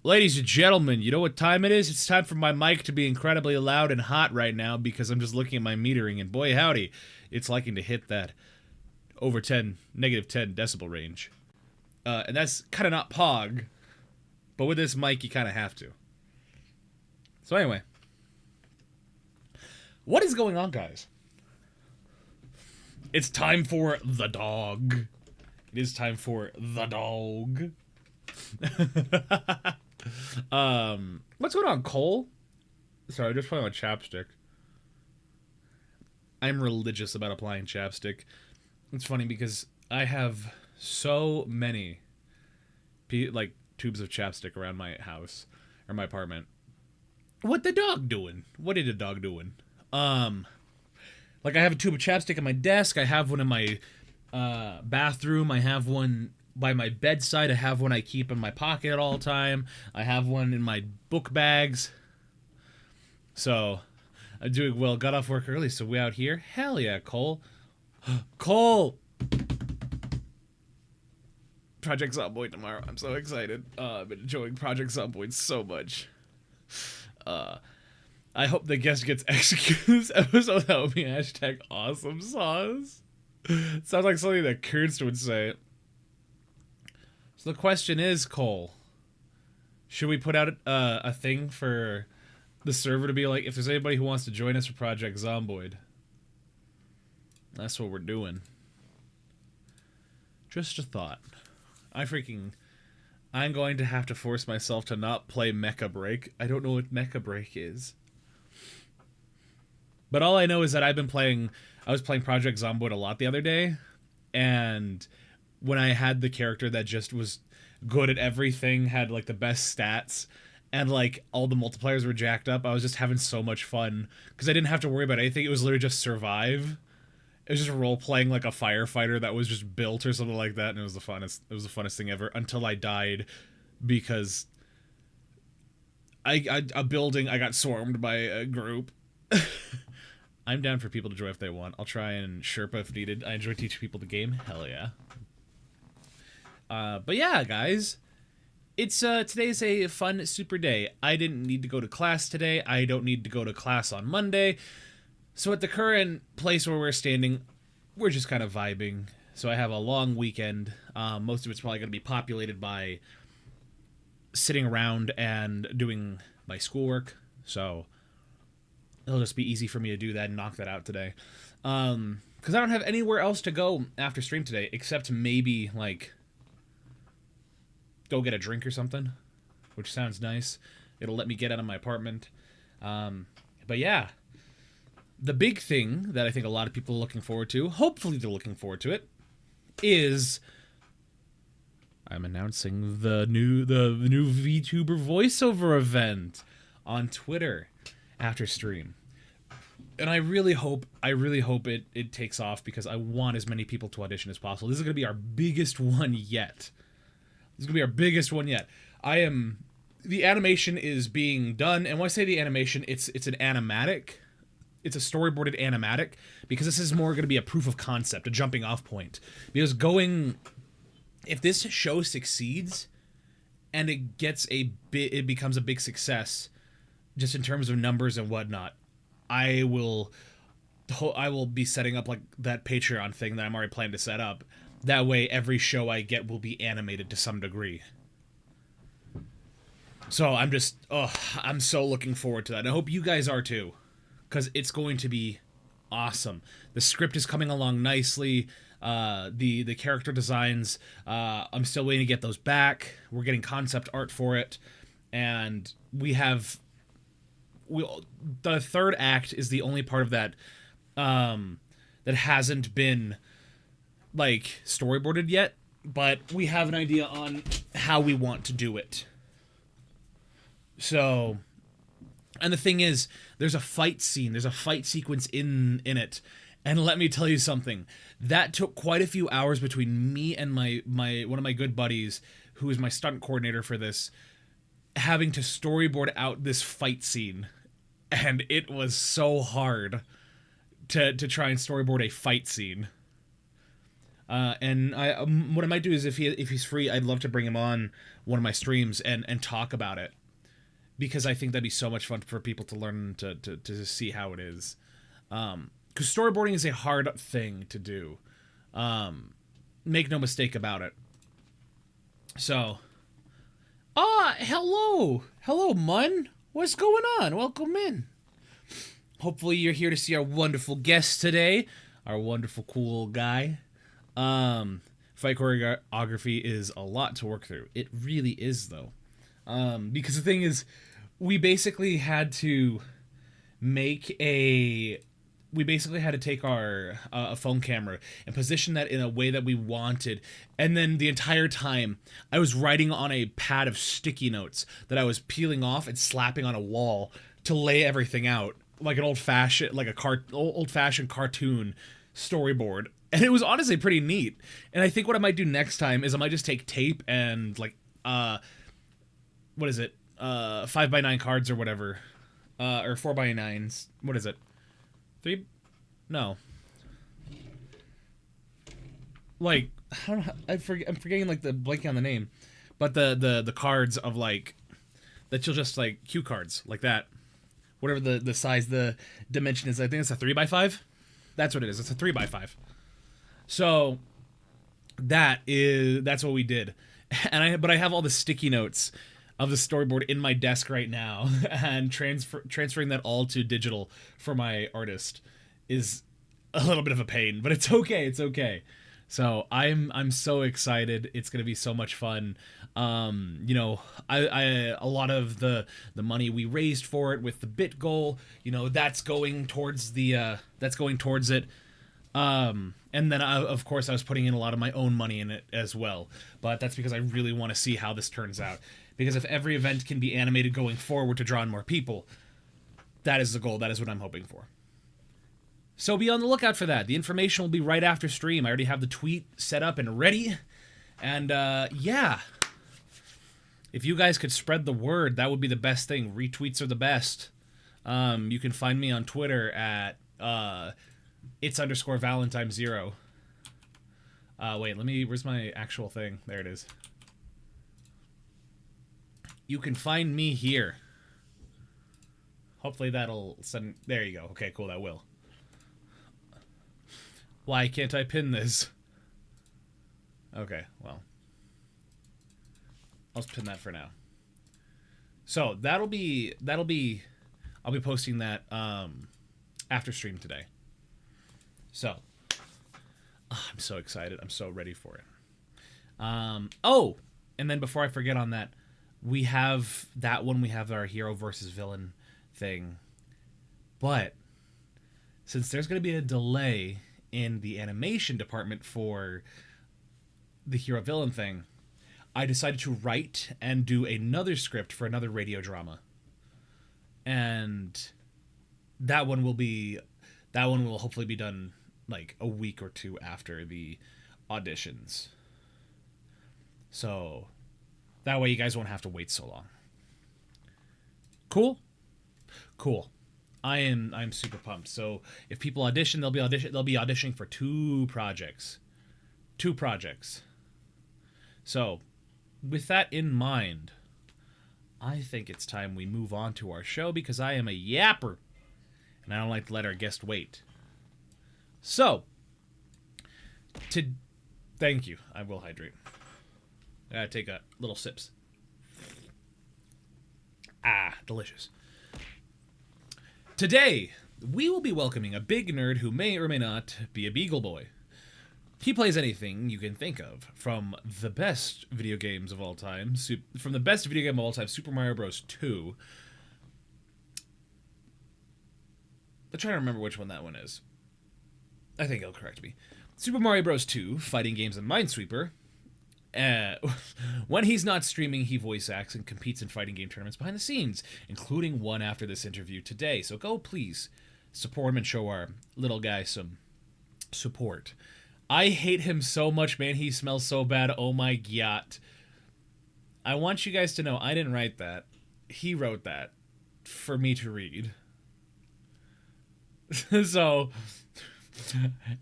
Ladies and gentlemen, you know what time it is? It's time for my mic to be incredibly loud and hot right now because I'm just looking at my metering, and boy howdy, it's liking to hit that over 10, negative 10 decibel range. And that's kind of not pog, but with this mic, you kind of have to. So anyway, what is going on, guys? It's time for the dog. It is time for the dog. What's going on, Cole? Sorry, I'm just playing with chapstick. I'm religious about applying chapstick. It's funny because I have so many like tubes of chapstick around my house or my apartment. What the dog doing? What is the dog doing? Like I have a tube of chapstick at my desk. I have one in my bathroom. I have one by my bedside. I have one I keep in my pocket at all time. I have one in my book bags. So, I'm doing well. Got off work early, so we out here. Hell yeah, Cole. Cole! Project Zomboid tomorrow. I'm so excited. I've been enjoying Project Zomboid so much. I hope the guest gets executed this episode. That would be hashtag awesome sauce. Sounds like something that Kurtz would say. So the question is, Cole, should we put out a thing for the server to be like, if there's anybody who wants to join us for Project Zomboid? That's what we're doing. Just a thought. I'm going to have to force myself to not play Mecha Break. I don't know what Mecha Break is. But all I know is that I was playing Project Zomboid a lot the other day, and when I had the character that just was good at everything, had like the best stats, and like all the multipliers were jacked up, I was just having so much fun because I didn't have to worry about anything. It was literally just survive. It was just role playing like a firefighter that was just built or something like that, and it was the funnest thing ever until I died because I got swarmed by a group. I'm down for people to join if they want. I'll try and Sherpa if needed. I enjoy teaching people the game. Hell yeah. But yeah, guys, it's today's a fun, super day. I didn't need to go to class today. I don't need to go to class on Monday. So at the current place where we're standing, we're just kind of vibing. So I have a long weekend. Most of it's probably going to be populated by sitting around and doing my schoolwork. So it'll just be easy for me to do that and knock that out today. Because I don't have anywhere else to go after stream today, except maybe, like, go get a drink or something, which sounds nice. It'll let me get out of my apartment. But yeah, the big thing that I think a lot of people are looking forward to, hopefully they're looking forward to it, is I'm announcing the new VTuber voiceover event on Twitter after stream. And I really hope it takes off because I want as many people to audition as possible. This is going to be our biggest one yet. The animation is being done, and when I say the animation, it's an animatic. It's a storyboarded animatic, because this is more going to be a proof of concept, a jumping off point. Because if this show succeeds, and it becomes a big success, just in terms of numbers and whatnot, I will be setting up like that Patreon thing that I'm already planning to set up. That way, every show I get will be animated to some degree. So I'm so looking forward to that. And I hope you guys are too, because it's going to be awesome. The script is coming along nicely. The character designs, I'm still waiting to get those back. We're getting concept art for it, and the third act is the only part of that that hasn't been like storyboarded yet, but we have an idea on how we want to do it. So, and the thing is, there's a fight sequence in it, and let me tell you something, that took quite a few hours between me and my one of my good buddies, who is my stunt coordinator for this, having to storyboard out this fight scene, and it was so hard to try and storyboard a fight scene. And what I might do is if he's free, I'd love to bring him on one of my streams and talk about it, because I think that'd be so much fun for people to learn to see how it is. Because storyboarding is a hard thing to do. Make no mistake about it. So, hello, Mun. What's going on? Welcome in. Hopefully you're here to see our wonderful guest today, our wonderful cool guy. Fight choreography is a lot to work through. It really is, though. Because the thing is, we basically had to take our a phone camera and position that in a way that we wanted, and then the entire time I was writing on a pad of sticky notes that I was peeling off and slapping on a wall to lay everything out like an old-fashioned cartoon storyboard. And it was honestly pretty neat. And I think what I might do next time is I might just take tape and like 5x9 cards or whatever, or 4x9s. What is it? No. Like, I don't know, I'm forgetting like the blanking on the name, but the cards of like that you'll just like cue cards like that, whatever the size, the dimension is. I think it's a 3x5. That's what it is. It's a 3x5. So that's what we did, but I have all the sticky notes of the storyboard in my desk right now, and transferring that all to digital for my artist is a little bit of a pain, but it's okay. It's okay. So I'm so excited. It's gonna be so much fun. You know, I a lot of the money we raised for it with the bit goal, you know, that's going towards it. And then of course I was putting in a lot of my own money in it as well. But that's because I really want to see how this turns out. Because if every event can be animated going forward to draw in more people, that is the goal. That is what I'm hoping for. So be on the lookout for that. The information will be right after stream. I already have the tweet set up and ready. And yeah, if you guys could spread the word, that would be the best thing. Retweets are the best. You can find me on Twitter at its_Valentine0. Wait, where's my actual thing? There it is. You can find me here. Hopefully that'll send. There you go. Okay, cool. That will. Why can't I pin this? Okay, well. I'll just pin that for now. So I'll be posting that after stream today. So I'm so excited. I'm so ready for it. Oh, and then before I forget on that, we have our hero versus villain thing. But since there's going to be a delay in the animation department for the hero villain thing, I decided to write and do another script for another radio drama. And that one will hopefully be done like a week or two after the auditions. So that way you guys won't have to wait so long. Cool? Cool. I'm super pumped. So if people audition, they'll be auditioning for two projects. So with that in mind, I think it's time we move on to our show, because I am a yapper and I don't like to let our guest wait. So thank you. I will hydrate. I gotta take a little sips. Ah, delicious. Today, we will be welcoming a big nerd who may or may not be a Beagle Boy. He plays anything you can think of, from the best video games of all time, Super Mario Bros. 2. I'm trying to remember which one that one is. I think he'll correct me. Super Mario Bros. 2, fighting games, and Minesweeper. When he's not streaming, he voice acts and competes in fighting game tournaments behind the scenes, including one after this interview today. So go, please, support him and show our little guy some support. I hate him so much, man. He smells so bad. Oh my gyatt. I want you guys to know I didn't write that. He wrote that for me to read. So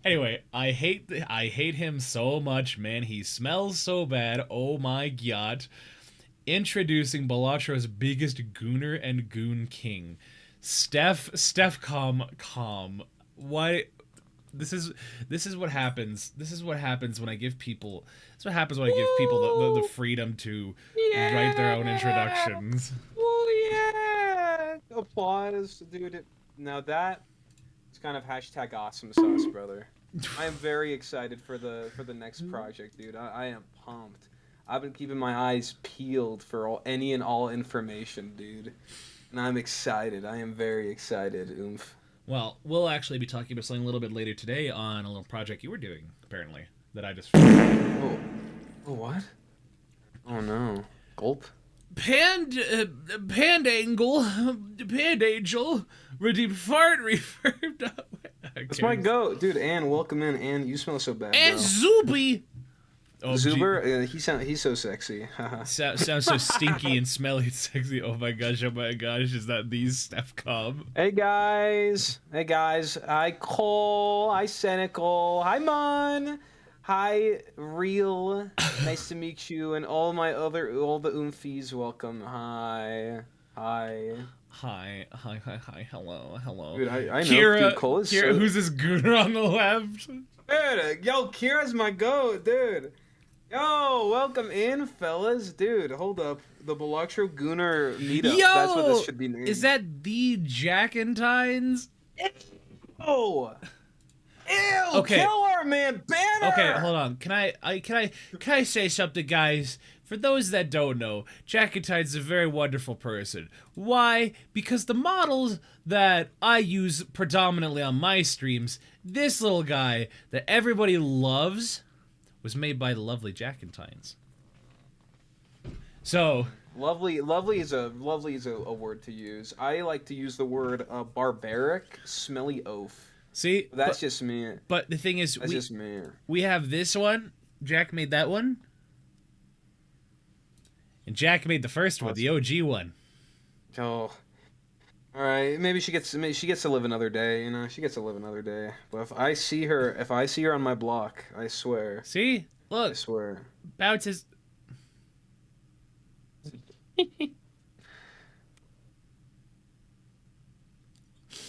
Anyway, I hate him so much, man. He smells so bad. Oh my gyatt. Introducing Balatro's biggest gooner and Goon King. StephKomm. Why this is what happens. This is what happens when I give people the freedom to write their own introductions. Oh yeah! Applause, dude. Now that is kind of hashtag awesome sauce, brother. I am very excited for the next project, dude. I am pumped. I've been keeping my eyes peeled for any and all information, dude. And I'm excited. I am very excited, oomph. Well, we'll actually be talking about something a little bit later today on a little project you were doing, apparently, that I just... Oh, what? Oh no. Gulp? Angel, redeemed fart refurbed. That's my goat, dude. Ann, welcome in. Ann, you smell so bad, and bro. Zuby. Oh, Zuber, he's so sexy. Sounds so stinky and smelly and sexy. Oh my gosh, is that these StephKomm? Hey guys. Hi Cole. Hi Cynical. Hi Mon. Hi Real. Nice to meet you. And all the oomfies, welcome. Hi. Hello. Dude, I know. Kira, Dude, Cole is Kira, who's this gooner on the left? Dude, yo, Kira's my goat, dude. Yo, welcome in, fellas. Dude, hold up. The Balatro Gooner meetup. Yo, that's what this should be named. Is that the Jackentines? Ew! Okay. Killer, man! Banner! Okay, hold on. Can I say something, guys? For those that don't know, Jackentine's a very wonderful person. Why? Because the models that I use predominantly on my streams, this little guy that everybody loves, was made by the lovely Jackentines. So lovely is a word to use. I like to use the word barbaric, smelly oaf. See, that's just me. But the thing is, that's just me. We have this one. Jack made that one, and Jack made the first one, the OG one. Oh. All right, maybe she gets to live another day, you know. She gets to live another day. But if I see her on my block, I swear. See, look, I swear. Bounces.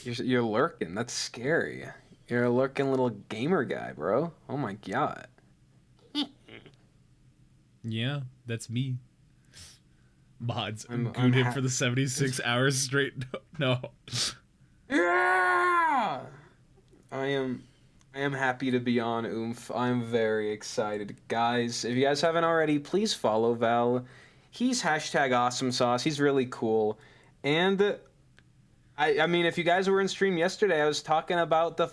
You're lurking. That's scary. You're a lurking little gamer guy, bro. Oh my god. Yeah, that's me. Mods, gooned him for the 76 hours straight. No. Yeah! I am happy to be on Oomph. I'm very excited. Guys, if you guys haven't already, please follow Val. He's hashtag awesome sauce. He's really cool. And I mean, if you guys were in stream yesterday, I was talking about the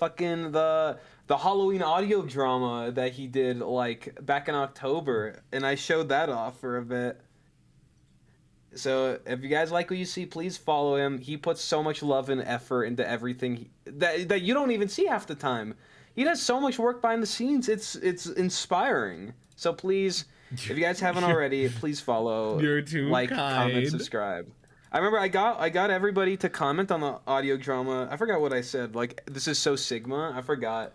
Halloween audio drama that he did like back in October, and I showed that off for a bit. So if you guys like what you see, please follow him. He puts so much love and effort into everything that you don't even see half the time. He does so much work behind the scenes. It's inspiring. So please, if you guys haven't already, please follow. You're too kind. Comment, subscribe. I remember I got everybody to comment on the audio drama. I forgot what I said. Like, this is so Sigma. I forgot.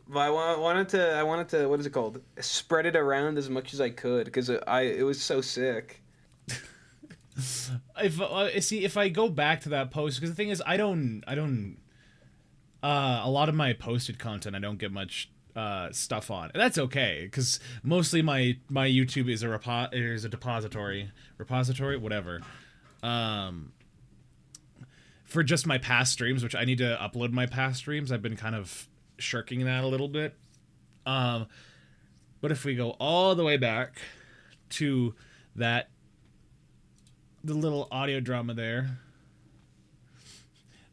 But I wanted to what is it called? Spread it around as much as I could because it was so sick. If I go back to that post, because the thing is, I don't a lot of my posted content I don't get much stuff on, and that's okay because mostly my YouTube is a depository, whatever, for just my past streams, which I need to upload my past streams. I've been kind of shirking that a little bit, but if we go all the way back to the little audio drama there.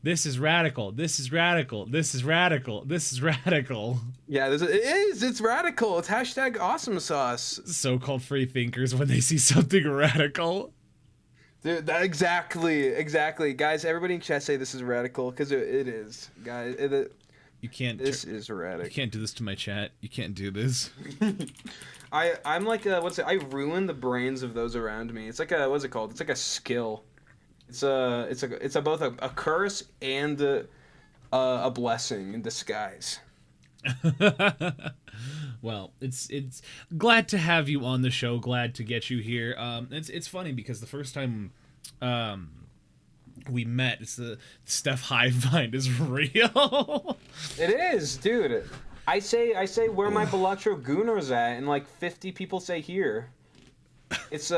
This is radical. This is radical. This is radical. This is radical. Yeah, it is. It's radical. It's hashtag awesome sauce. So-called free thinkers when they see something radical. Dude, exactly. Guys, everybody in chat say this is radical because it is. Guys, you can't. This is radical. You can't do this to my chat. You can't do this. I'm like I ruin the brains of those around me. It's like what's it called? It's like a skill. It's both a curse and a blessing in disguise. Well, it's glad to have you on the show. Glad to get you here. It's funny because the first time we met, it's the Steph hive mind is real. It is, dude. I say where my Balatro gooners at, and like 50 people say here. It's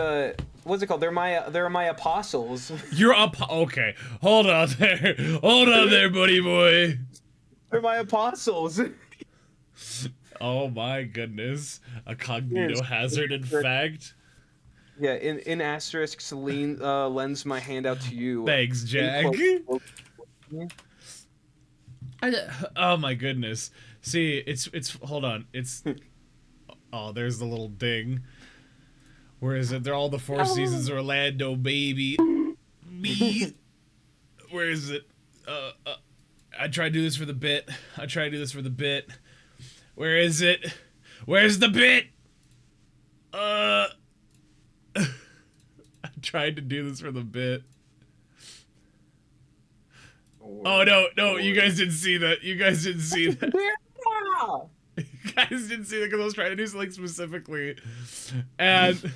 what's it called? They're my apostles. You're up. Okay, hold on there, buddy boy. They're my apostles. Oh my goodness, a cognito hazard, in fact. Yeah, in asterisk, Celine lends my hand out to you. Thanks, Jack. Oh my goodness. See, it's hold on. It's oh, there's the little ding. Where is it? They're all the Four Seasons Orlando, baby. Me. Where is it? I try to do this for the bit. Where is it? Where's the bit? I tried to do this for the bit. Oh no, you guys didn't see that. You guys didn't see that because I was trying to do something specifically. And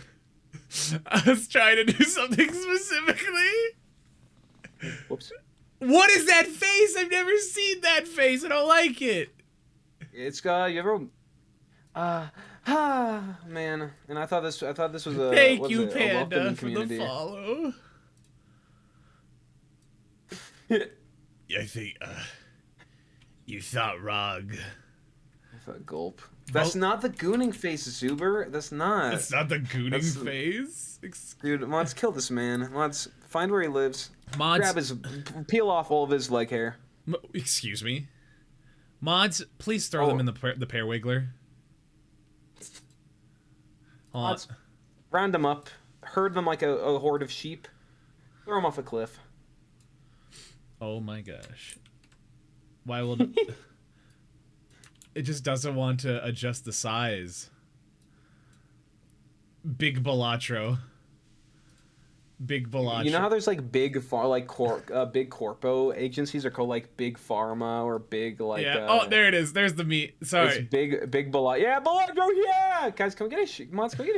I was trying to do something specifically. Whoops. What is that face? I've never seen that face. I don't like it. It's you ever man, and I thought this was a thank you, a Panda, for community. the follow. I think you thought wrong. I thought gulp. That's not the gooning face, Zuber. That's not. That's not the gooning face. Dude, Mods, kill this man. Mods, find where he lives. Mods, peel off all of his leg hair. Excuse me. Mods, please throw them in the pear wiggler. Mods, round them up, herd them like a horde of sheep, throw them off a cliff. Oh my gosh. Why will it just doesn't want to adjust the size? Big Balatro. You know how there's like big corpo agencies are called like Big Pharma or big like. Yeah. Oh, there it is. There's the meat. Sorry. Big Balatro. Yeah, Balatro. Yeah, guys, come get a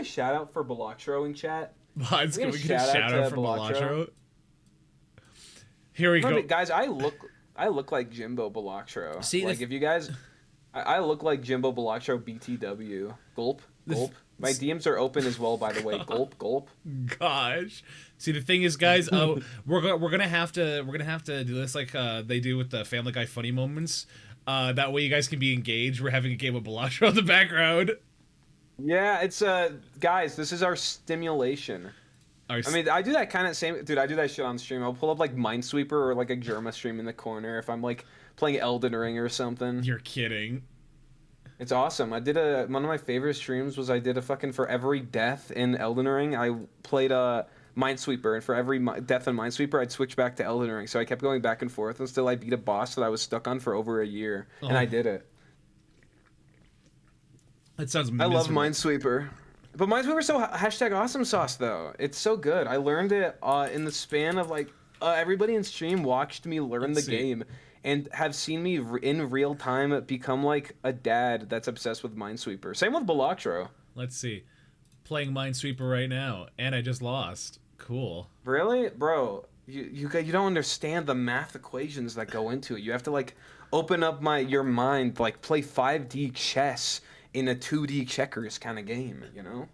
shout out for Balatro in chat. Mods, can we get a shout out for Balatro? Here we go, guys. I look like Jimbo Balatro. See, like if you guys, I look like Jimbo Balatro BTW. Gulp. My DMs are open as well, by the way. Gulp. Gosh. See, the thing is, guys, we're gonna have to do this like they do with the Family Guy funny moments. That way, you guys can be engaged. We're having a game of Balatro in the background. Yeah, it's guys. This is our stimulation. I mean, I do that kind of same, dude. I do that shit on stream. I'll pull up like Minesweeper or like a Germa stream in the corner if I'm like playing Elden Ring or something. You're kidding. It's awesome. I did one of my favorite streams was I did a fucking for every death in Elden Ring, I played a Minesweeper, and for every death in Minesweeper, I'd switch back to Elden Ring. So I kept going back and forth until I beat a boss that I was stuck on for over a year, and I did it. That sounds miserable. I love Minesweeper. But Minesweeper's so #awesome sauce though. It's so good. I learned it in the span of like everybody in stream watched me learn the game and have seen me in real time become like a dad that's obsessed with Minesweeper. Same with Balatro. Let's see. Playing Minesweeper right now, and I just lost. Cool. Really? Bro, you don't understand the math equations that go into it. You have to like open up your mind, like play 5D chess in a 2D checkers kind of game, you know?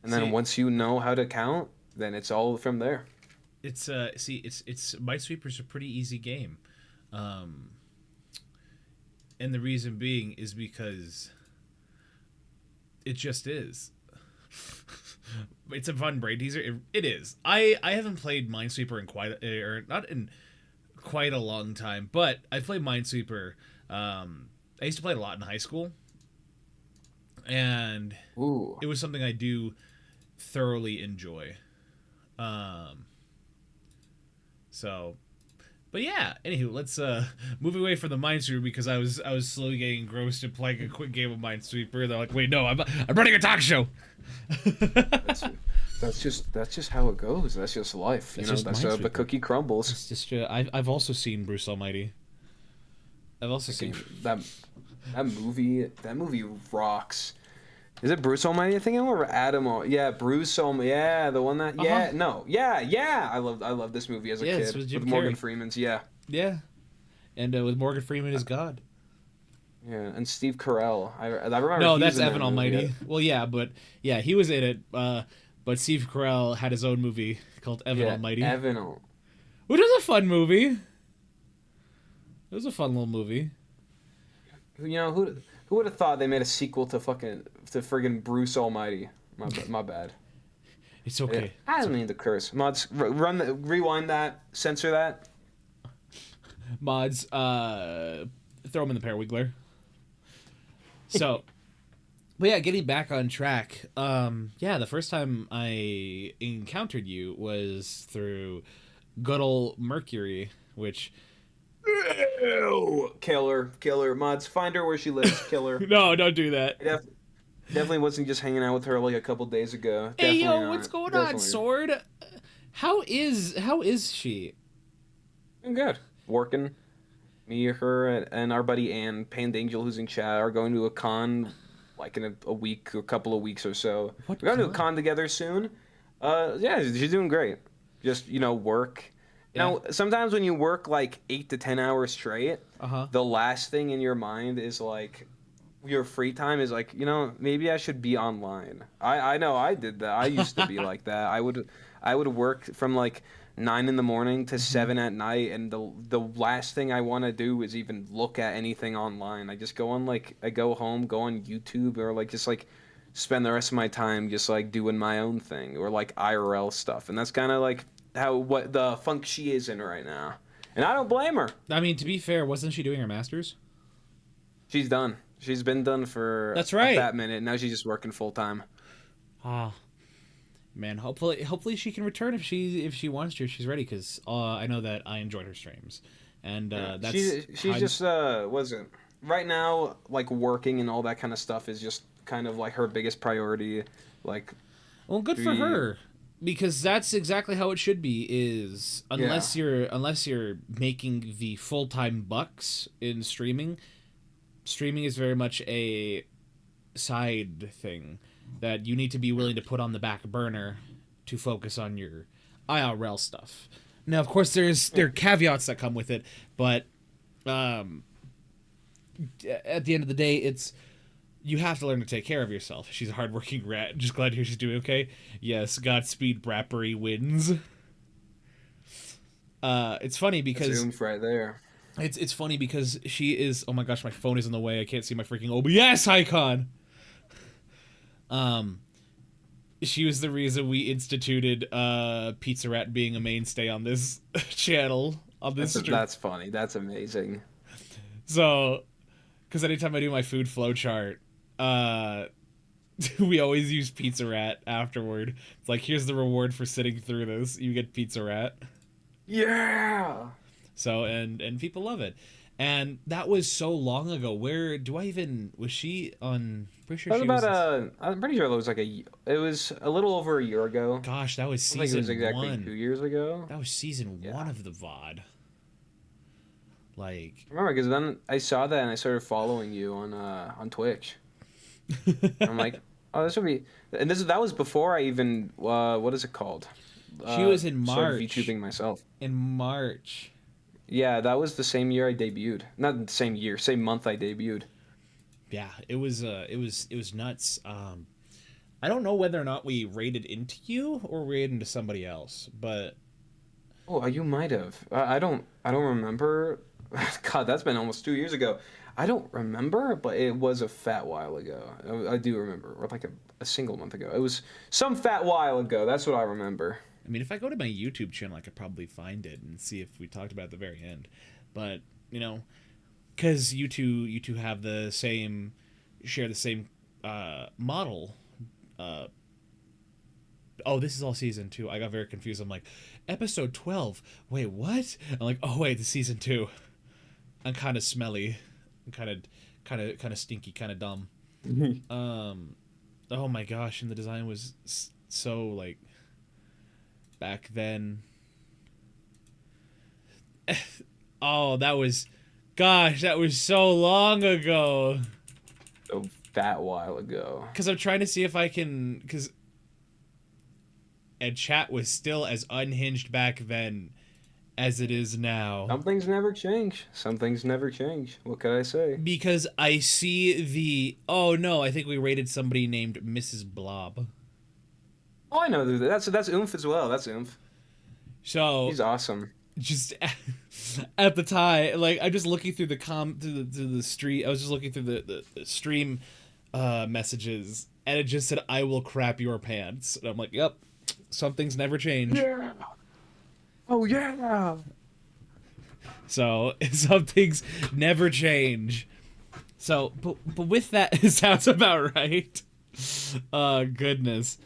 And then once you know how to count, then it's all from there. It's Minesweeper's a pretty easy game. And the reason being is because it just is. It's a fun brain teaser. It is. I haven't played Minesweeper in quite a long time, but I played Minesweeper. I used to play it a lot in high school, and it was something I do thoroughly enjoy. But yeah, anywho, let's move away from the Minesweeper because I was slowly getting engrossed in playing a quick game of Minesweeper. They're like, wait, no, I'm running a talk show. That's just how it goes. That's just life. That's how the cookie crumbles. It's just I've also seen Bruce Almighty. I've also That seen game, that movie rocks. Is it Bruce Almighty? I think I remember Adam. Yeah, Bruce Almighty. Yeah, the one that. Yeah, no. Yeah. I love this movie as a Yeah, it's kid with Jim with Morgan Carrey. Freeman's. Yeah. Yeah, and with Morgan Freeman as God. Yeah, and Steve Carell. I remember No, he was that's in Evan that movie. Almighty. Well, yeah, but yeah, he was in it. But Steve Carell had his own movie called Evan Yeah, Almighty, Evan. which was a fun movie. It was a fun little movie. You know who would have thought they made a sequel to friggin' Bruce Almighty? My bad. It's okay. I didn't mean to curse. Mods, rewind that, censor that. Mods, throw him in the Parawiggler. So, but yeah, getting back on track. Yeah, the first time I encountered you was through good old Mercury, which. Ew. Kill her. Mods, find her where she lives. Kill her. No, don't do that. Definitely wasn't just hanging out with her like a couple days ago. Hey, Definitely yo, not. what's going on, Definitely. Sword? How is she? Good. Working. Me, her, and our buddy Ann, Panned Angel, who's in chat, are going to a con like in a week, a couple of weeks or so. What We're going to a con? con together soon. Yeah, she's doing great. Just, work. Yeah. Now, sometimes when you work like 8 to 10 hours straight, Uh-huh. the last thing in your mind is like, your free time is like, maybe I should be online. I know I did that. I used to be like that. I would work from like 9 in the morning to 7 at night, and the last thing I want to do is even look at anything online. I just go on I go home, go on YouTube, or just spend the rest of my time just doing my own thing, or IRL stuff. And that's kind of what the funk she is in right now. And I don't blame her. I mean, to be fair, wasn't she doing her master's? She's done. She's been done for That's right. a fat minute. Now she's just working full time. Ah, man. Hopefully she can return if she wants to. If she's ready, because I know that I enjoyed her streams, and that's she's just wasn't right now working and all that kind of stuff is just kind of her biggest priority. Well, good for her, because that's exactly how it should be. Is unless you're making the full-time bucks in streaming. Streaming is very much a side thing that you need to be willing to put on the back burner to focus on your IRL stuff. Now, of course, there are caveats that come with it, but at the end of the day, you have to learn to take care of yourself. She's a hardworking rat. Just glad to hear she's doing okay. Yes, Godspeed, Brappery wins. It's funny because that's oomph right there. It's funny because she is. Oh my gosh, my phone is in the way. I can't see my freaking OBS icon. She was the reason we instituted Pizza Rat being a mainstay on this channel on this stream. That's funny. That's amazing. So, because anytime I do my food flow chart, we always use Pizza Rat afterward. It's like, here's the reward for sitting through this. You get Pizza Rat. Yeah. So and people love it, and that was so long ago. Where do I even was she on? Pretty sure that was she about was. I'm pretty sure it was it was a little over a year ago. Gosh, that was I think season it was exactly one. 2 years ago. That was season one of the VOD. I remember because then I saw that and I started following you on Twitch. I'm like, oh, this would be, and that was before I even what is it called? She was in started March. VTubing myself. In March. Yeah, that was the same year I debuted. Not the same year, same month I debuted. Yeah, it was nuts. I don't know whether or not we raided into you or raided into somebody else, but you might have. I don't remember. God, that's been almost 2 years ago. I don't remember, but it was a fat while ago. I do remember, or a single month ago. It was some fat while ago. That's what I remember. I mean, if I go to my YouTube channel, I could probably find it and see if we talked about it at the very end. But, because you two have share the same model. This is all season 2. I got very confused. I'm like, episode 12. Wait, what? I'm like, oh wait, it's season 2. I'm kind of smelly. I'm kind of stinky, kind of dumb. Oh my gosh, and the design was so back then. Oh, that was Gosh, that was so long ago. A fat while ago. Because I'm trying to see if I can... And chat was still as unhinged back then as it is now. Some things never change. Some things never change. What could I say? Because I see the... Oh, no, I think we rated somebody named Mrs. Blob. Oh, I know. That's Oomph as well. That's Oomph. So... He's awesome. Just at the time, like, I'm just looking through the stream. I was just looking through the stream messages, and it just said, "I will crap your pants." And I'm like, "Yep, some things never change." Yeah. Oh yeah. So some things never change. So, but with that, it sounds about right. Goodness.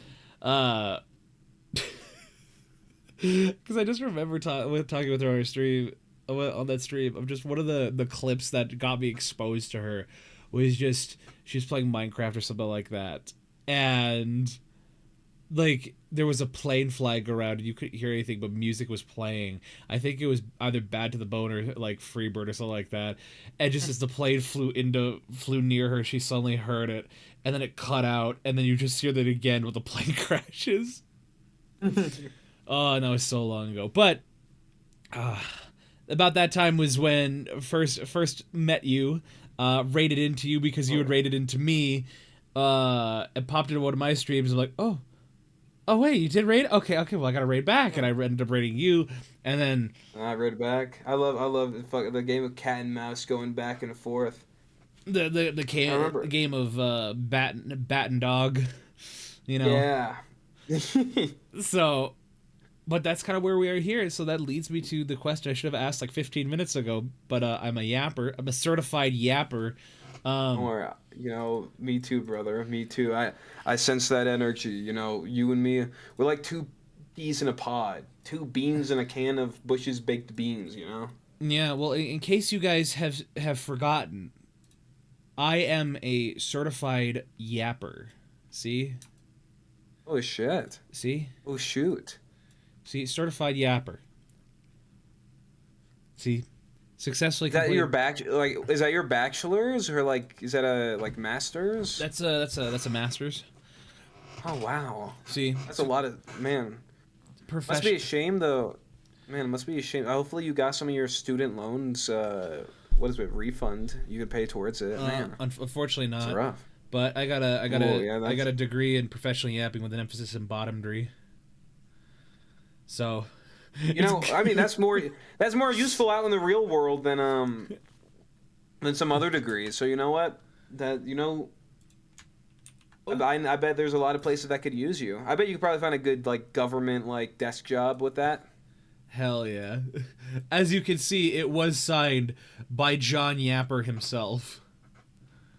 Because I just remember talking with her on her stream, on that stream, of just one of the clips that got me exposed to her was just she was playing Minecraft or something like that, and like there was a plane flying around and you couldn't hear anything but music was playing. I think it was either Bad to the Bone or like Freebird or something like that, and just as the plane flew near her, she suddenly heard it, and then it cut out, and then you just hear that again when the plane crashes. Oh, and that was so long ago. But about that time was when first met you, raided into you because you had raided into me, and popped into one of my streams. I'm like, oh wait, you did raid? Okay, well I gotta raid back, and I ended up raiding you, and then I raid back. I love the game of cat and mouse going back and forth. The game of bat and dog, you know. Yeah. So. But that's kind of where we are here, so that leads me to the question I should have asked like 15 minutes ago, but I'm a yapper. I'm a certified yapper. Or, me too, brother. Me too. I sense that energy. You and me, we're like two peas in a pod. Two beans in a can of Bush's baked beans, Yeah, well, in case you guys have forgotten, I am a certified yapper. See? Oh, shit. See? Oh, shoot. See, certified yapper. See, successfully. Is that your is that your bachelor's or is that a master's? That's a master's. Oh wow. See, that's a lot of man. Must be a shame though. Man, it must be a shame. Hopefully, you got some of your student loans. What is it? Refund you could pay towards it. Man, unfortunately not. It's rough. But I got a degree in professional yapping with an emphasis in bottomdry. So, I mean that's more useful out in the real world than some other degrees. So you know what? I bet there's a lot of places that could use you. I bet you could probably find a good government desk job with that. Hell yeah. As you can see, it was signed by John Yapper himself.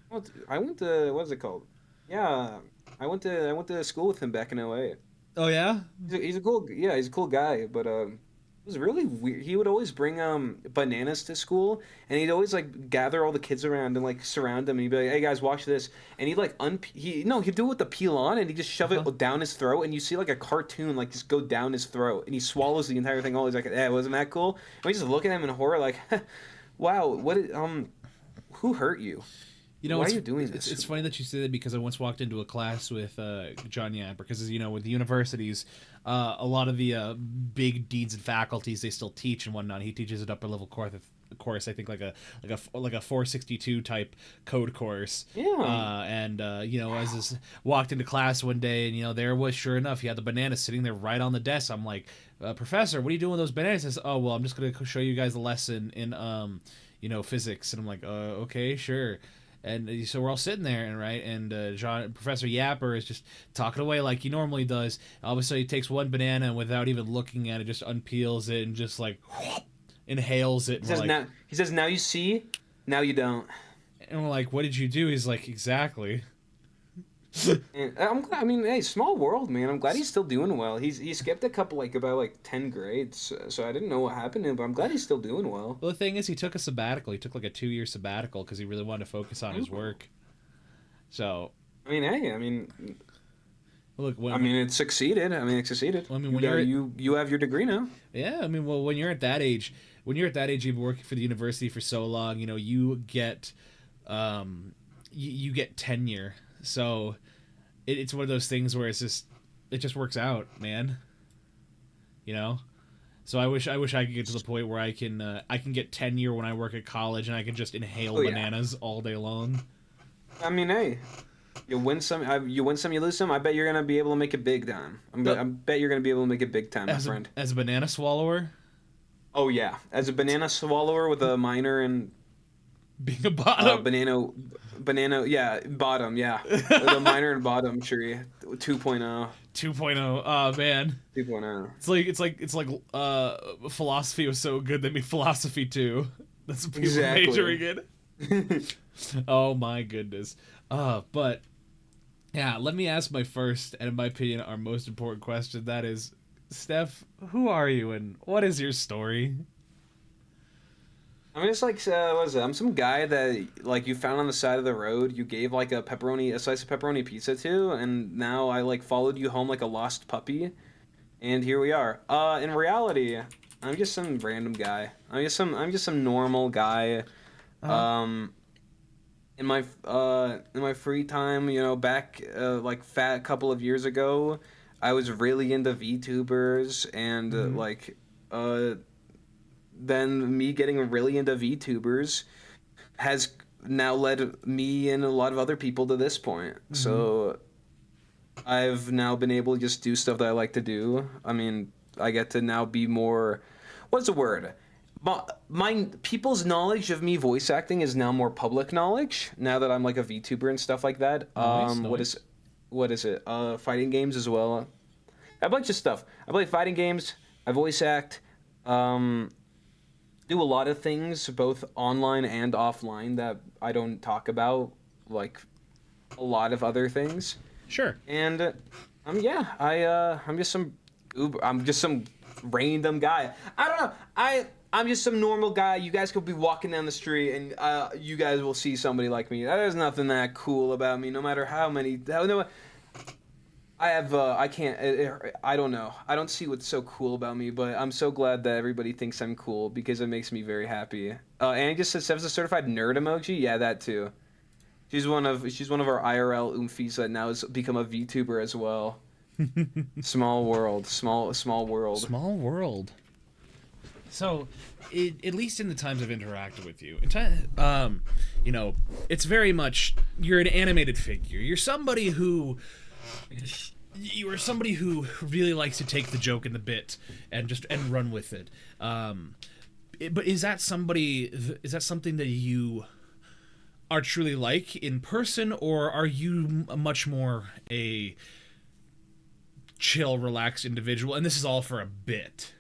Well, I went to what's it called? Yeah, I went to school with him back in '08. Oh yeah, he's a cool guy, but it was really weird. He would always bring bananas to school, and he'd always gather all the kids around and surround them, and he'd be like, "Hey guys, watch this," and he'd he'd do it with the peel on, and he'd just shove it down his throat, and you see a cartoon just go down his throat, and he swallows the entire thing. All he's like, "Eh, wasn't that cool?" And we just look at him in horror, like, "Wow, who hurt you?" Why are you doing this? It's funny that you say that because I once walked into a class with John Yapper because, with the universities, a lot of the big deans and faculties, they still teach and whatnot. He teaches an upper level course, I think like a 462 type code course. Yeah. As this walked into class one day and there was, sure enough, he had the banana sitting there right on the desk. I'm like, "Professor, what are you doing with those bananas?" He says, "Oh, well, I'm just gonna show you guys a lesson in physics." And I'm like, "Okay, sure." And so we're all sitting there, and Professor Yapper is just talking away like he normally does. All of a sudden, he takes one banana and without even looking at it, just unpeels it and just inhales it. He says, "Now you see, now you don't." And we're like, "What did you do?" He's like, "Exactly." And I'm glad. I mean, hey, small world, man. I'm glad he's still doing well. He skipped a couple about 10 grades, so I didn't know what happened to him, but I'm glad he's still doing well. Well, the thing is, he took a sabbatical. He took a 2-year sabbatical because he really wanted to focus on his work. So. I mean, hey, Look, it succeeded. It succeeded. Well, when you have your degree now. Yeah, when you're at that age, when you're at that age, you've been working for the university for so long, you know, you get you get tenure. So it's one of those things where it just works out, man. You know. So I wish I could get to the point where I can get tenure when I work at college and I can just inhale bananas all day long. I mean, hey, you win some, you lose some. I bet you're gonna be able to make it big time. I bet you're gonna be able to make it big time, my friend. As a banana swallower. Oh yeah, as a banana swallower with a minor and being a bottom. Banana, yeah, bottom, yeah. The minor and bottom tree, 2.0. 2.0. Oh man. 2.0. It's like philosophy was so good they made philosophy 2. That's what people Exactly. majoring in. Oh my goodness. But yeah, let me ask my first and in my opinion our most important question. That is, Steph, who are you and what is your story? I'm just like, what is it? I'm some guy that like you found on the side of the road. You gave like a slice of pepperoni pizza to, and now I like followed you home like a lost puppy, and here we are. In reality, I'm just some random guy. I'm just some normal guy. In my free time, you know, back like fat couple of years ago, I was really into VTubers and then me getting really into VTubers has now led me and a lot of other people to this point. Mm-hmm. So I've now been able to just do stuff that I like to do. I mean, I get to now be more, what's the word? My people's knowledge of me voice acting is now more public knowledge now that I'm like a VTuber and stuff like that. Nice. What is it? Fighting games as well. I play just stuff. I play fighting games. I voice act. Do a lot of things both online and offline that I don't talk about, like a lot of other things. Sure. And I'm just some random guy. I don't know. I'm just some normal guy. You guys could be walking down the street and you guys will see somebody like me. There's nothing that cool about me, no matter how I have, I don't know. I don't see what's so cool about me, but I'm so glad that everybody thinks I'm cool because it makes me very happy. Annie just said Steph's a certified nerd emoji. Yeah, that too. She's one of our IRL oomfies that now has become a VTuber as well. Small world. Small world. Small world. So, at least in the times I've interacted with you, you know, it's very much, you're an animated figure. You're somebody who really likes to take the joke and the bit and run with it. But is that something that you are truly like in person, or are you much more a chill, relaxed individual, and this is all for a bit?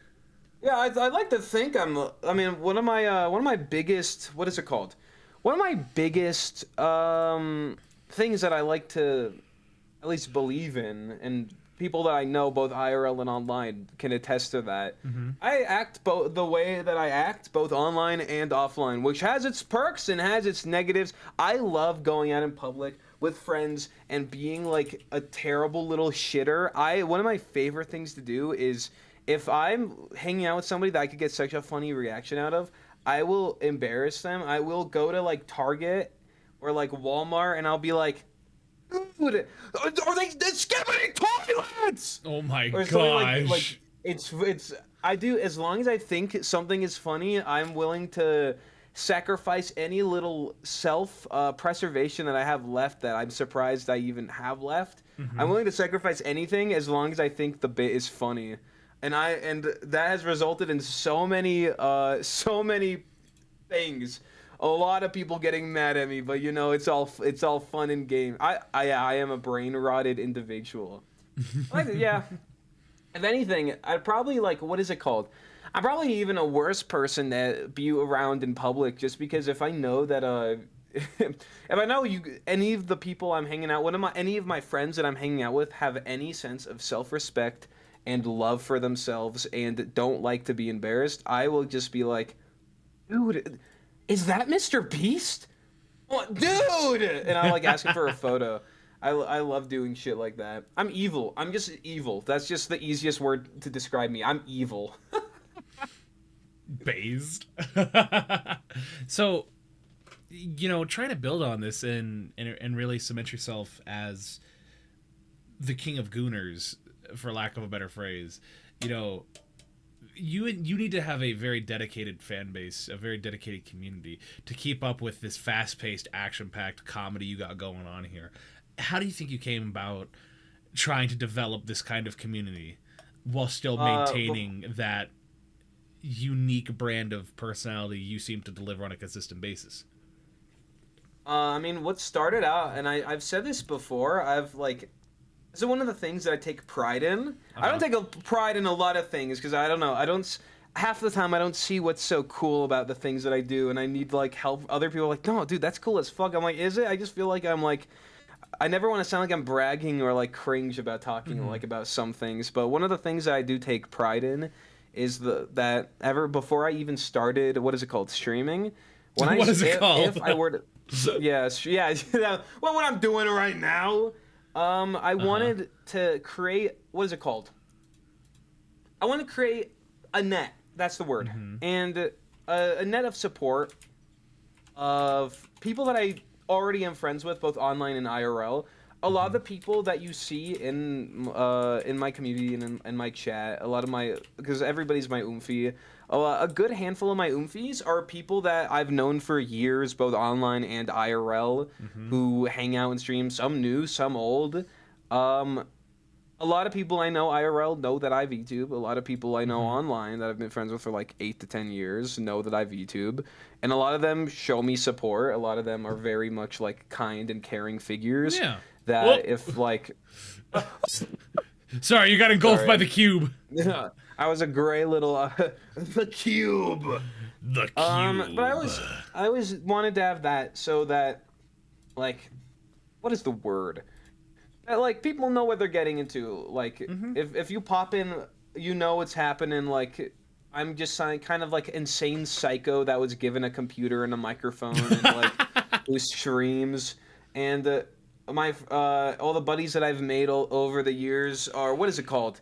Yeah, I like to think one of my biggest, what is it called? One of my biggest things that I like to at least believe in, and people that I know both IRL and online can attest to that. Mm-hmm. I act the way that I act both online and offline, which has its perks and has its negatives. I love going out in public with friends and being like a terrible little shitter. One of my favorite things to do is, if I'm hanging out with somebody that I could get such a funny reaction out of, I will embarrass them. I will go to like Target or like Walmart and I'll be like, dude, are they skipping toilets? Oh my gosh. Like it's I do, as long as I think something is funny, I'm willing to sacrifice any little self-preservation that I have left that I'm surprised I even have left. Mm-hmm. I'm willing to sacrifice anything as long as I think the bit is funny. And that has resulted in so many things. A lot of people getting mad at me, but you know, it's all fun and game. I am a brain rotted individual. Yeah. If anything, I'd probably what is it called? I'm probably even a worse person to be around in public, just because if I know that if I know any of the people I'm hanging out with, any of my friends that I'm hanging out with have any sense of self-respect and love for themselves and don't like to be embarrassed, I will just be like, dude, is that Mr. Beast? Oh, dude! And I'll ask him for a photo. I love doing shit like that. I'm evil. I'm just evil. That's just the easiest word to describe me. I'm evil. Based. So, trying to build on this and really cement yourself as the king of gooners, for lack of a better phrase, you need to have a very dedicated fan base, a very dedicated community to keep up with this fast-paced, action-packed comedy you got going on here. How do you think you came about trying to develop this kind of community while still maintaining that unique brand of personality you seem to deliver on a consistent basis? I mean, what started out, and I've said this before, so one of the things that I take pride in, I don't take a pride in a lot of things, because I don't know, half the time I don't see what's so cool about the things that I do, and I need, like, help. Other people are like, no, dude, that's cool as fuck. I'm like, is it? I just feel like I'm, like, I never want to sound like I'm bragging or, like, cringe about talking, like, about some things, but one of the things that I do take pride in is before I even started, what is it called, streaming? What is it called? If I were to... yeah, well, what I'm doing right now, I wanted to create, what is it called? I want to create a net, that's the word, and a net of support of people that I already am friends with, both online and IRL. A lot of the people that you see in my community and in my chat, because everybody's my oomfie, a good handful of my oomfies are people that I've known for years, both online and IRL, who hang out and stream, some new, some old. A lot of people I know IRL know that I VTube. A lot of people I know online that I've been friends with for like 8 to 10 years know that I VTube. And a lot of them show me support. A lot of them are very much like kind and caring figures. Yeah. That if like... Sorry, you got engulfed by the cube. Yeah, I was a gray little... the cube! The cube. But I always wanted to have that so that, like... What is the word? Like, people know what they're getting into. Like, if you pop in, you know what's happening. Like, I'm just kind of like insane psycho that was given a computer and a microphone and like who streams. And all the buddies that I've made over the years are, what is it called?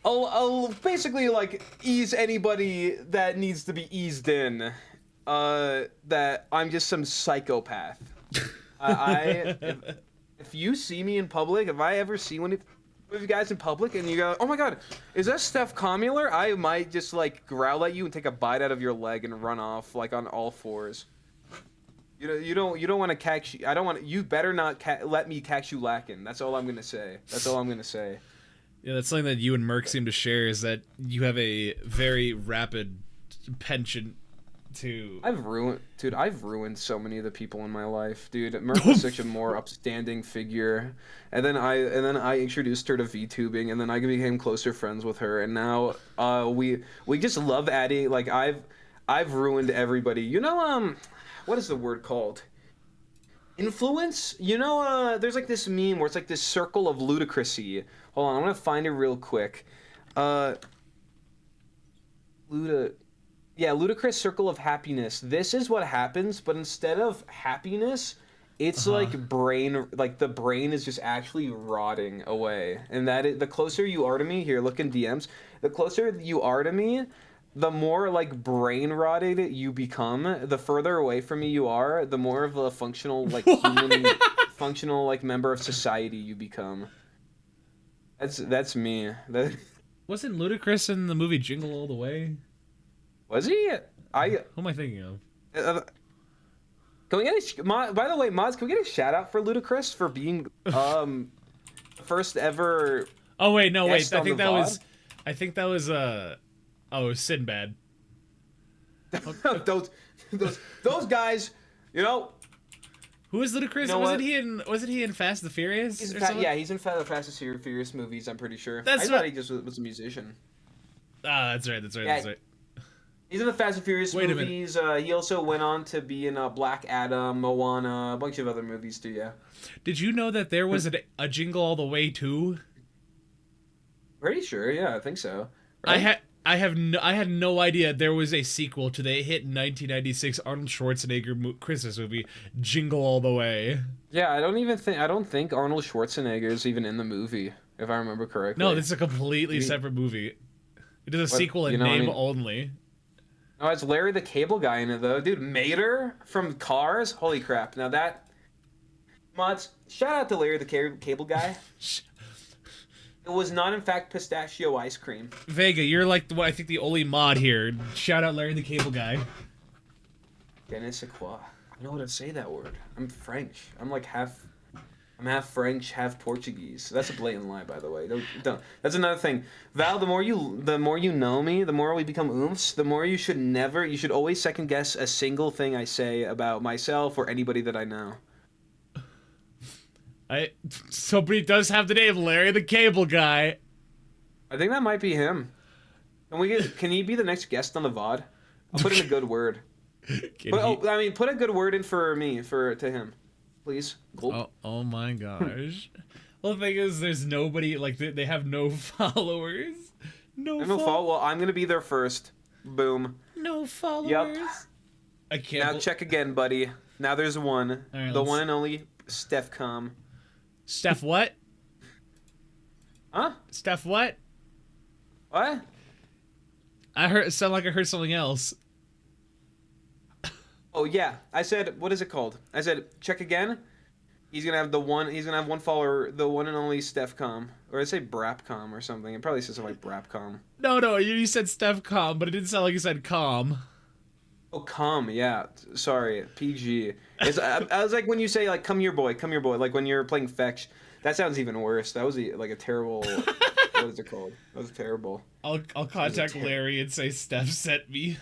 I'll basically like ease anybody that needs to be eased in. That I'm just some psychopath. If you see me in public, if I ever see one of you guys in public and you go, oh my god, is that StephKomm? I might just like growl at you and take a bite out of your leg and run off like on all fours. You don't want to catch. I don't want. You better not let me catch you lacking. That's all I'm gonna say. Yeah, that's something that you and Merc seem to share, is that you have a very rapid penchant to... I've ruined so many of the people in my life, dude. Merc was such a more upstanding figure, and then I introduced her to VTubing, and then I became closer friends with her, and now we just love adding. Like I've ruined everybody. What is the word called? Influence? There's like this meme where it's like this circle of ludicrousy. Hold on, I'm gonna find it real quick. Ludicrous circle of happiness. This is what happens, but instead of happiness, it's like the brain is just actually rotting away. And the closer you are to me, here, look in DMs, the closer you are to me, the more like brain rotted you become. The further away from me you are, the more of a functional like human, functional like member of society you become. That's me. Wasn't Ludacris in the movie Jingle All the Way? Was he? Who am I thinking of? Can we get by the way, mods, can we get a shout out for Ludacris for being first ever? Oh wait, no, wait. I think that was it was Sinbad. those guys, Who is Ludacris? Wasn't he in Fast and the Furious? He's in the Fast and Furious movies, I'm pretty sure. I thought he just was a musician. That's right. He's in the Fast and Furious movies. He also went on to be in Black Adam, Moana, a bunch of other movies too, yeah. Did you know that there was a Jingle All the Way 2? Pretty sure, yeah, I think so. Right? I had no idea there was a sequel to the hit 1996 Arnold Schwarzenegger Christmas movie, Jingle All the Way. Yeah, I don't think Arnold Schwarzenegger is even in the movie, if I remember correctly. No, this is a completely separate movie. It is a sequel in name only. Oh, it's Larry the Cable Guy in it though, dude. Mater from Cars. Holy crap! Now that mods. Shout out to Larry the Cable Guy. It was not, in fact, pistachio ice cream. Vega, you're like I think the only mod here. Shout out Larry the Cable Guy. Je ne sais quoi. I don't know how to say that word. I'm French. I'm like half. I'm half French, half Portuguese. That's a blatant lie, by the way. Don't. That's another thing. Val, the more you know me, the more we become oomphs. The more you should always second guess a single thing I say about myself or anybody that I know. Somebody does have the name Larry the Cable Guy. I think that might be him. Can he be the next guest on the VOD? I'll put in a good word. Put a good word in for me, to him. Please. Cool. Oh my gosh. Well, the thing is, there's nobody, like, they have no followers. No follow. Well, I'm gonna be there first. Boom. No followers. Yep. I can't. Now check again, buddy. Now there's one. Right, the one and only StephKomm. Steph what? Huh? Steph what? What? It sounded like I heard something else. Oh yeah, I said, what is it called? I said, check again. He's gonna have one follower, the one and only StephKomm. Or I say Brapcom or something. It probably says something like Brapcom. No, you said StephKomm, but it didn't sound like you said Komm. Oh, Komm, yeah. Sorry, PG. I was like when you say like, come here, boy, like when you're playing fetch. That sounds even worse. That was like a terrible. What is it called? That was terrible. I'll contact Larry and say Steph sent me.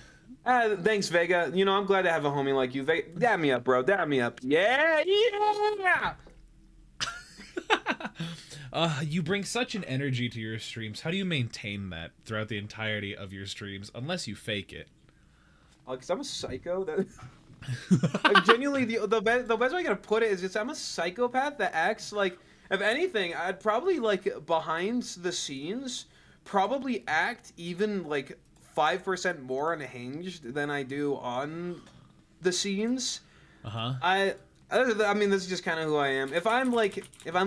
Thanks, Vega. You know, I'm glad to have a homie like you. Dab me up, bro. Dab me up. Yeah. You bring such an energy to your streams. How do you maintain that throughout the entirety of your streams, unless you fake it? Because I'm a psycho. I'm genuinely the best way I can put it is just I'm a psychopath that acts like, if anything, I'd probably like behind the scenes probably act even like 5% more unhinged than I do on the scenes. I mean, this is just kind of who I am. If I'm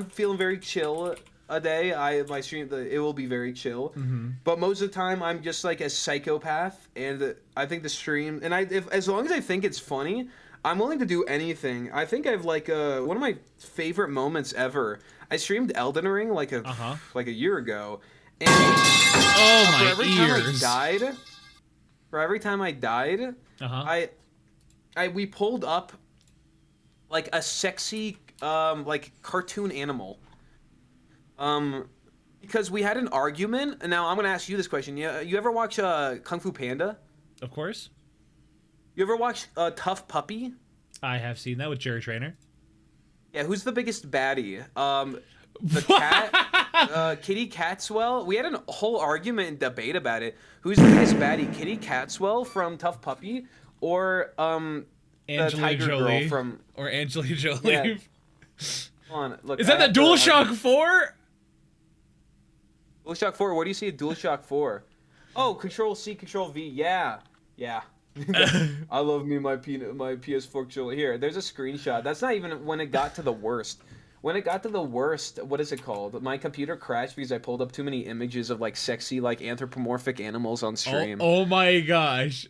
feeling very chill a day, my stream it will be very chill. Mm-hmm. But most of the time, I'm just like a psychopath, and I think the stream, and as long as I think it's funny, I'm willing to do anything. I think I've like one of my favorite moments ever. I streamed Elden Ring like a year ago, and for every time I died, we pulled up like a sexy like cartoon animal. Because we had an argument, and now I'm gonna ask you this question. You ever watch Kung Fu Panda? Of course. You ever watch Tough Puppy? I have seen that with Jerry Trainer. Yeah, who's the biggest baddie? The cat, Kitty Catswell. We had a whole argument and debate about it. Who's the biggest baddie, Kitty Catswell from Tough Puppy, or the Tiger Girl from Angelina Jolie? Yeah. Hold on, look. Is that the DualShock 4? DualShock 4. What do you see a DualShock 4? Oh, Control C, Control V. Yeah. I love me my PS4 controller. Here, there's a screenshot. That's not even when it got to the worst. When it got to the worst, what is it called? My computer crashed because I pulled up too many images of like sexy, like anthropomorphic animals on stream. Oh my gosh.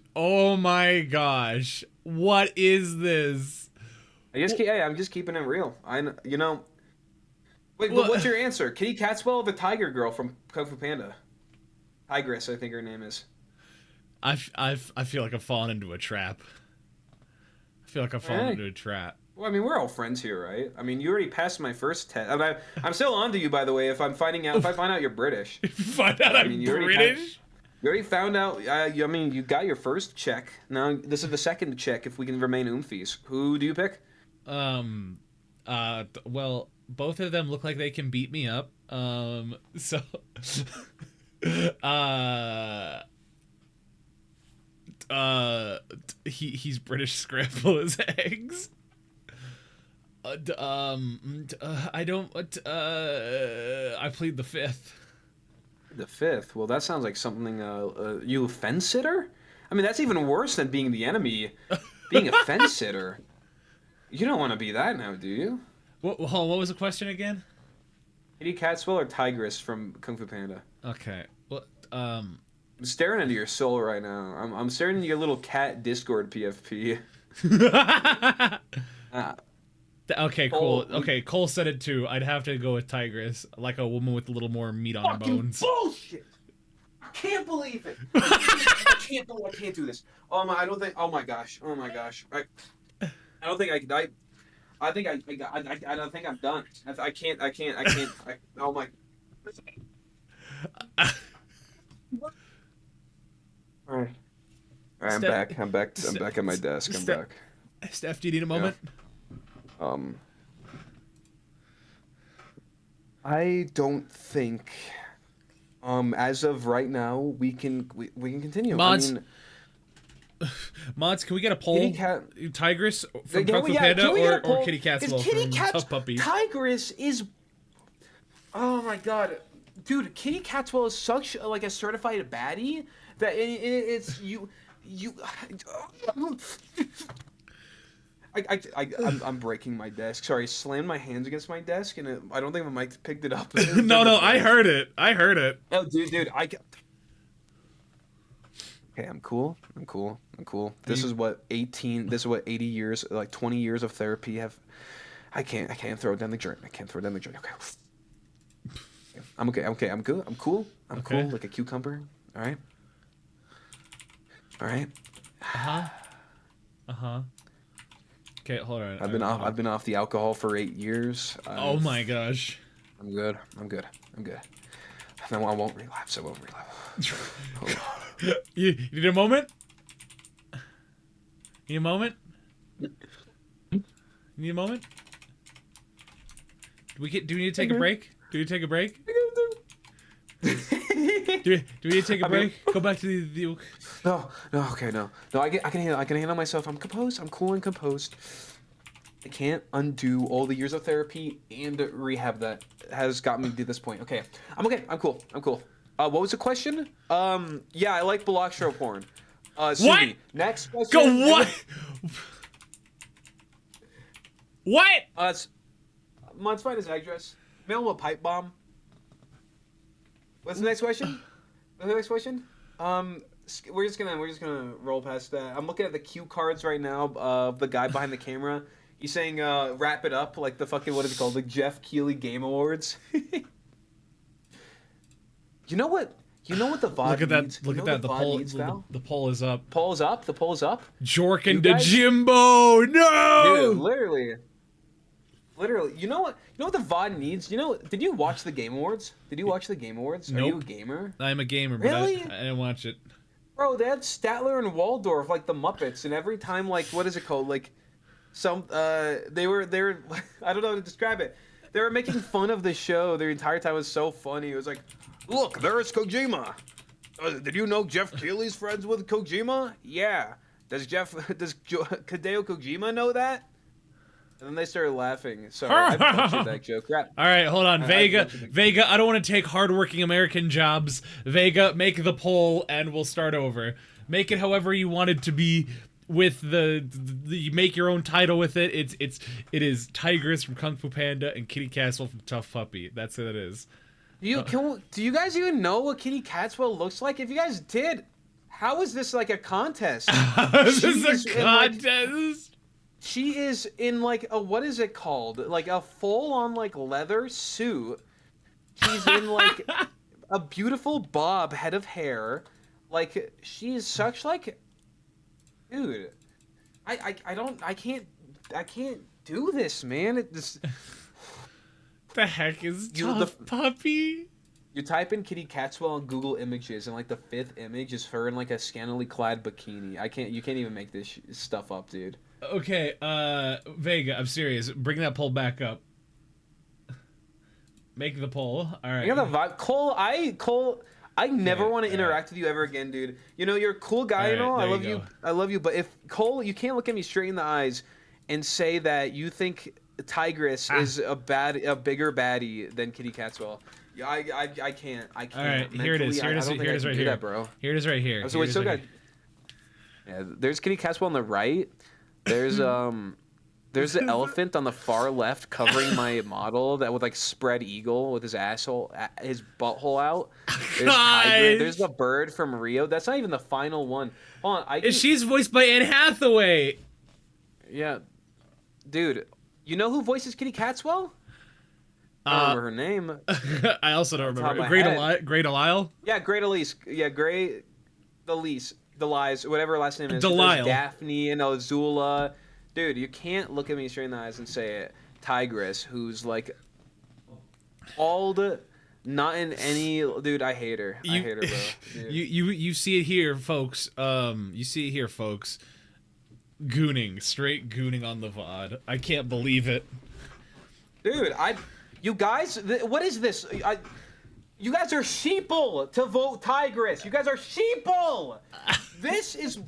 What is this? I'm just keeping it real. Wait, but what's your answer? Kitty Catswell or the Tiger Girl from Kung Fu Panda? Tigress, I think her name is. I feel like I've fallen into a trap. Well, I mean, we're all friends here, right? I mean, you already passed my first test. I'm still on to you, by the way. If I find out you're British. Find out I'm British? You already found out. I mean, you got your first check. Now this is the second check. If we can remain oomfies, who do you pick? Well, both of them look like they can beat me up. So, he's British scramble his eggs. I plead the fifth. The fifth? Well, that sounds like something, you a fence sitter? I mean, that's even worse than being the enemy. Being a fence sitter. You don't want to be that now, do you? What was the question again? Kitty Catswell or Tigress from Kung Fu Panda? Okay. Well, I'm staring into your soul right now. I'm staring into your little cat Discord PFP. Uh, Okay, cool. Cole, Okay, Cole said it too. I'd have to go with tigress, like a woman with a little more meat on her fucking bones. bullshit. I can't believe it. I can't do this. I don't think. Oh my gosh. Oh my gosh. I don't think I think I don't think I'm done. I can't. Oh my. All right. All right. I'm Steph, back. I'm back. I'm Steph, back at my desk. I'm Steph, back. Steph, do you need a moment? Um. I don't think. As of right now, we can continue. Mods, I mean, Mods, can we get a poll? Kitty Cat. Tigress from Yeah, Kung Fu yeah, Panda can we get a or poll? Kitty Cat's Is Kitty from Cat's Tough Puppy? Tigress is. Oh my god, dude! Kitty Catwell is such like a certified baddie that it's you. I'm breaking my desk. Sorry, I slammed my hands against my desk, and I don't think my mic picked it up. No, I heard it. I heard it. Oh, dude, Okay, I'm cool. This is what 80 years, like 20 years of therapy have. I can't throw it down the drain. Okay. I'm okay. I'm good. I'm cool. I'm Okay. cool like a cucumber. All right. Okay, hold on. I've been off the alcohol for 8 years. Oh my gosh. I'm good. No, I won't relapse. You need a moment? Need a moment? Need a moment? Do we need to take a break? Do we take a break? Do we need to take a break? Go back to the No. Okay, no. I can handle myself. I'm composed. I'm cool and composed. I can't undo all the years of therapy and rehab that has got me to this point. Okay, I'm okay. I'm cool. What was the question? Yeah, I like Balatro porn. What? Subi. Next question. Go what? What? It's find his address. Mail him a pipe bomb. What's the next question? We're just gonna roll past that. I'm looking at the cue cards right now of the guy behind the camera. He's saying wrap it up like the fucking, what is it called? The Jeff Keighley Game Awards. You know what the VOD Look at that. needs? Look at that. The poll is up. Poll is up. The poll is up. Jork and Jimbo. No. Dude, literally. You know what the VOD needs? Did you watch the Game Awards? Nope. Are you a gamer? I'm a gamer, but Really? I didn't watch it. Bro, they had Statler and Waldorf like the Muppets, and every time, like, what is it called? Like they were I don't know how to describe it. They were making fun of the show. Their entire time was so funny. It was like, look, there's Kojima. Did you know Jeff Keighley's friends with Kojima? Yeah. Does Hideo Kojima know that? And then they started laughing. Sorry, I butchered that joke. Crap. All right, hold on. Vega, I don't want to take hardworking American jobs. Vega, make the poll and we'll start over. Make it however you want it to be with the make your own title with it. It is Tigress from Kung Fu Panda and Kitty Castle from Tough Puppy. That's what it is. Do you guys even know what Kitty Catwell looks like? If you guys did, how is this like a contest? This is a contest. She is in like a, what is it called? Like a full on like leather suit. She's in like a beautiful bob head of hair. Like she's such like, dude. I can't do this, man. The heck is Tough Puppy? You type in Kitty Catwell on Google Images, and like the 5th image is her in like a scantily clad bikini. You can't even make this stuff up, dude. Okay, Vega, I'm serious. Bring that poll back up. Make the poll. All right. You got the vibe, Cole. I never want to interact with you ever again, dude. You're a cool guy and all. I love you. But if Cole, you can't look at me straight in the eyes and say that you think Tigress is a bigger baddie than Kitty Catwell. I can't. All right, here it is. Here it is right here, bro. Here it is right here. So we still got. Yeah, there's Kitty Catwell on the right. There's There's the elephant on the far left covering my model that with like spread eagle with his his butthole out. There's tiger. There's the bird from Rio. That's not even the final one. Hold on, She's voiced by Anne Hathaway. Yeah, dude. You know who voices Kitty Catwell? I don't remember her name. I also don't remember. Great Delisle? Yeah, Great Elise. Yeah, Great Delisle, whatever her last name is. Delisle. Daphne and Azula. Dude, you can't look at me straight in the eyes and say it. Tigress, who's like not in any. Dude, I hate her. I hate her, bro. Dude. You see it here, folks. You see it here, folks. Gooning, straight gooning on the VOD. I can't believe it. Dude, you guys, what is this? You guys are sheeple to vote Tigress. You guys are sheeple. This is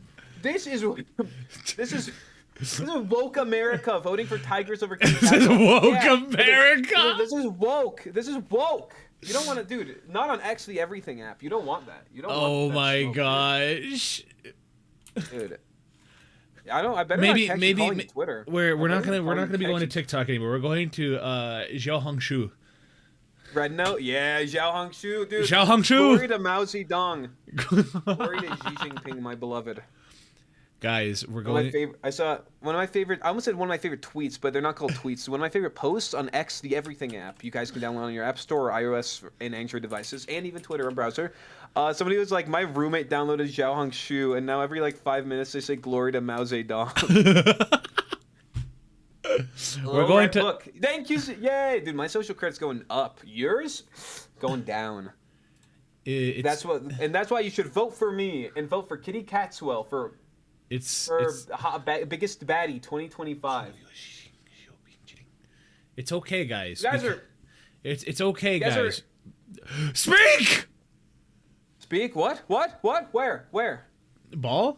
woke America voting for Tigress over Kitty Catwell. This is woke America. This is woke. This is woke. You don't want to, dude. Not on X the Everything app. You don't want that. You don't. Oh my gosh, dude. I better maybe Twitter. We're not gonna be going to TikTok anymore. We're going to Xiao Hongshu. Red Note, yeah, Xiao Hongshu, dude. Xiao Hongshu. Glory to Mao Zedong. Glory to Xi Jinping, my beloved. Guys, we're going. I saw one of my favorite. I almost said one of my favorite tweets, but they're not called tweets. One of my favorite posts on X, the Everything app. You guys can download on your App Store, or iOS, and Android devices, and even Twitter and browser. Somebody was like, my roommate downloaded Xiao Hongshu, and now every like 5 minutes they say "Glory to Mao Zedong." We're going to look. Thank you, yay, dude. My social credit's going up. Yours, going down. That's why you should vote for me and vote for Kitty Catwell for. Biggest baddie 2025. It's okay, guys. You guys are. It's okay, guys. Speak. Speak. What? Where? Ball.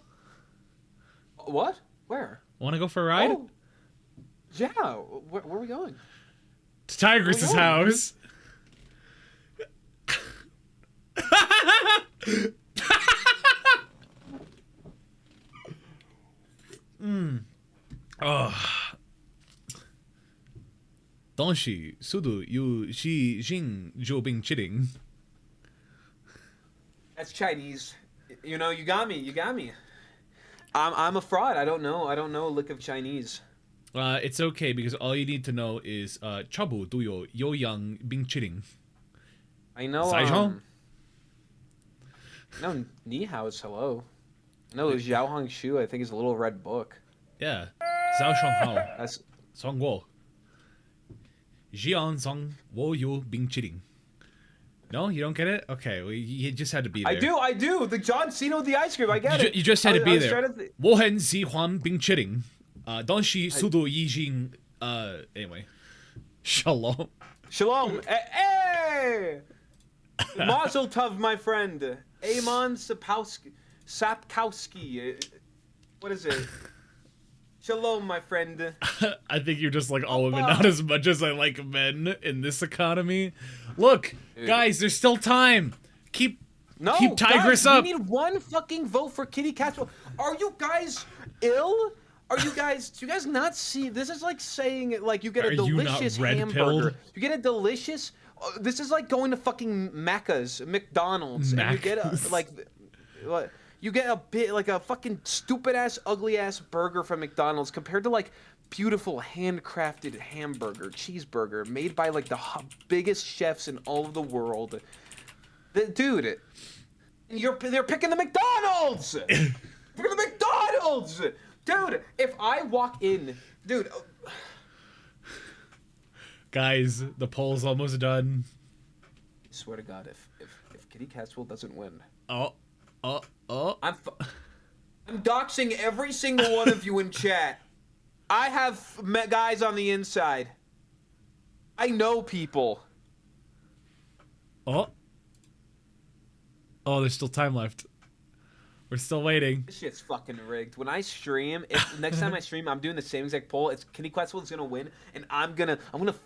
What? Where? Want to go for a ride? Oh. Yeah. Where are we going? To Tigress's house.东西速度有细心就冰淇淋。 That's Chinese. You know, you got me. I'm a fraud. I don't know a lick of Chinese. It's okay because all you need to know is 差不多有有氧冰淇淋。 I know. No, Ni Hao is hello. No, Xiao Hongshu, I think, is a little red book. Yeah. 早上好。 That's 上过。早上我有冰淇淋。 No, you don't get it? Okay, well, you just had to be there. I do. The John Cena with the ice cream. I get it. You just had to be there. 我很喜欢冰淇淋。但是速度已经anyway. Shalom. Shalom. Hey! Mazel tov, my friend. Amon Sapkowski. What is it? Shalom, my friend. I think you're just like all women, not as much as I like men in this economy. Look, dude. Guys, there's still time. Keep Tigress up. We need one fucking vote for Kitty Catwell. Are you guys ill? Do you guys not see? This is like saying like you get a delicious hamburger. You get a delicious. This is like going to fucking McDonald's, and you get what? You get a bit like a fucking stupid ass, ugly ass burger from McDonald's compared to like beautiful handcrafted cheeseburger made by like the biggest chefs in all of the world. Dude, they're picking the McDonald's. Picking the McDonald's, dude. If I walk in, dude. Guys, the poll's almost done. I swear to God, if Kitty Catwell doesn't win. Oh. I'm doxing every single one of you in chat. I have met guys on the inside. I know people. Oh, there's still time left. We're still waiting. This shit's fucking rigged. When I stream, if next time I stream, I'm doing the same exact poll. It's Kitty Catwell is gonna win, and I'm gonna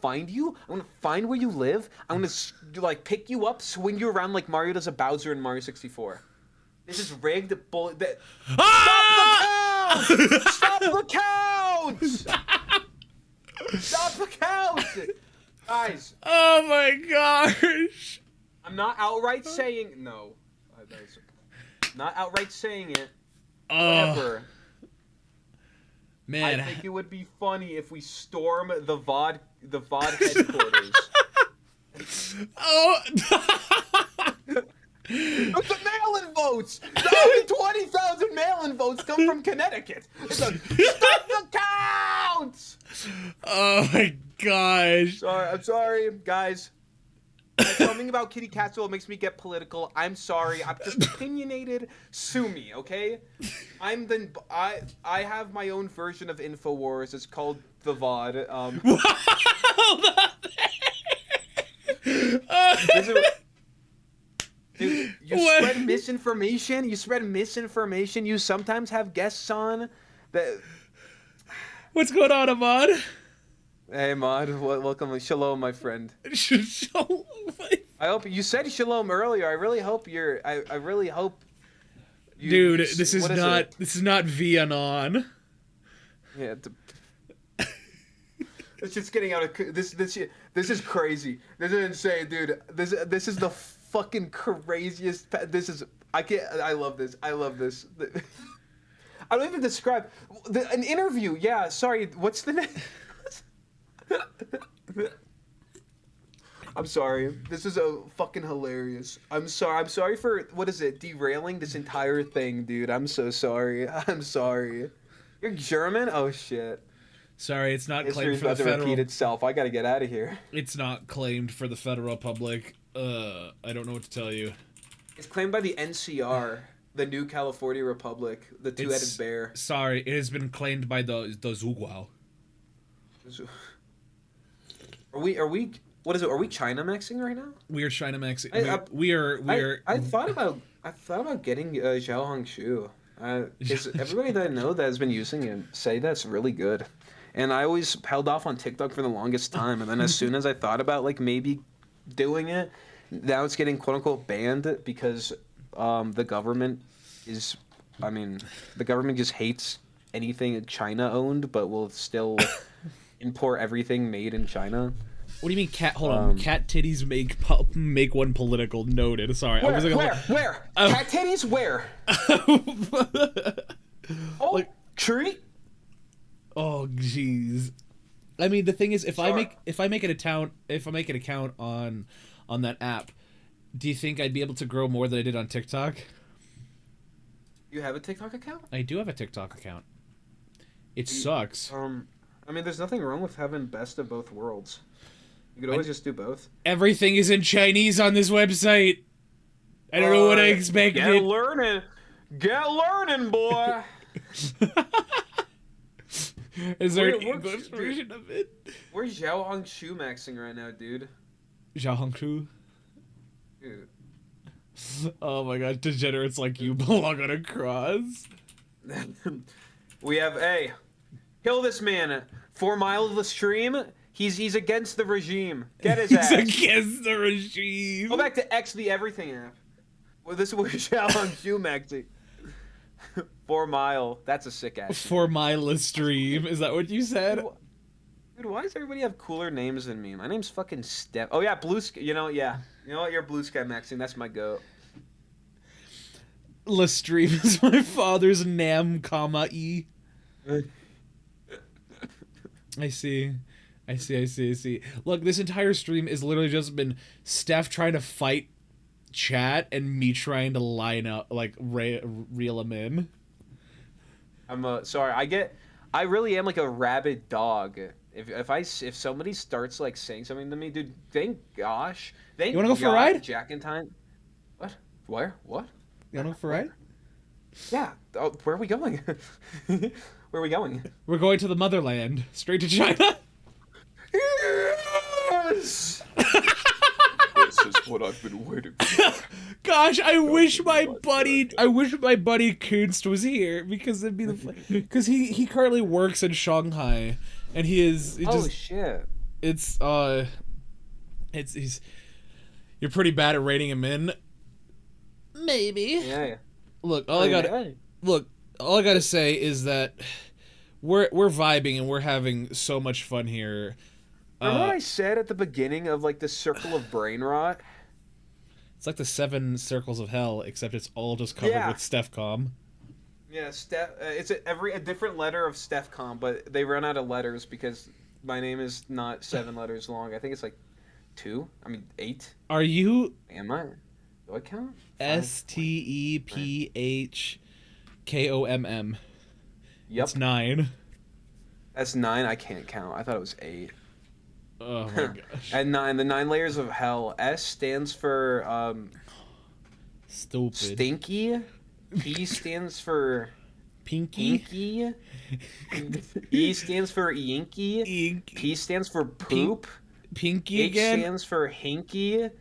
find you. I'm gonna find where you live. I'm gonna like pick you up, swing you around like Mario does a Bowser in Mario 64. This is rigged. Stop the count! Stop the count! Stop the count! Guys. Oh my gosh. I'm not outright saying no. Not outright saying it. Whatever. Man. I think it would be funny if we storm the VOD headquarters. Oh. It's a mail-in votes! 20,000 mail-in votes come from Connecticut! Stop the count! Oh my gosh. I'm sorry, guys. Something about Kitty Castle makes me get political. I'm sorry. I'm just opinionated. Sue me, okay? I have my own version of InfoWars. It's called the VOD. Dude, you spread misinformation. You sometimes have guests on that. What's going on, Ahmad? Hey, Ahmad. Welcome. Shalom, my friend. Shalom. I hope you said shalom earlier. I really hope you're. I really hope. Dude, this is not Vietnam. Yeah. It's just getting out of this is crazy. This is insane, dude. This is the fucking craziest. I love this. I don't even describe an interview. Yeah, sorry. What's the name? I'm sorry. This is a fucking hilarious. I'm sorry for derailing this entire thing, dude. I'm so sorry. I'm sorry. You're German? Oh shit. Sorry, it's not claimed History's for the about to federal. repeat itself. I gotta get out of here. It's not claimed for the federal public. I don't know what to tell you. It's claimed by the NCR, the New California Republic, the two-headed bear. Sorry, it has been claimed by the Zhuguao. Are we? What is it? Are we China maxing right now? We are China maxing. We are. I thought about getting Zhao Hongshu. Because everybody that I know that has been using it say that's really good, and I always held off on TikTok for the longest time. And then as soon as I thought about like maybe doing it, now it's getting quote unquote banned because the government is. I mean, the government just hates anything China owned, but will still import everything made in China. What do you mean cat? Hold on. Cat titties make one political noted. Sorry. Where? Cat titties? Where? Oh, tree. Oh, jeez. I mean, the thing is, if I make an account on that app, do you think I'd be able to grow more than I did on TikTok? You have a TikTok account? I do have a TikTok account. It sucks. I mean, there's nothing wrong with having best of both worlds. You could always just do both. Everything is in Chinese on this website. I don't know what I expected. Get learning, boy. Is there an English version of it? Where's Zhao Hongshu maxing right now, dude? Zhao Hongshu? Dude. Oh my god, degenerates like you belong on a cross. We have kill this man. 4 miles of the stream. He's against the regime. Get his ass. He's against the regime. Go back to X the Everything app. Well, this is where Zhao Hongshu maxing. 4 mile. That's a sick ass. 4 mile stream. Is that what you said? Dude, why does everybody have cooler names than me? My name's fucking Steph. Oh yeah, Blue Sky. You know what? You're Blue Sky maxing. That's my goat. Lestream is my father's Nam, E. I see. Look, this entire stream is literally just been Steph trying to fight chat and me trying to line up, like, reel him in. I'm sorry. I really am like a rabid dog. If somebody starts like saying something to me, dude, thank gosh. You wanna go for a ride? Jack in time. What? Where? What? You wanna go for a ride? Yeah. Oh, where are we going? Where are we going? We're going to the motherland. Straight to China. Yes! This is what I've been waiting for. Gosh, I wish my buddy Kunst was here because it'd be because he currently works in Shanghai and shit. You're pretty bad at rating him in. Maybe. Yeah. Look, all I gotta say is that we're vibing and we're having so much fun here. Remember what I said at the beginning of like the circle of brain rot? It's like the 7 circles of hell, except it's all just covered with StephKomm. Yeah, it's a different letter of StephKomm, but they run out of letters because my name is not 7 letters long. I think it's like 2. I mean 8. Are you? Am I? Do I count? STEPHKOMM. Yep. It's 9. That's 9. I can't count. I thought it was 8. Oh my gosh. And 9. The 9 layers of hell. S stands for Stupid. Stinky. P stands for Pinky. Inky. E stands for Yinky. Ink. P stands for poop. Pinky H again. stands for hinky.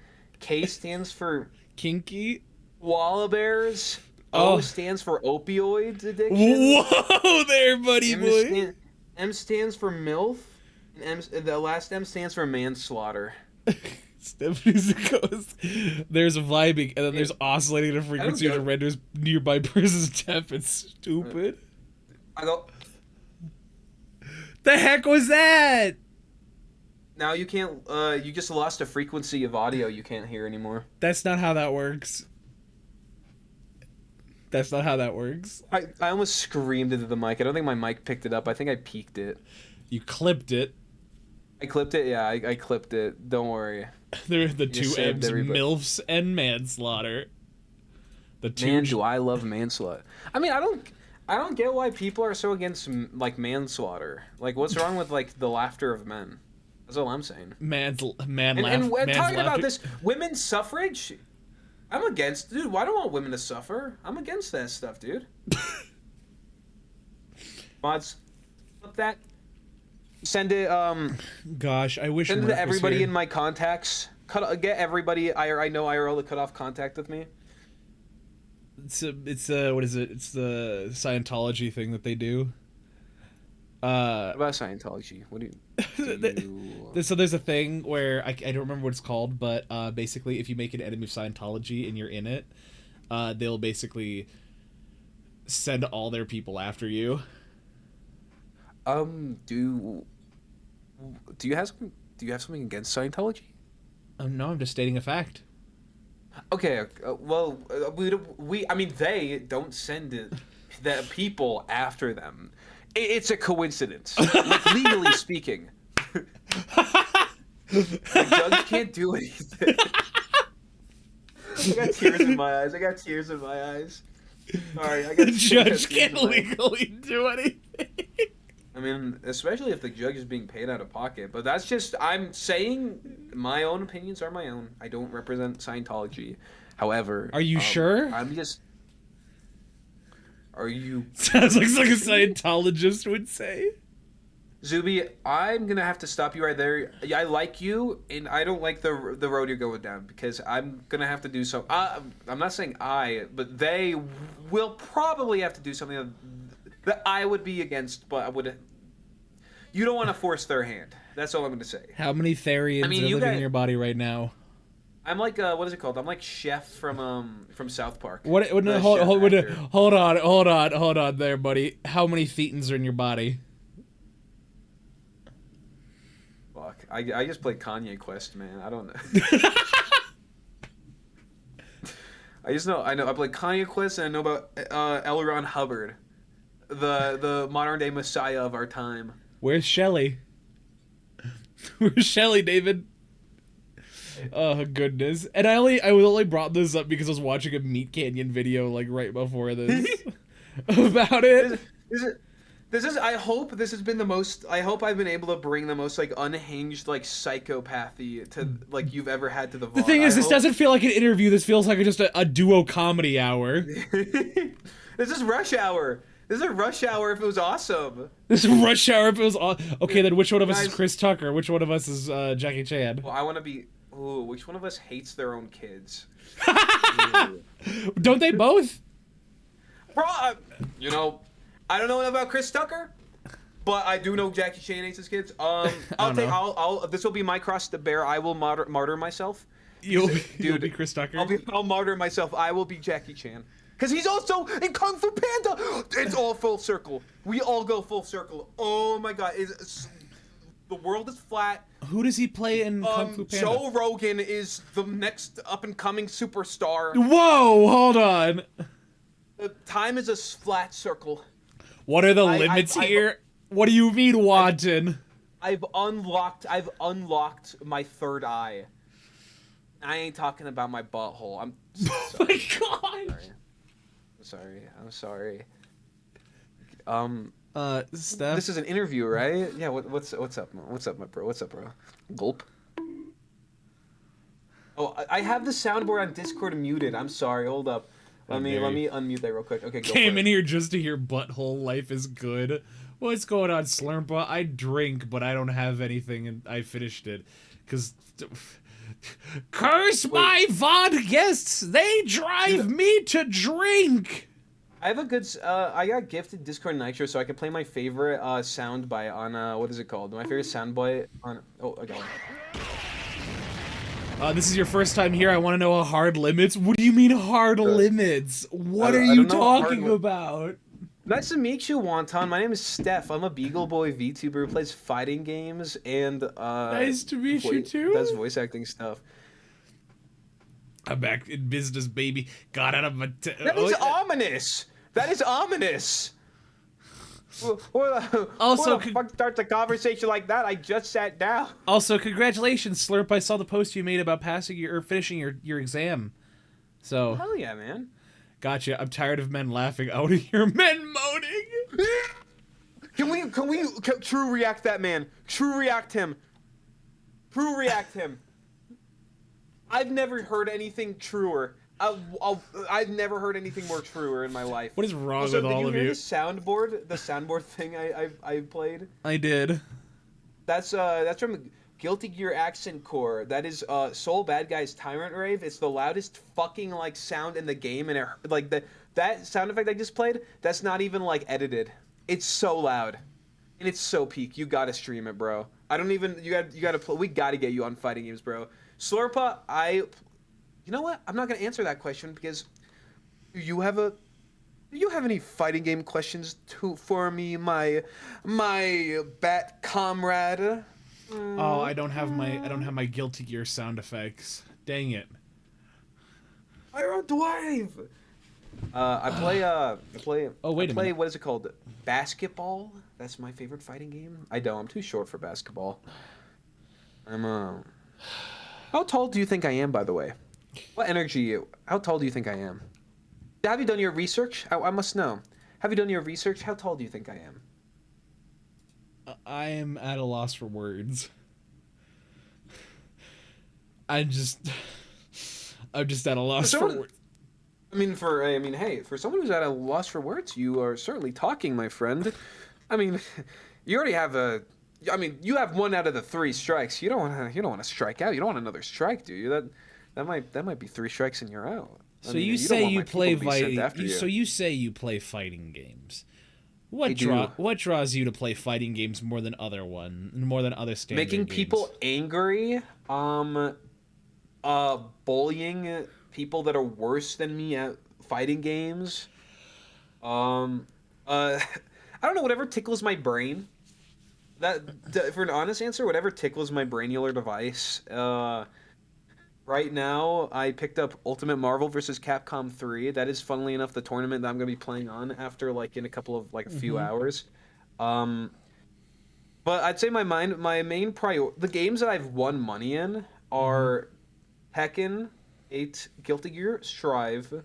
K stands for Kinky. Wallabears. Oh. O stands for opioid addiction. Whoa there, buddy boy. M stands for MILF. And the last M stands for manslaughter. Steph goes, there's vibing, and then there's oscillating at a frequency which renders nearby persons deaf and stupid. I go, the heck was that? now you can't, you just lost a frequency of audio you can't hear anymore. That's not how that works. That's not how that works. I almost screamed into the mic. I don't think my mic picked it up. I think I peaked it. You clipped it. I clipped it? Yeah, I clipped it. Don't worry. They're the 2 saved M's, everybody. MILFs and manslaughter. The 2 Man, do I love manslaughter. I mean, I don't get why people are so against, like, manslaughter. Like, what's wrong with, like, the laughter of men? That's all I'm saying. And talking about this, women's suffrage, I'm against, dude, I don't want women to suffer. I'm against that stuff, dude. Mods, flip that. Send it, Gosh, I wish send it Merc to everybody was here. in my contacts. Get everybody I know IRL to cut off contact with me. It's what is it? It's the Scientology thing that they do. What about Scientology? What do you... So there's a thing where I don't remember what it's called, but basically if you make an enemy of Scientology and you're in it, they'll basically send all their people after you. Do you have something against Scientology? No, I'm just stating a fact. Okay, well, I mean, they don't send the people after them. It's a coincidence, like legally speaking. The judge can't do anything. I got tears in my eyes. Sorry, I got The judge can't legally do anything. I mean, especially if the judge is being paid out of pocket. But that's just, I'm saying my own opinions are my own. I don't represent Scientology. However... Are you sure? I'm just... Are you... Sounds like a Scientologist would say. Zuby, I'm going to have to stop you right there. I like you, and I don't like the road you're going down, because I'm going to have to do so. I'm not saying but they will probably have to do something that I would be against, but I would... You don't want to force their hand. That's all I'm going to say. How many Therians are living in your body right now? I'm like, what is it called? I'm like Chef from South Park. Hold on there, buddy. How many Thetans are in your body? Fuck. I just played Kanye Quest, man. I don't know. I know. I played Kanye Quest, and I know about L. Ron Hubbard, the modern day messiah of our time. Where's Shelly? Where's Shelly, David? Oh goodness! And I only brought this up because I was watching a Meat Canyon video like right before this about it. This is. I hope this has been the most. I hope I've been able to bring the most like unhinged like psychopathy to like you've ever had to the VOD. The thing is, this doesn't feel like an interview. This feels like just a duo comedy hour. This is Rush Hour. This is Rush Hour if it was awesome. This is Rush Hour if it was awesome. Okay, then which one of us is Chris Tucker? Which one of us is Jackie Chan? Well, I want to be... Ooh, which one of us hates their own kids? Don't they both? Bro, I don't know enough about Chris Tucker, but I do know Jackie Chan hates his kids. This will be my cross to bear. I will martyr myself. You'll be Chris Tucker? I'll martyr myself. I will be Jackie Chan. because he's also in Kung Fu Panda. It's all full circle. We all go full circle. Oh my god, the world is flat. Who does he play in Kung Fu Panda? Joe Rogan is the next up-and-coming superstar. Whoa, hold on. Time is a flat circle. What are the limits here? What do you mean, wanton? I've unlocked my third eye. I ain't talking about my butthole. I'm so Oh my god. I'm sorry. Steph. This is an interview, right? Yeah. What's up? What's up, my bro? What's up, bro? Gulp. Oh, I have the soundboard on Discord muted. I'm sorry. Hold up. Let me unmute that real quick. Okay, go. Came in here just to hear butthole life is good. What's going on, Slurmpa? I drink, but I don't have anything, and I finished it. Cause curse my VOD guests! They drive me to drink! I have a good. I got gifted Discord Nitro, so I can play my favorite soundbite on what is it called? My favorite soundbite on. Oh, I got one. This is your first time here. I want to know hard limits. What do you mean hard limits? What are you talking about? Nice to meet you, Wonton. My name is Steph. I'm a Beagle Boy VTuber who plays fighting games and nice to meet you too. Does voice acting stuff. I'm back in business, baby. Got out of my. That is ominous. That is ominous. Also, fuck starts a conversation like that? I just sat down. Also, congratulations, Slurp. I saw the post you made about finishing your exam. So. Hell yeah, man. Gotcha. I'm tired of men laughing out of here. Men moaning. Can we true react that man? True react him. True react him. I've never heard anything truer. I've never heard anything more truer in my life. What is wrong with all of you? Did you hear the soundboard thing I played? I did. That's from Guilty Gear Accent Core. That is Soul Bad Guy's Tyrant Rave. It's the loudest fucking like sound in the game, and that sound effect I just played. That's not even like edited. It's so loud, and it's so peak. You gotta stream it, bro. I don't even. You gotta play. We gotta get you on fighting games, bro. Slurpa, you know what? I'm not gonna answer that question because do you have any fighting game questions for me, my bat comrade? Oh, I don't have my Guilty Gear sound effects. Dang it. Iron Dwarf. I play. Oh wait a minute. What is it called? Basketball. That's my favorite fighting game. I'm too short for basketball. How tall do you think I am, by the way? What energy? How tall do you think I am? Have you done your research? I must know. Have you done your research? How tall do you think I am? I am at a loss for words. I'm just at a loss for words. Hey, for someone who's at a loss for words, you are certainly talking, my friend. I mean, you already have you have 1 out of the 3 strikes. You don't want to strike out. You don't want another strike, do you? That might be 3 strikes and you're out. So you say you play fighting games. What draws you to play fighting games more than other standard Making games? people angry, bullying people that are worse than me at fighting games. I don't know, whatever tickles my brain. For an honest answer, whatever tickles my branular device. Right now, I picked up Ultimate Marvel vs. Capcom 3. That is, funnily enough, the tournament that I'm going to be playing on after, in a couple of, a few hours. But I'd say my main priority... The games that I've won money in are Tekken 8, Guilty Gear Strive,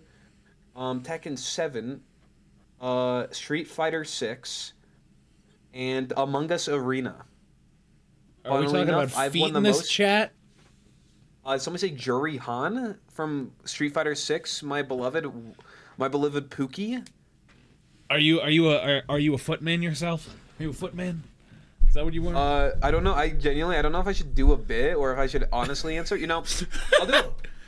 Tekken 7, Street Fighter 6, and Among Us Arena. Are we talking about feet in this chat? Somebody say Juri Han from Street Fighter 6, my beloved Pookie. Are you a footman yourself? Are you a footman? Is that what you want? I don't know. I don't know if I should do a bit or if I should honestly answer.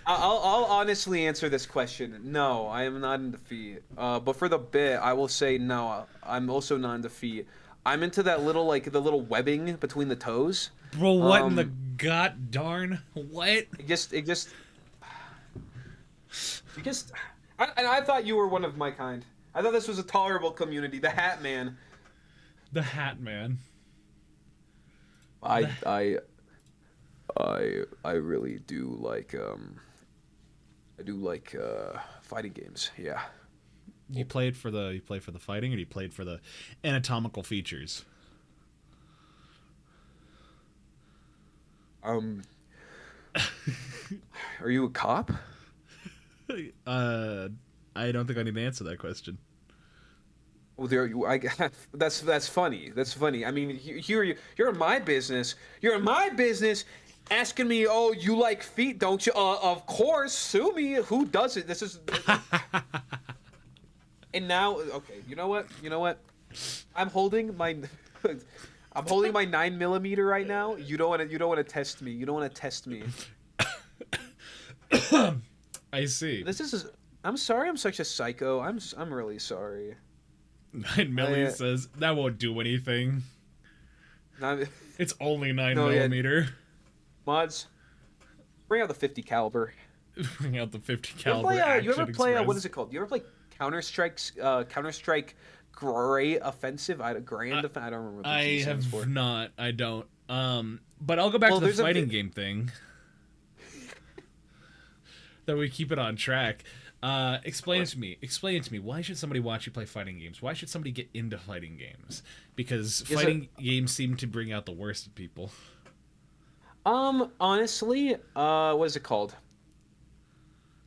I'll honestly answer this question. No, I am not in defeat. But for the bit, I will say no. I'm also not in defeat. I'm into that little the little webbing between the toes. Bro, what in the god darn? What? I And I thought you were one of my kind. I thought this was a tolerable community. The Hat Man. The Hat Man. I really do like fighting games. Yeah. You played for the fighting, or you played for the anatomical features? Are you a cop? I don't think I need to answer that question. Well, that's funny. That's funny. I mean, you're in my business. You're in my business, asking me, "Oh, you like feet, don't you?" Of course, sue me. Who does it? This is. And now, okay, you know what? I'm holding my 9mm right now. You don't want to test me. You don't want to test me. I see. I'm sorry. I'm such a psycho. I'm really sorry. 9mm says that won't do anything. It's only 9mm. Yeah. Mods, bring out the 50 caliber. Bring out the 50 caliber. You ever play what is it called? You ever play Counter-Strike Gray Offensive? I don't remember what the G stands for. Not. I don't. But I'll go back to the fighting game thing. That we keep it on track. Explain it to me. Why should somebody watch you play fighting games? Why should somebody get into fighting games? Because fighting games seem to bring out the worst in people. Honestly, what is it called?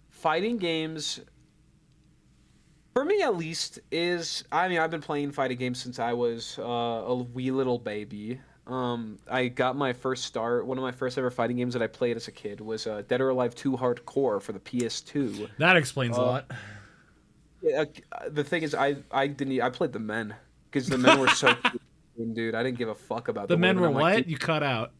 Fighting games, for me at least, I've been playing fighting games since I was a wee little baby. I got my first start. One of my first ever fighting games that I played as a kid was Dead or Alive 2 Hardcore for the PS2. That explains a lot. The thing is, I played the men because the men were so cool, dude. I didn't give a fuck about the men. Were what? Like, you cut out.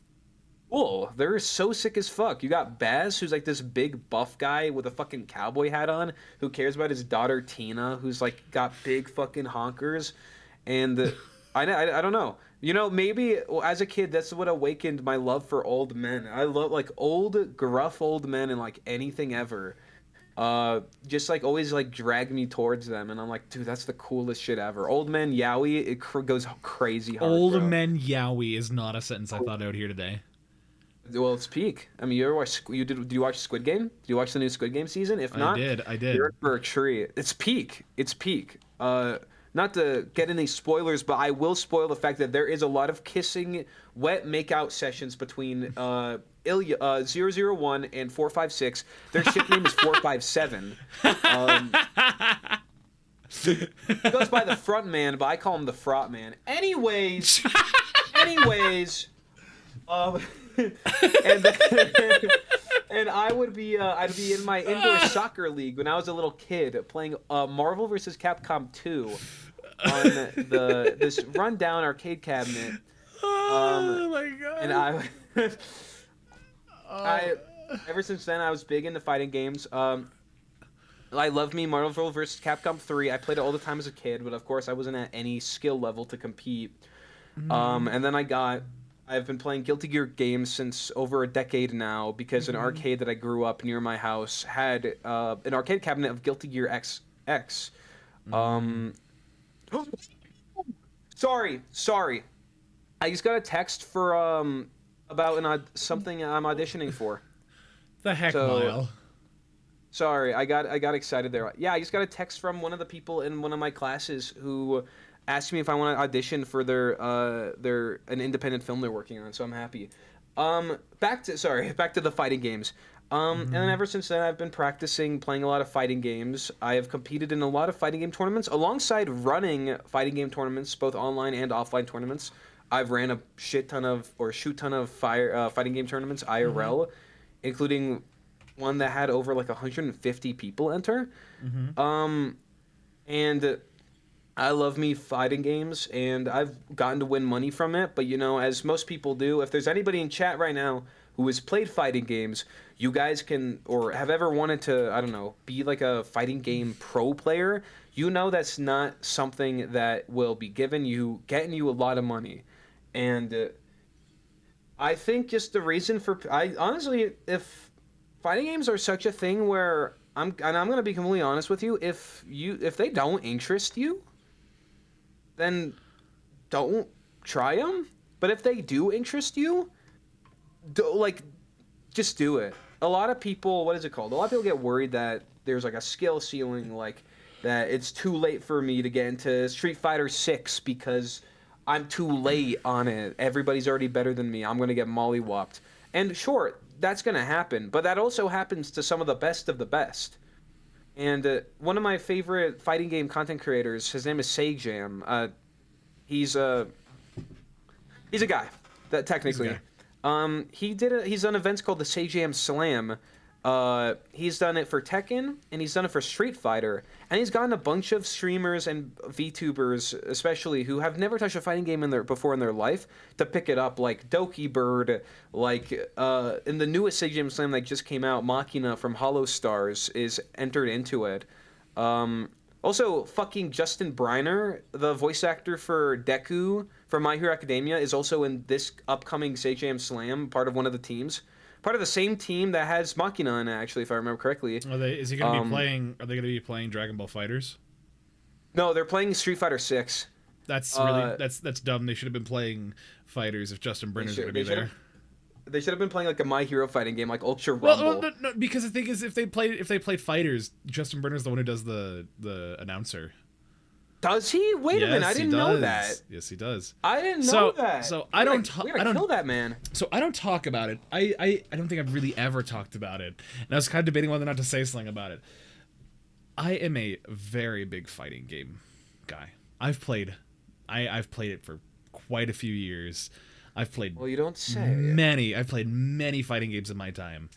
Cool. They're so sick as fuck. You got Baz, who's like this big buff guy with a fucking cowboy hat on, who cares about his daughter Tina, who's like got big fucking honkers, and I don't know. You know, maybe as a kid, that's what awakened my love for old men. I love like gruff old men and like anything ever. Just like always like drag me towards them, and I'm like, dude, that's the coolest shit ever. Old men yowie, it goes crazy hard. Old men yowie is not a sentence I thought I would hear today. Well, it's peak. I mean, did you watch Squid Game? Did you watch the new Squid Game season? If not, I did. You're in for a treat. It's peak. Not to get any spoilers, but I will spoil the fact that there is a lot of kissing, wet makeout sessions between Ilya 001 and 456. Their ship name is 457. He goes by the front man, but I call him the fraught man. Anyways, and I'd be in my indoor soccer league when I was a little kid playing Marvel vs. Capcom 2 on this rundown arcade cabinet. Oh my god! And I ever since then I was big into fighting games. I love me Marvel vs. Capcom 3. I played it all the time as a kid, but of course I wasn't at any skill level to compete. And then I've been playing Guilty Gear games since over a decade now because an arcade that I grew up near my house had an arcade cabinet of Guilty Gear XX. Sorry. I just got a text for about something I'm auditioning for. The heck, Lyle. Sorry, I got excited there. Yeah, I just got a text from one of the people in one of my classes who asked me if I want to audition for an independent film they're working on, so I'm happy. Back to the fighting games. And then ever since then, I've been practicing playing a lot of fighting games. I have competed in a lot of fighting game tournaments alongside running fighting game tournaments, both online and offline tournaments. I've ran a shoot ton of fighting game tournaments IRL, including one that had over like 150 people enter. And I love me fighting games, and I've gotten to win money from it. But, you know, as most people do, if there's anybody in chat right now who has played fighting games, you guys can, or have ever wanted to, I don't know, be like a fighting game pro player, you know that's not something that will be getting you a lot of money. And I think just the reason if fighting games are such a thing where I'm gonna be completely honest with you. If they don't interest you, then don't try them. But if they do interest you, like just do it. A lot of people, what is it called? A lot of people get worried that there's like a skill ceiling, like that it's too late for me to get into Street Fighter 6 because I'm too late on it. Everybody's already better than me. I'm gonna get mollywopped. And sure, that's gonna happen, but that also happens to some of the best of the best. And one of my favorite fighting game content creators, his name is SayJam. He's a he's a guy that technically. He's done events called the SayJam Slam. He's done it for Tekken and he's done it for Street Fighter, and he's gotten a bunch of streamers and VTubers, especially who have never touched a fighting game before in their life, to pick it up, like Doki Bird, like in the newest SayJam Slam that just came out, Machina from Hollow Stars is entered into it. Also, fucking Justin Briner, the voice actor for Deku from My Hero Academia, is also in this upcoming SayJam Slam, part of one of the teams. Part of the same team that has Machina in it, actually, if I remember correctly. Is he going to be playing? Are they going to be playing Dragon Ball Fighters? No, they're playing Street Fighter 6. That's really that's dumb. They should have been playing Fighters if Justin Brenner's going to be there. They should have been playing like a My Hero fighting game, like Ultra Rumble. Well, no, because the thing is, if they played Fighters, Justin Brenner's the one who does the announcer. Does he? Wait a minute, I didn't know that. Yes, he does. I didn't know that. So I don't. We gotta kill that man. So I don't talk about it. I don't think I've really ever talked about it, and I was kind of debating whether or not to say something about it. I am a very big fighting game guy. I've played it for quite a few years. I've played. Well, you don't say. I've played many fighting games in my time,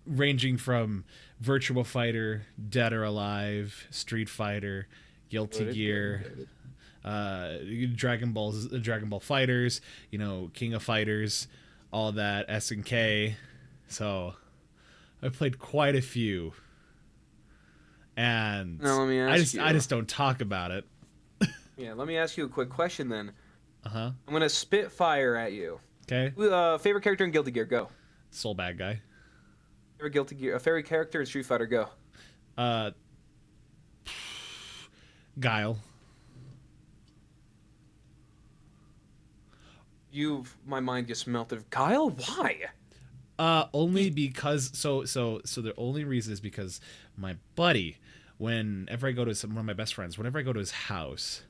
ranging from Virtua Fighter, Dead or Alive, Street Fighter, Guilty Gear, Dragon Ball Fighters, King of Fighters, all that, SNK. So I've played quite a few, and now, let me ask you. I just don't talk about it. Yeah, let me ask you a quick question then. I'm gonna spit fire at you. Okay. Favorite character in Guilty Gear, go. Soul Bad Guy. Favorite Guilty Gear, favorite character in Street Fighter, go. Guile. My mind just melted. Guile, why? Only because so the only reason is because my buddy, whenever I go to one of my best friends, whenever I go to his house.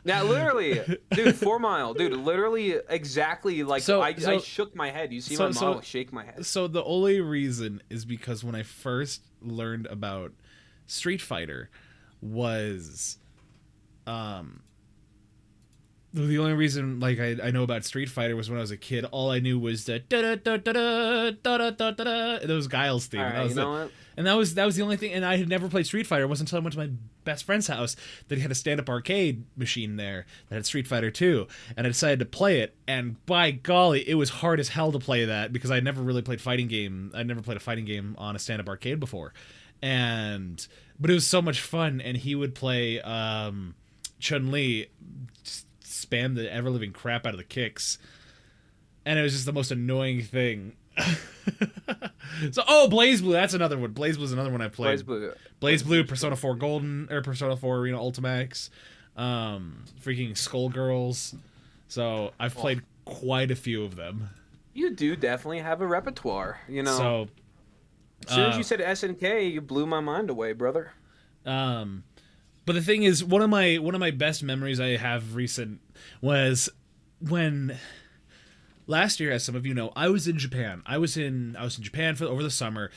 Now, literally, dude, 4 Mile, dude, literally exactly like I shook my head. You see my mom shake my head. So the only reason is because when I first learned about Street Fighter was, the only reason like I know about Street Fighter was when I was a kid. All I knew was that those Guile's theme. Right, what? And that was the only thing. And I had never played Street Fighter. It wasn't until I went to my best friend's house that he had a stand-up arcade machine there that had Street Fighter 2, and I decided to play it. And by golly, it was hard as hell to play that because I'd never really played fighting game. I'd never played a fighting game on a stand-up arcade before, but it was so much fun. And he would play Chun-Li, spam the ever-living crap out of the kicks, and it was just the most annoying thing. So BlazBlue, that's another one. BlazBlue is another one I played. BlazBlue, Persona 4 Golden, or Persona 4 Arena Ultimax, freaking Skullgirls. So I've played quite a few of them. You do definitely have a repertoire, So as soon as you said SNK, you blew my mind away, brother. But the thing is, one of my best memories I have recent was when last year, as some of you know, I was in Japan. I was in Japan over the summer,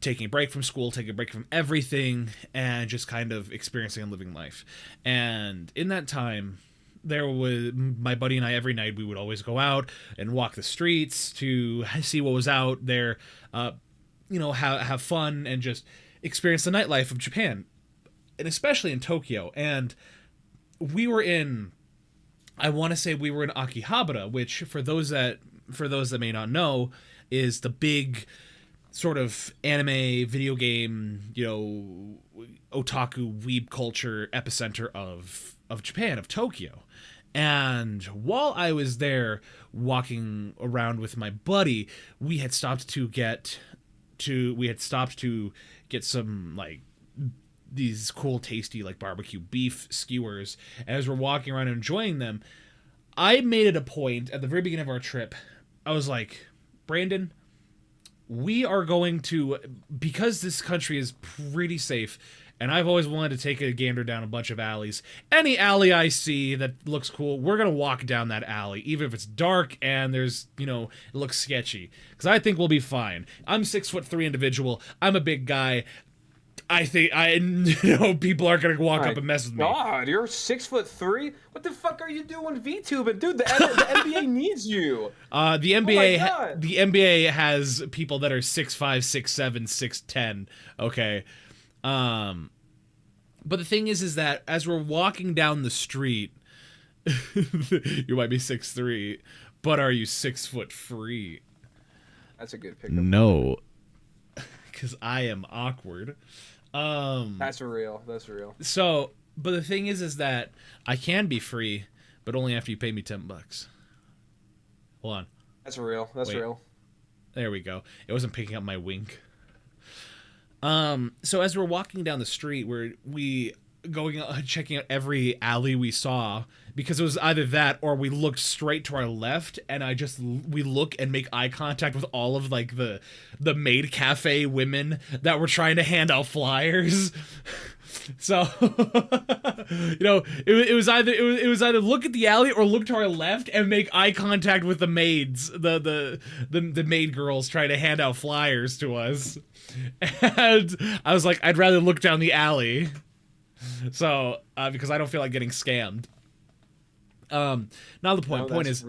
taking a break from school, taking a break from everything, and just kind of experiencing and living life. And in that time, there was my buddy and I. Every night, we would always go out and walk the streets to see what was out there, have fun and just experience the nightlife of Japan, and especially in Tokyo. And we were in, I want to say we were in Akihabara, which for those that may not know, is the big sort of anime, video game, otaku weeb culture epicenter of Japan, of Tokyo. And while I was there walking around with my buddy, we had stopped to get some like these cool tasty like barbecue beef skewers. And as we're walking around enjoying them, I made it a point at the very beginning of our trip. I was like, Brandon, we are going to, because this country is pretty safe, and I've always wanted to take a gander down a bunch of alleys. Any alley I see that looks cool, we're going to walk down that alley, even if it's dark and there's, it looks sketchy. Because I think we'll be fine. I'm 6'3" individual. I'm a big guy. I think people aren't gonna walk up and mess with me. God, you're 6'3"? What the fuck are you doing VTubing, dude? The NBA needs you. The NBA has people that are 6'5", 6'7", 6'10". Okay, but the thing is that as we're walking down the street, you might be 6'3", but are you 6 foot free? That's a good pickup. No, because I am awkward. That's real. So, but the thing is that I can be free, but only after you pay me $10. Hold on. That's real. Real. There we go. It wasn't picking up my wink. So as we're walking down the street, we going checking out every alley we saw, because it was either that or we looked straight to our left, and we look and make eye contact with all of like the maid cafe women that were trying to hand out flyers. So it was either look at the alley or look to our left and make eye contact with the maids, the maid girls trying to hand out flyers to us. And I was like, I'd rather look down the alley. So, because I don't feel like getting scammed. Now the point is,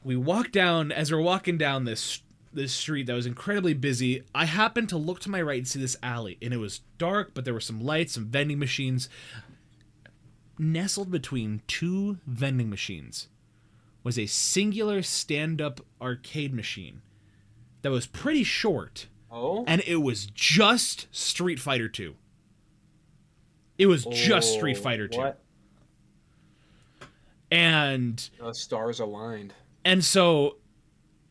we walk down, as we're walking down this street that was incredibly busy. I happened to look to my right and see this alley, and it was dark, but there were some lights, some vending machines. Nestled between two vending machines was a singular stand-up arcade machine that was pretty short. Oh? And it was just Street Fighter 2. It was just Street Fighter 2. What? And the stars aligned. And so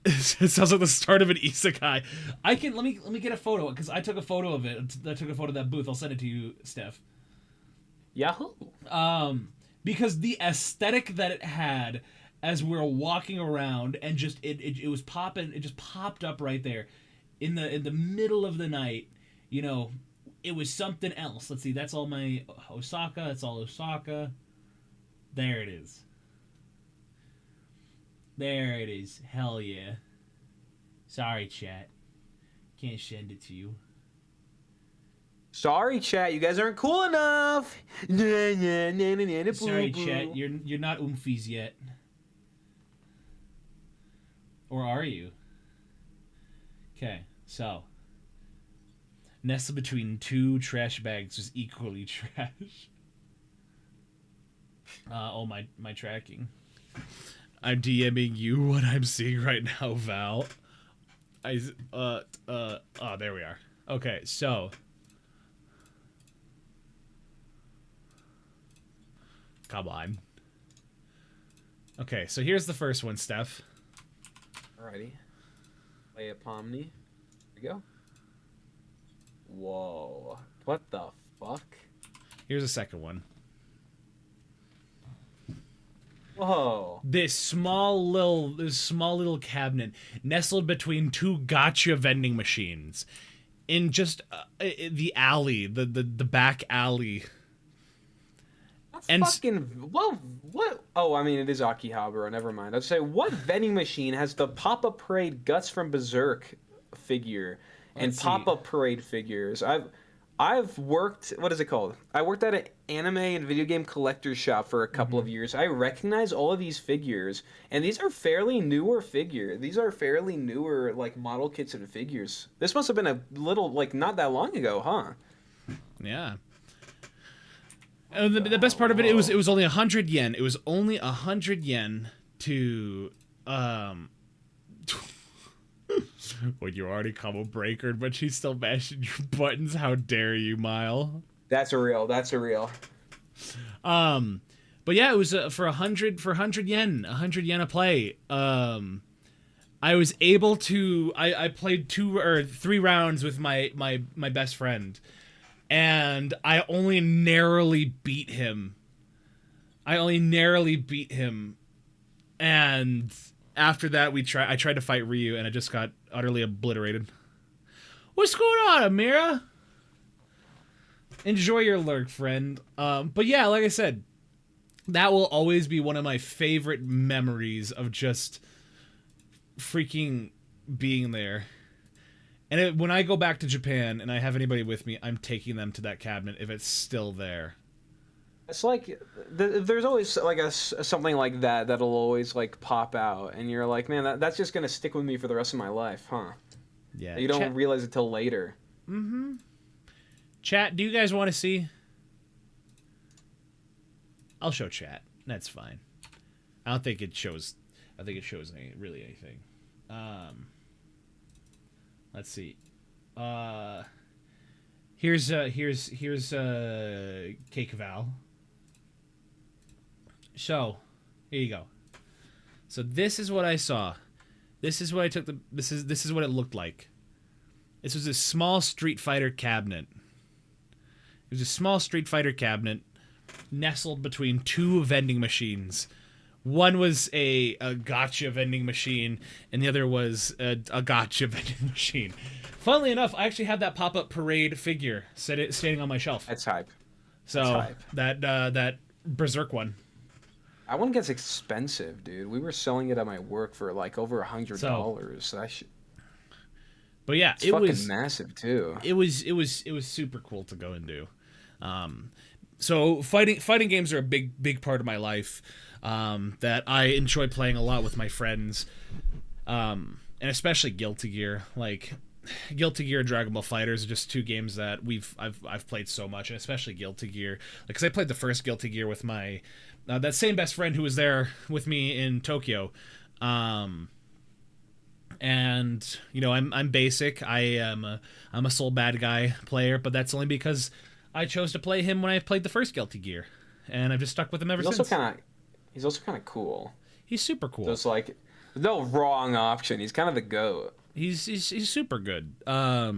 it sounds like the start of an isekai. Let me get a photo, because I took a photo of it. I took a photo of that booth. I'll send it to you, Steph. Yahoo. Because the aesthetic that it had as we were walking around, and just it was popping. It just popped up right there in the middle of the night. It was something else. Let's see. That's all my Osaka. That's all Osaka. There it is. There it is. Hell yeah. Sorry, chat. Can't send it to you. Sorry, chat. You guys aren't cool enough. Sorry, chat. You're not oomfies yet. Or are you? Okay, so. Nestled between two trash bags was equally trash. My tracking. I'm DMing you what I'm seeing right now, Val. There we are. Okay, so. Come on. Okay, so here's the first one, Steph. Alrighty. Lay upon me. Here we go. Whoa. What the fuck? Here's the second one. Whoa. This small little cabinet nestled between two gotcha vending machines in just the alley, the back alley. And what? Oh, I mean, it is Akihabara. Never mind. I'd say, what vending machine has the Papa Parade Guts from Berserk figure and Papa Parade figures? I've worked. What is it called? I worked at an anime and video game collector's shop for a couple of years. I recognize all of these figures, and these are fairly newer figures. These are fairly newer, like, model kits and figures. This must have been a little, like, not that long ago, huh? Yeah. And the best part of it, it was only 100 yen. It was only 100 yen to when you already combo breakered, but she's still mashing your buttons. How dare you, Mile? That's a real. But yeah, it was for 100 yen, 100 yen a play. I was able to. I played 2 or 3 rounds with my best friend, and I only narrowly beat him. And after that, I tried to fight Ryu, and I just got utterly obliterated. What's going on, Amira? Enjoy your lurk, friend. But yeah, like I said, that will always be one of my favorite memories of just freaking being there. And when I go back to Japan and I have anybody with me, I'm taking them to that cabinet if it's still there. It's like there's always like something like that that'll always like pop out, and you're like, man, that's just gonna stick with me for the rest of my life, huh? Yeah. You don't realize it till later. Mm-hmm. Chat, do you guys want to see? I'll show chat. That's fine. I don't think it shows. I think it shows really anything. Let's see. Here's Cake Val. So, here you go. So this is what I saw. This is what I took this is what it looked like. This was a small Street Fighter cabinet. It was a small Street Fighter cabinet nestled between 2 vending machines. One was a gotcha vending machine, and the other was a gotcha vending machine. Funnily enough, I actually have that pop-up parade figure standing on my shelf. That's hype. So That's hype. That Berserk one. That one gets expensive, dude. We were selling it at my work for like over $100. But yeah, it was massive too. It was super cool to go and do. So fighting games are a big part of my life. That I enjoy playing a lot with my friends, and especially Guilty Gear. Like Guilty Gear and Dragon Ball FighterZ are just 2 games that I've played so much, and especially Guilty Gear. Like, 'cause I played the first Guilty Gear with my that same best friend who was there with me in Tokyo, and you know I'm basic. I'm a sole bad guy player, but that's only because I chose to play him when I played the first Guilty Gear, and I've just stuck with him ever since. He's also kind of cool. He's super cool. Just like, no wrong option. He's kind of the GOAT. He's super good. But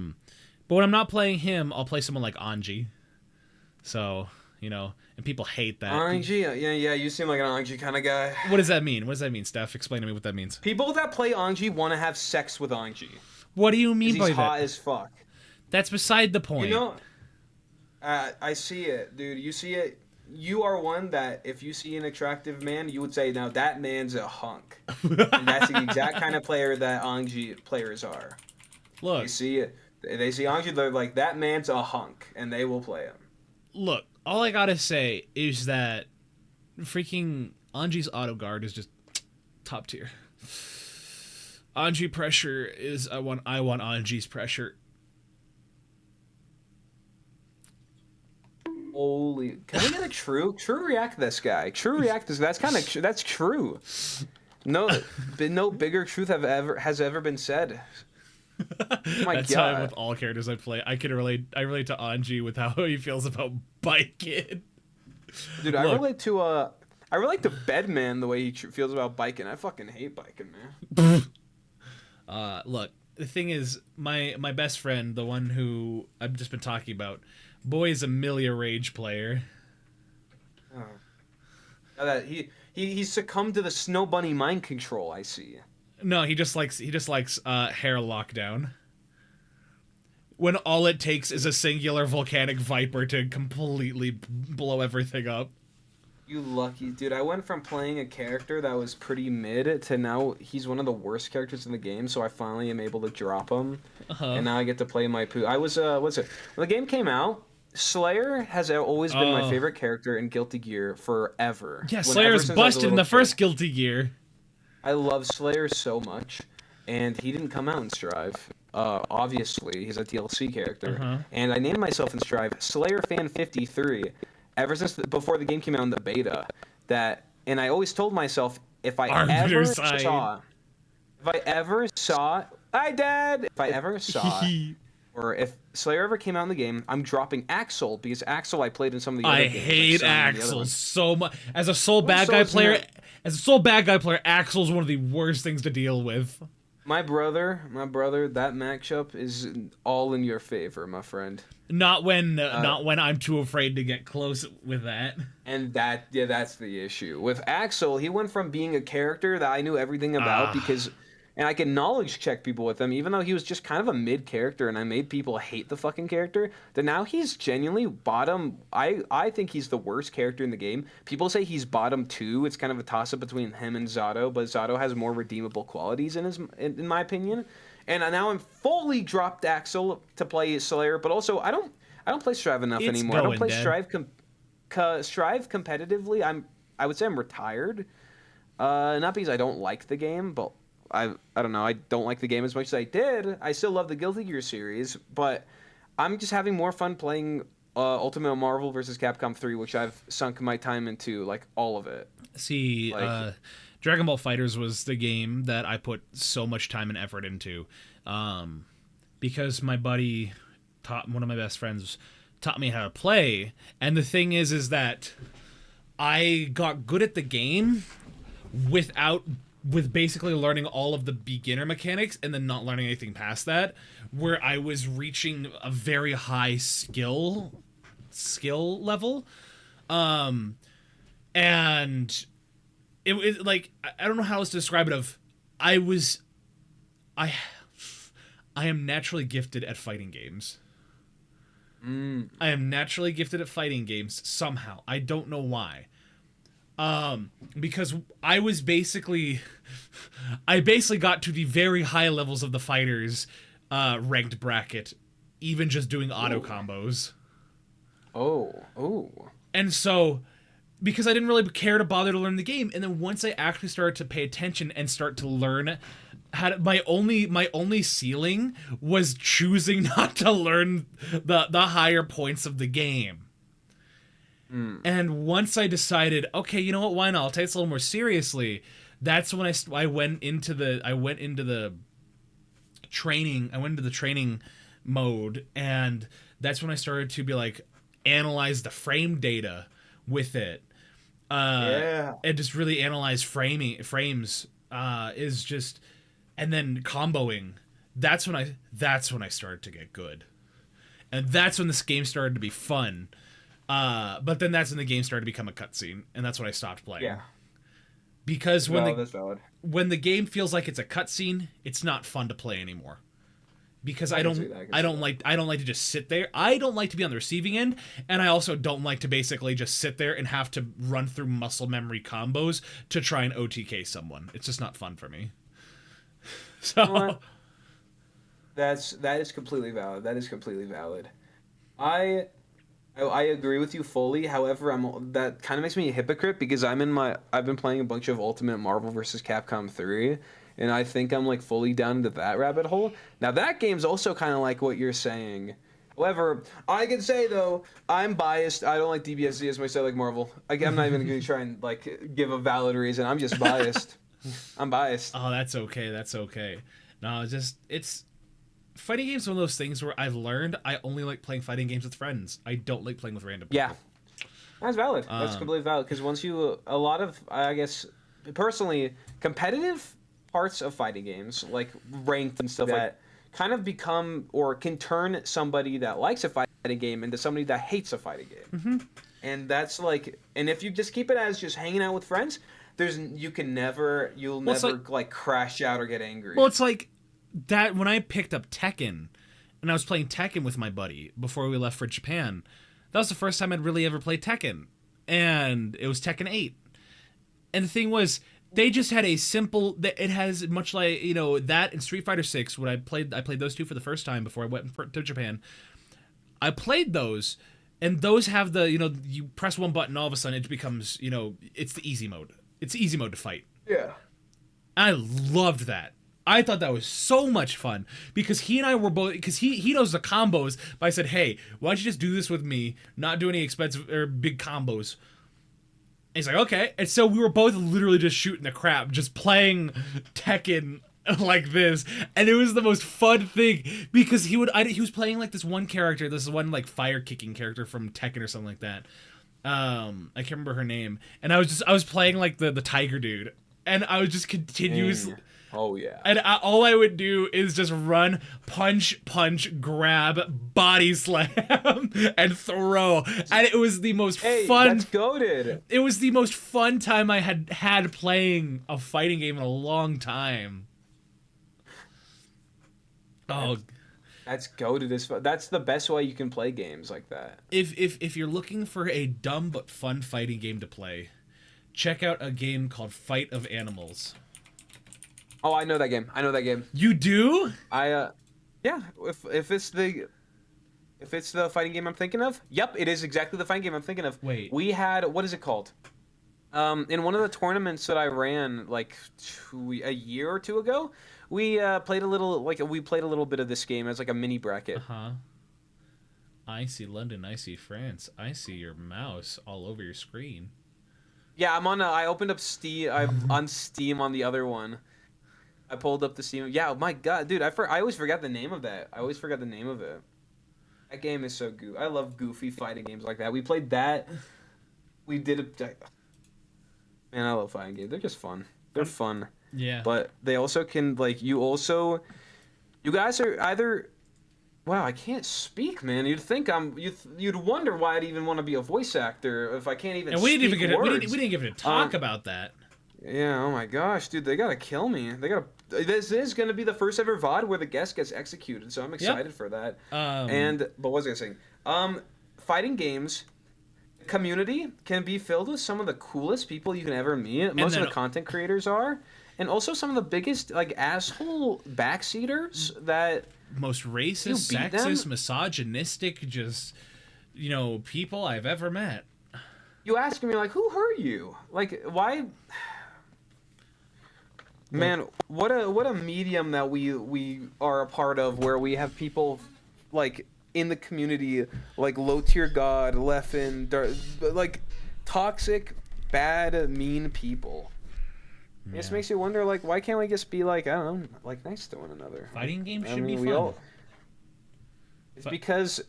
when I'm not playing him, I'll play someone like Anji. So, you know, and people hate that. Anji? Yeah, you seem like an Anji kind of guy. What does that mean? Steph? Explain to me what that means. People that play Anji want to have sex with Anji. What do you mean by that? He's hot as fuck. That's beside the point. You know, I see it, dude. You see it. You are one that if you see an attractive man, you would say, now that man's a hunk. And that's the exact kind of player that Anji players are. Look. They see Anji, they're like, that man's a hunk, and they will play him. Look, all I gotta say is that freaking Anji's auto guard is just top tier. Anji pressure is I want Anji's pressure. Holy! Can we get a true react this guy? True react this. That's true. No bigger truth has ever been said. Oh my That's God. how I'm with all characters I play. I relate to Anji with how he feels about Bikin. Dude, look, I relate to Bedman the way he feels about Bikin. I fucking hate Bikin, man. Look, the thing is, my best friend, the one who I've just been talking about, boy is a Milia Rage player. Oh. That he succumbed to the Snow Bunny mind control. I see. No, he just likes hair lockdown. When all it takes is a singular volcanic viper to completely blow everything up. You lucky dude. I went from playing a character that was pretty mid to now he's one of the worst characters in the game, so I finally am able to drop him. And now I get to play my poo. I was what's it? When the game came out, Slayer has always been my favorite character in Guilty Gear forever. Yeah, Slayer's busted in the first Guilty Gear. I love Slayer so much, and he didn't come out in Strive. Obviously, he's a DLC character, and I named myself in Strive Slayer Fan 53. Ever since before the game came out in the beta, and I always told myself if I ever saw, hi Dad, if I ever saw, or if Slayer ever came out in the game, I'm dropping Axel because Axel I played in some of the other I games. hate Axel so much. As a sole bad guy player, Axel's one of the worst things to deal with. My brother, that matchup is all in your favor, my friend. Not when I'm too afraid to get close with that. And that's the issue. With Axel, he went from being a character that I knew everything about because, and I could knowledge check people with him, even though he was just kind of a mid character, and I made people hate the fucking character. That now he's genuinely bottom. I think he's the worst character in the game. People say he's bottom 2. It's kind of a toss up between him and Zato, but Zato has more redeemable qualities in my opinion. And now I'm fully dropped Axel to play Slayer, but also I don't play Strive enough anymore. I don't play Strive competitively. I would say I'm retired. Not because I don't like the game, but I don't know. I don't like the game as much as I did. I still love the Guilty Gear series, but I'm just having more fun playing Ultimate Marvel vs. Capcom 3, which I've sunk my time into, like all of it. See, Dragon Ball FighterZ was the game that I put so much time and effort into, because my buddy one of my best friends taught me how to play, and the thing is that I got good at the game with basically learning all of the beginner mechanics and then not learning anything past that, where I was reaching a very high skill level, and it like, I don't know how else to describe it. I am naturally gifted at fighting games. I am naturally gifted at fighting games somehow. I don't know why. Because I basically got to the very high levels of the fighters ranked bracket, even just doing auto combos. Oh. And so, because I didn't really care to bother to learn the game, and then once I actually started to pay attention and start to learn how to, my only ceiling was choosing not to learn the higher points of the game. And once I decided, okay, you know what, why not? I'll take this a little more seriously. That's when I went into the training mode, and that's when I started to be like, analyze the frame data with it. And just really analyze frames is just, and then comboing. That's when I started to get good, and that's when this game started to be fun. But then that's when the game started to become a cutscene, and that's when I stopped playing. Yeah. Because when the game feels like it's a cutscene, it's not fun to play anymore. Because I don't like to just sit there. I don't like to be on the receiving end, and I also don't like to basically just sit there and have to run through muscle memory combos to try and OTK someone. It's just not fun for me. So you know, that is completely valid. That is completely valid. I agree with you fully. However, that kind of makes me a hypocrite because I've been playing a bunch of Ultimate Marvel vs. Capcom 3, and I think I'm like fully down into that rabbit hole. Now that game's also kind of like what you're saying. However, I can say though, I'm biased. I don't like DBSD as much as I like Marvel. I'm not even going to try and like give a valid reason. I'm just biased. I'm biased. Oh, that's okay. No, it's fighting games are one of those things where I've learned I only like playing fighting games with friends. I don't like playing with random people. Yeah, that's valid. That's completely valid. Because once a lot of, I guess, personally, competitive parts of fighting games, like ranked and stuff that kind of become or can turn somebody that likes a fighting game into somebody that hates a fighting game. Mm-hmm. And that's like, and if you just keep it as just hanging out with friends, you'll never like crash out or get angry. Well, it's like that when I picked up Tekken, and I was playing Tekken with my buddy before we left for Japan. That was the first time I'd really ever played Tekken, and it was Tekken 8. And the thing was, they just had a simple. It has much like that and Street Fighter 6. When I played those two for the first time before I went to Japan. I played those, and those have the you press one button, all of a sudden it becomes it's the easy mode. It's the easy mode to fight. Yeah, I loved that. I thought that was so much fun because he and I were both, because he knows the combos, but I said, hey, why don't you just do this with me, not do any expensive or big combos. And he's like, okay. And so we were both literally just shooting the crap, just playing Tekken like this, and it was the most fun thing because he was playing like this one character, this one like fire kicking character from Tekken or something like that. I can't remember her name, and I was playing like the tiger dude, and I was just continuously. Oh yeah. And all I would do is just run, punch, grab, body slam, and throw. And it was the most fun. That's goated. It was the most fun time I had playing a fighting game in a long time. Oh, that's goated as fuck. That's the best way you can play games like that. If you're looking for a dumb but fun fighting game to play, check out a game called Fight of Animals. Oh, I know that game. You do? Yeah. If it's the fighting game I'm thinking of, yep, it is exactly the fighting game I'm thinking of. Wait. We had, what is it called? In one of the tournaments that I ran like a year or two ago, we played a little bit of this game as like a mini bracket. I see London. I see France. I see your mouse all over your screen. Yeah, I opened up Steam. I'm on Steam on the other one. I pulled up the Steam. Yeah, oh my god, dude, I always forgot the name of that. I always forgot the name of it. That game is so goofy. I love goofy fighting games like that. We played that. We did Man, I love fighting games. They're just fun. They're fun. Yeah. But they also can like you guys are either. Wow, I can't speak, man. You'd think you'd wonder why I'd even want to be a voice actor if I can't even. And we didn't speak even words. we didn't even talk about that. Yeah, oh my gosh, dude, they gotta kill me. This is gonna be the first ever VOD where the guest gets executed, so I'm excited for that. But what was I saying? Fighting games community can be filled with some of the coolest people you can ever meet. Most of the content creators are, and also some of the biggest like asshole backseaters that most racist, sexist, misogynistic, just people I've ever met. You ask me like, who hurt you? Like, why? Man, what a medium that we are a part of, where we have people like in the community like low tier god, Leffen, like toxic, bad, mean people. Yeah. It just makes you wonder, like, why can't we just be like, I don't know, like nice to one another? Fighting games should be fun. It's because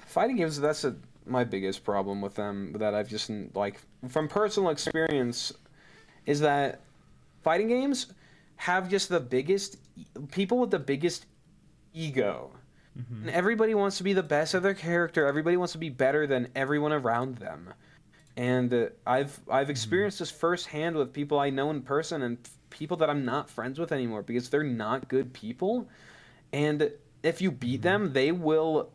fighting games. That's my biggest problem with them. That I've just like from personal experience is that fighting games have just the biggest people with the biggest ego. Mm-hmm. And everybody wants to be the best of their character. Everybody wants to be better than everyone around them. And I've experienced this firsthand with people I know in person and people that I'm not friends with anymore because they're not good people. And if you beat them, they will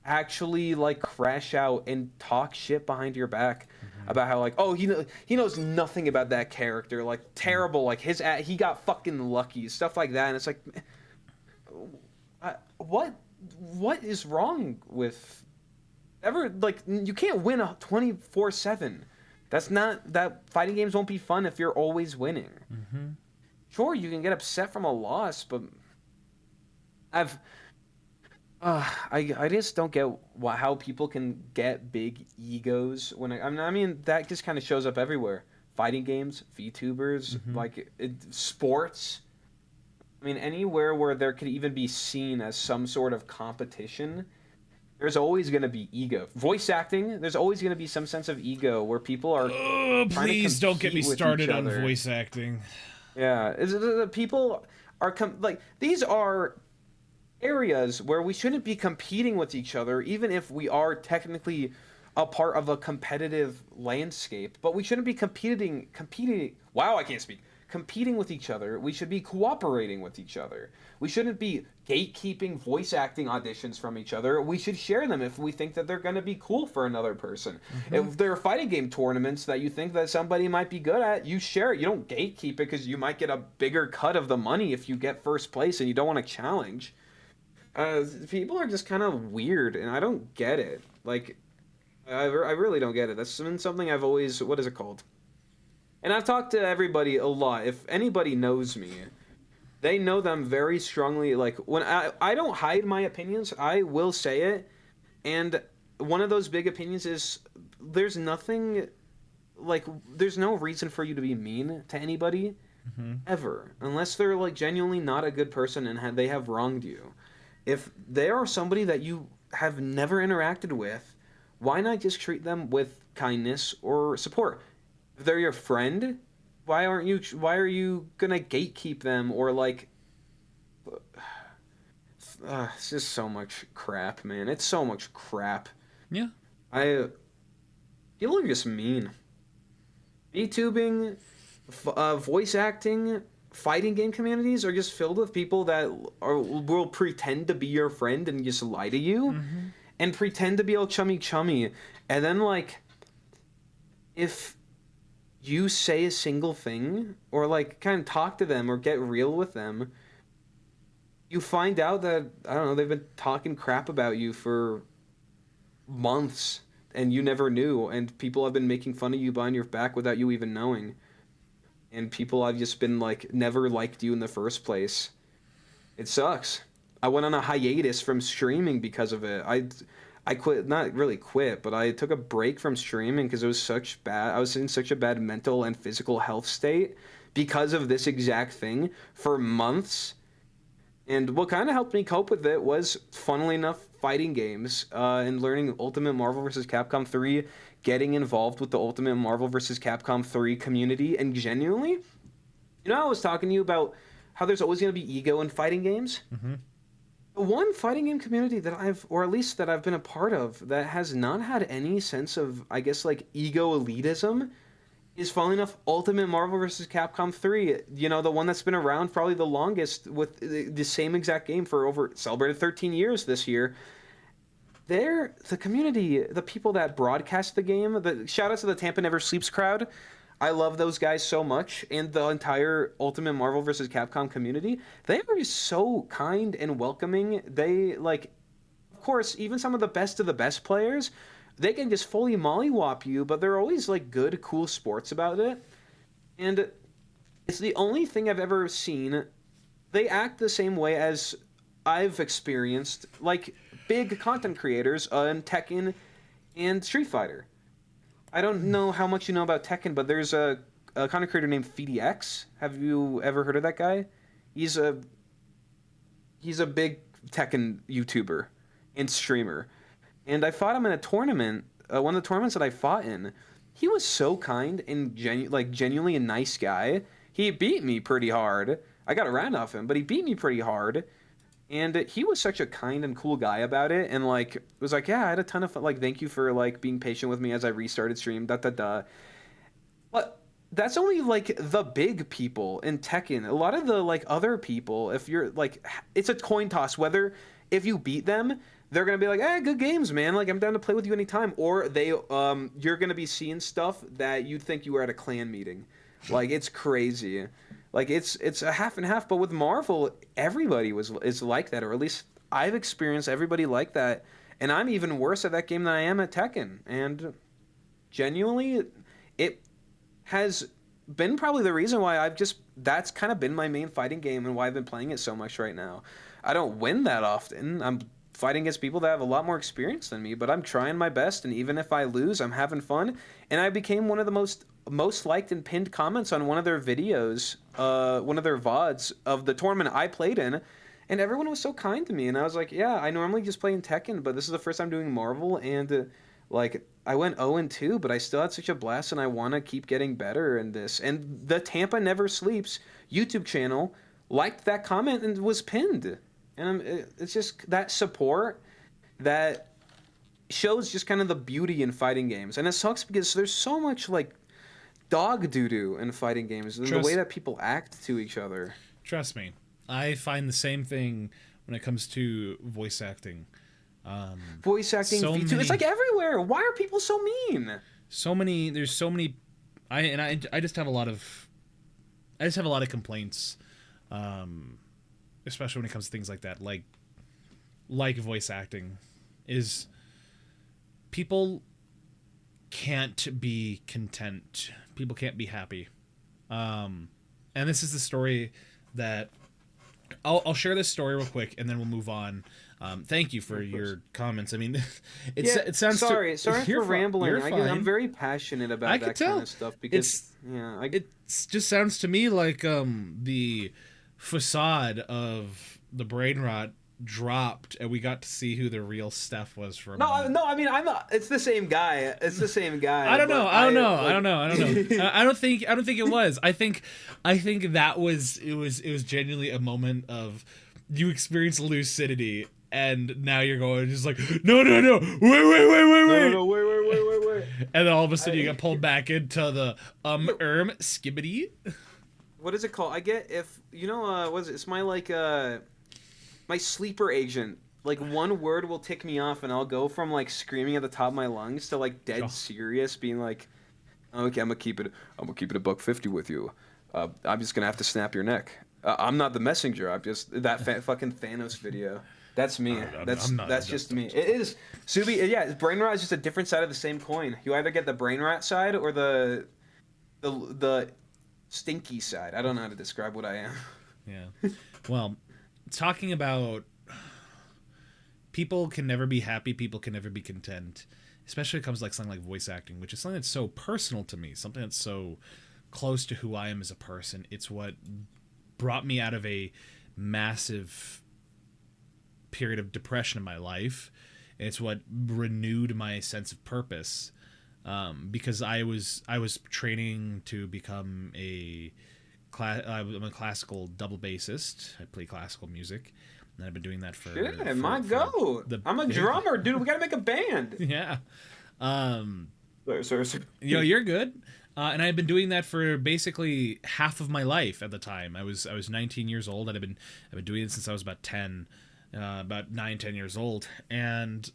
actually like crash out and talk shit behind your back about how like, oh, he knows nothing about that character, like terrible, like he got fucking lucky, stuff like that. And it's like, what is wrong with like you can't win 24/7. That's not that fighting games won't be fun if you're always winning. Mm-hmm. Sure, you can get upset from a loss, but I just don't get how people can get big egos when I mean that just kind of shows up everywhere. Fighting games, VTubers, like sports. I mean, anywhere where there could even be seen as some sort of competition, there's always going to be ego. Voice acting, there's always going to be some sense of ego where people are. Please don't get me started on voice acting. Yeah, people are like these are areas where we shouldn't be competing with each other, even if we are technically a part of a competitive landscape. But we shouldn't be competing. Wow, I can't speak. Competing with each other. We should be cooperating with each other. We shouldn't be gatekeeping voice acting auditions from each other. We should share them if we think that they're going to be cool for another person. If there are fighting game tournaments that you think that somebody might be good at, you share it. You don't gatekeep it because you might get a bigger cut of the money if you get first place and you don't want to challenge. People are just kind of weird, and I don't get it. Like, I really don't get it. That's been something I've always... What is it called? And I've talked to everybody a lot. If anybody knows me, they know them very strongly. Like, when I don't hide my opinions, I will say it. And one of those big opinions is there's nothing... Like, there's no reason for you to be mean to anybody. ever, unless they're like genuinely not a good person and they have wronged you. If they are somebody that you have never interacted with, why not just treat them with kindness or support? If they're your friend, why are you gonna gatekeep them or like it's just so much crap, man. It's so much crap. Yeah. I People are just mean. VTubing, voice acting, fighting game communities are just filled with people that will pretend to be your friend and just lie to you, and pretend to be all chummy chummy, and then like if you say a single thing or like kind of talk to them or get real with them, you find out that I don't know they've been talking crap about you for months and you never knew, and people have been making fun of you behind your back without you even knowing, and people have just been like never liked you in the first place. It sucks. I went on a hiatus from streaming because of it. I quit, not really quit, but I took a break from streaming because it was such bad. I was in such a bad mental and physical health state because of this exact thing for months. And what kind of helped me cope with it was, funnily enough, fighting games and learning Ultimate Marvel vs. Capcom 3, getting involved with the Ultimate Marvel vs. Capcom 3 community, and genuinely, I was talking to you about how there's always going to be ego in fighting games. The one fighting game community that or at least that I've been a part of, that has not had any sense of, I guess, like, ego elitism is, funnily enough, Ultimate Marvel vs. Capcom 3. The one that's been around probably the longest with the same exact game for celebrated 13 years this year. The community, the people that broadcast the game, shout out to the Tampa Never Sleeps crowd. I love those guys so much, and the entire Ultimate Marvel vs. Capcom community. They are just so kind and welcoming. They, like, of course, even some of the best players, they can just fully mollywop you, but they're always like good, cool sports about it. And it's the only thing I've ever seen. They act the same way as I've experienced, like big content creators in Tekken and Street Fighter. I don't know how much you know about Tekken, but there's a content creator named FeedyX. Have you ever heard of that guy? He's a big Tekken YouTuber and streamer. And I fought him in a tournament, one of the tournaments that I fought in. He was so kind and genuinely a nice guy. He beat me pretty hard. I got a round off him, but he beat me pretty hard. And he was such a kind and cool guy about it. And like was like, yeah, I had a ton of fun. Like, thank you for like being patient with me as I restarted stream. Da da da. But that's only like the big people in Tekken. A lot of the like other people, if you're like, it's a coin toss whether if you beat them, they're gonna be like, good games, man. Like, I'm down to play with you anytime. Or you're gonna be seeing stuff that you'd think you were at a clan meeting. Like, it's crazy. Like, it's a half and half. But with Marvel, everybody is like that, or at least I've experienced everybody like that. And I'm even worse at that game than I am at Tekken. And genuinely, it has been probably the reason why that's kind of been my main fighting game and why I've been playing it so much right now. I don't win that often. I'm fighting against people that have a lot more experience than me, but I'm trying my best, and even if I lose, I'm having fun. And I became one of the most liked and pinned comments on one of their videos, one of their VODs of the tournament I played in, and everyone was so kind to me. And I was like, yeah, I normally just play in Tekken, but this is the first time doing Marvel, and like, I went 0-2, but I still had such a blast, and I want to keep getting better in this. And the Tampa Never Sleeps YouTube channel liked that comment and was pinned. And it's just that support that shows just kind of the beauty in fighting games. And it sucks because there's so much, like, dog doo-doo in fighting games and the way that people act to each other. Trust me. I find the same thing when it comes to voice acting. Voice acting, so V2, many, it's like everywhere. Why are people so mean? There's so many. I just have a lot of complaints, especially when it comes to things like that, like voice acting, is people can't be content. People can't be happy. And this is the story that I'll share this story real quick, and then we'll move on. Thank you for Of course. your comments. I mean, Yeah, it sounds to sorry you're for rambling. you're I'm fine. very passionate I about could that kind tell. of stuff because It's yeah, it just sounds to me like the facade of the brain rot dropped and we got to see who the real Steph was for a no, moment. no. I mean, I'm not. It's the same guy. It's the same I guy. don't know. But I don't I know. I like. don't know. I don't know. I don't think it was. I think that was it was genuinely a moment of you experience lucidity and now you're going just like no No, no, wait no. Wait. and then all of a sudden you I, get pulled back into the yo, skibbity. what is it called? I get if you know. What is it? It's my like my sleeper agent. Like one word will tick me off, and I'll go from like screaming at the top of my lungs to like dead serious, being like, "Okay, I'm gonna keep it. I'm gonna keep it a buck 50 with you. I'm just gonna have to snap your neck. I'm not the messenger. I'm just that fucking Thanos video. That's me. I'm not. That's just me. It is Subi. Yeah, brain rot is just a different side of the same coin. You either get the brain rot side or the stinky side. I don't know how to describe what I am. Yeah. Well, talking about people can never be happy, people can never be content, especially when it comes to like something like voice acting, which is something that's so personal to me, something that's so close to who I am as a person. It's what brought me out of a massive period of depression in my life. It's what renewed my sense of purpose. Because I was training to become I'm a classical double bassist. I play classical music, and I've been doing that Shit, my goat. the I'm a drummer, dude. We gotta make a band. yeah. Um, Sorry. you're good. And I've been doing that for basically half of my life. At the time, I was 19 years old, and I've been doing it since I was about 10, about 9, 10 years old, and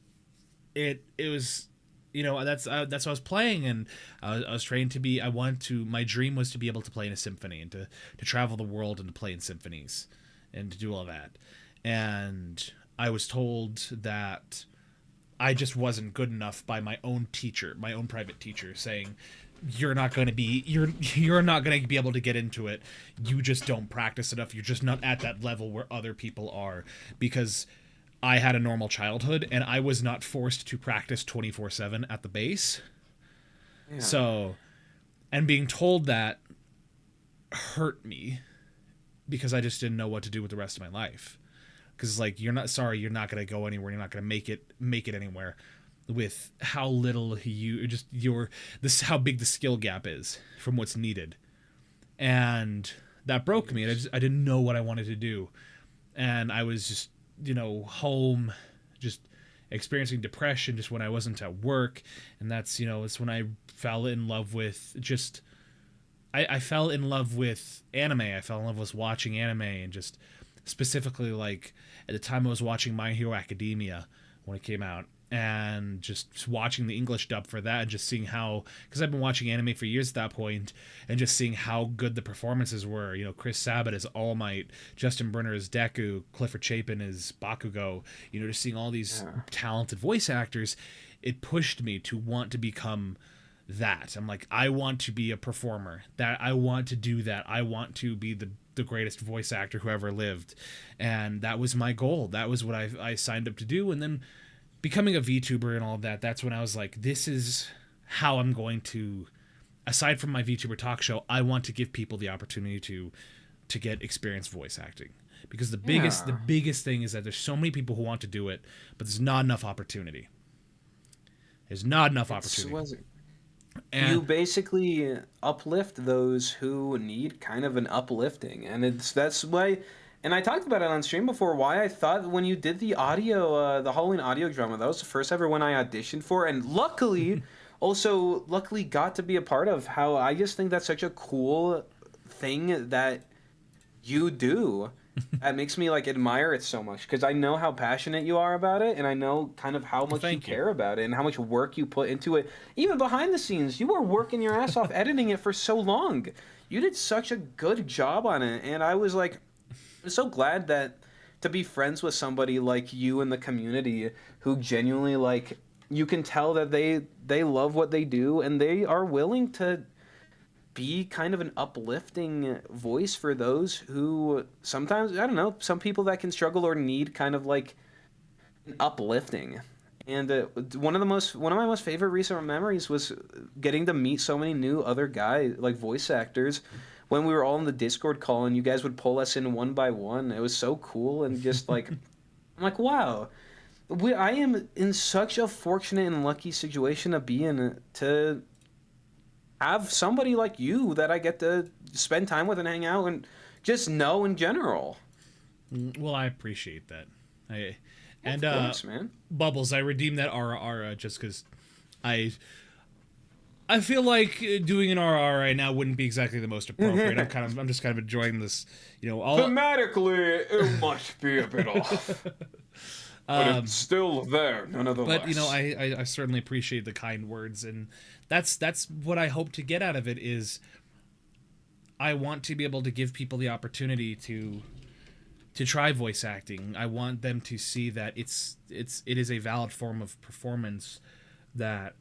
it was, you know, that's what I was playing, and I was trained to be. My dream was to be able to play in a symphony and to travel the world and to play in symphonies and to do all that. And I was told that I just wasn't good enough by my own teacher, my own private teacher, saying you're not going to be you're not going to be able to get into it. You just don't practice enough. You're just not at that level where other people are, because I had a normal childhood and I was not forced to practice 24/7 at the base. Yeah. So, and being told that hurt me because I just didn't know what to do with the rest of my life. Because like, you're not going to go anywhere. You're not going to make it anywhere with how little how big the skill gap is from what's needed. And that broke me, and I didn't know what I wanted to do. And I was just, home, just experiencing depression just when I wasn't at work. And that's, it's when I fell in love with I fell in love with anime. I fell in love with watching anime, and just specifically, like, at the time I was watching My Hero Academia when it came out, and just watching the English dub for that, and just seeing how, because I've been watching anime for years at that point, and just seeing how good the performances were. Chris Sabat as All Might, Justin Brunner as Deku, Clifford Chapin as Bakugo. Just seeing all these talented voice actors, it pushed me to want to become that. I'm like, I want to be a performer. That I want to do that. I want to be the greatest voice actor who ever lived, and that was my goal. That was what I signed up to do. And then becoming a VTuber and all of that, that's when I was like, this is how I'm going to, aside from my VTuber talk show, I want to give people the opportunity to get experienced voice acting. Because the biggest thing is that there's so many people who want to do it, but there's not enough opportunity. And you basically uplift those who need kind of an uplifting, and that's why. And I talked about it on stream before. Why I thought when you did the audio, the Halloween audio drama, that was the first ever one I auditioned for, and luckily got to be a part of. How I just think that's such a cool thing that you do. That makes me like admire it so much, because I know how passionate you are about it, and I know kind of how much you care about it and how much work you put into it. Even behind the scenes, you were working your ass off editing it for so long. You did such a good job on it, and I was like, I'm so glad that to be friends with somebody like you in the community who genuinely, like, you can tell that they love what they do, and they are willing to be kind of an uplifting voice for those who sometimes, I don't know, some people that can struggle or need kind of like uplifting. And one of my most favorite recent memories was getting to meet so many new other guys, like voice actors, when we were all in the Discord call and you guys would pull us in one by one. It was so cool and just like I'm like, wow, I am in such a fortunate and lucky situation to be in to have somebody like you that I get to spend time with and hang out and just know in general. Well, I appreciate that. I Of and course, man. Bubbles, I redeemed that RR just because I I feel like doing an RR right now wouldn't be exactly the most appropriate. I'm just kind of enjoying this, all Thematically, it must be a bit off, but it's still there, nonetheless. but I certainly appreciate the kind words, and that's what I hope to get out of it is I want to be able to give people the opportunity to try voice acting. I want them to see that it is a valid form of performance, that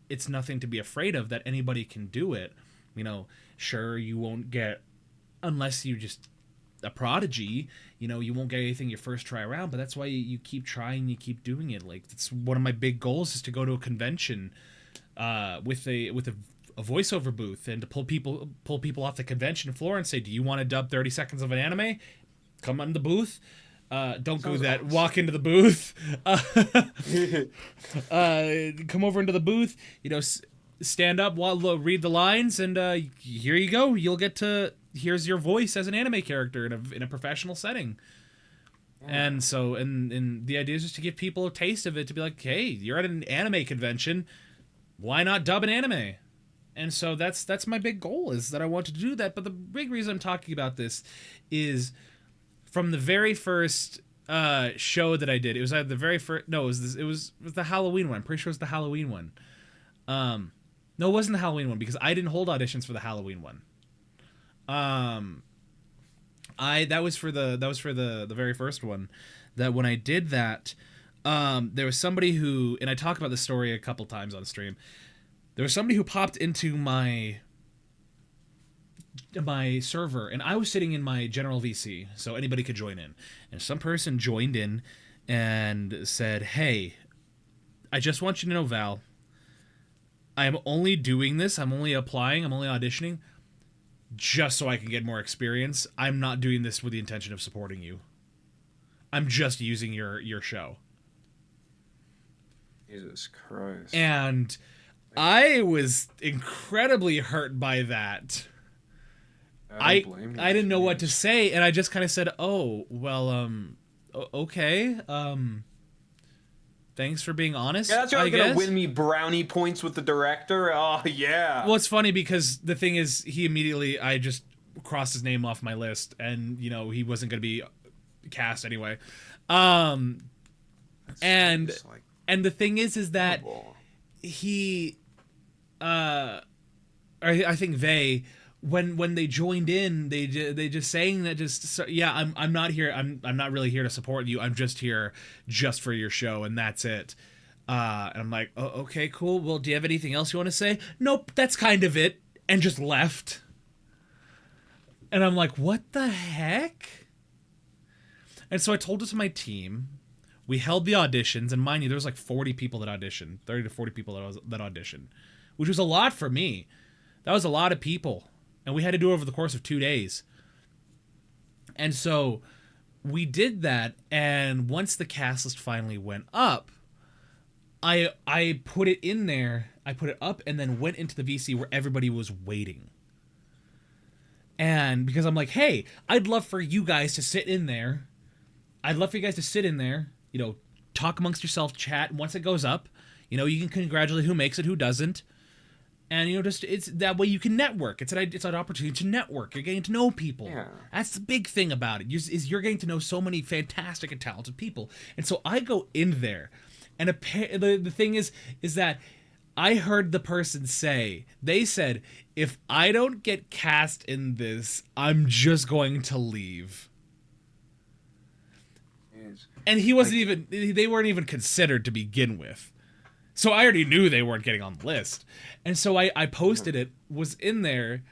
it's nothing to be afraid of, that anybody can do it. Sure, you won't get, unless you just a prodigy, you won't get anything your first try around, but that's why you keep trying, you keep doing it. Like, that's one of my big goals, is to go to a convention with a voiceover booth, and to pull people off the convention floor and say, do you want to dub 30 seconds of an anime? Come on the booth. Don't go that. Awesome. Walk into the booth. Come over into the booth. Stand up, read the lines, and here you go. You'll get to. Here's your voice as an anime character in a professional setting. Yeah. And so, and the idea is just to give people a taste of it, to be like, hey, you're at an anime convention. Why not dub an anime? And so that's my big goal, is that I want to do that. But the big reason I'm talking about this is from the very first show that I did. It was either the very first. No, it was the Halloween one. I'm pretty sure it was the Halloween one. No, it wasn't the Halloween one, because I didn't hold auditions for the Halloween one. That was for the very first one. That when I did that, there was somebody who, and I talk about this story a couple times on stream. There was somebody who popped into my server, and I was sitting in my general VC, so anybody could join in. And some person joined in and said, hey, I just want you to know, Val, I am only doing this, I'm only applying, I'm only auditioning, just so I can get more experience. I'm not doing this with the intention of supporting you. I'm just using your show. Jesus Christ. And I was incredibly hurt by that. I didn't know what to say, and I just kind of said, "Oh, well, okay. Thanks for being honest." Yeah, that's really gonna win me brownie points with the director. Oh yeah. Well, it's funny because the thing is, I just crossed his name off my list, and he wasn't gonna be cast anyway. And the thing is that he, I think they, when they joined in, they just saying that, I'm not here. I'm not really here to support you. I'm just here just for your show, and that's it. And I'm like, oh, okay, cool. Well, do you have anything else you want to say? Nope, that's kind of it. And just left. And I'm like, what the heck? And so I told it to my team. We held the auditions, and mind you, there was like 40 people that auditioned, 30 to 40 people that auditioned, which was a lot for me. That was a lot of people. And we had to do it over the course of 2 days. And so we did that, and once the cast list finally went up, I put it in there, I put it up, and then went into the VC where everybody was waiting. And because I'm like, hey, I'd love for you guys to sit in there. Talk amongst yourself, chat, and once it goes up, you can congratulate who makes it, who doesn't. And it's that way you can network. It's an opportunity to network. You're getting to know people. Yeah. That's the big thing about it. You're getting to know so many fantastic and talented people. And so I go in there, and the thing is that I heard the person say, they said, if I don't get cast in this, I'm just going to leave. And he wasn't they weren't even considered to begin with. So I already knew they weren't getting on the list. And so I posted it, was in there,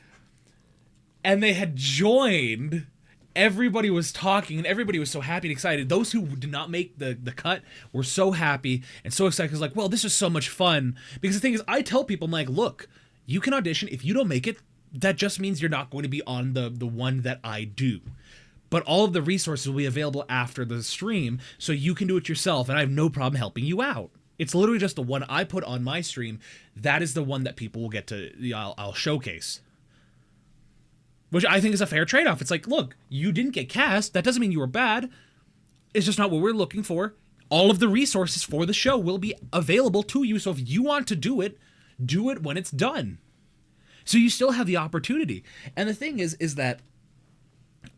and they had joined, everybody was talking and everybody was so happy and excited. Those who did not make the cut were so happy and so excited. Because like, well, this is so much fun. Because the thing is, I tell people, I'm like, look, you can audition. If you don't make it, that just means you're not going to be on the one that I do. But all of the resources will be available after the stream, so you can do it yourself, and I have no problem helping you out. It's literally just the one I put on my stream. That is the one that people will get to, I'll showcase. Which I think is a fair trade-off. It's like, look, you didn't get cast. That doesn't mean you were bad. It's just not what we're looking for. All of the resources for the show will be available to you, so if you want to do it when it's done. So you still have the opportunity. And the thing is that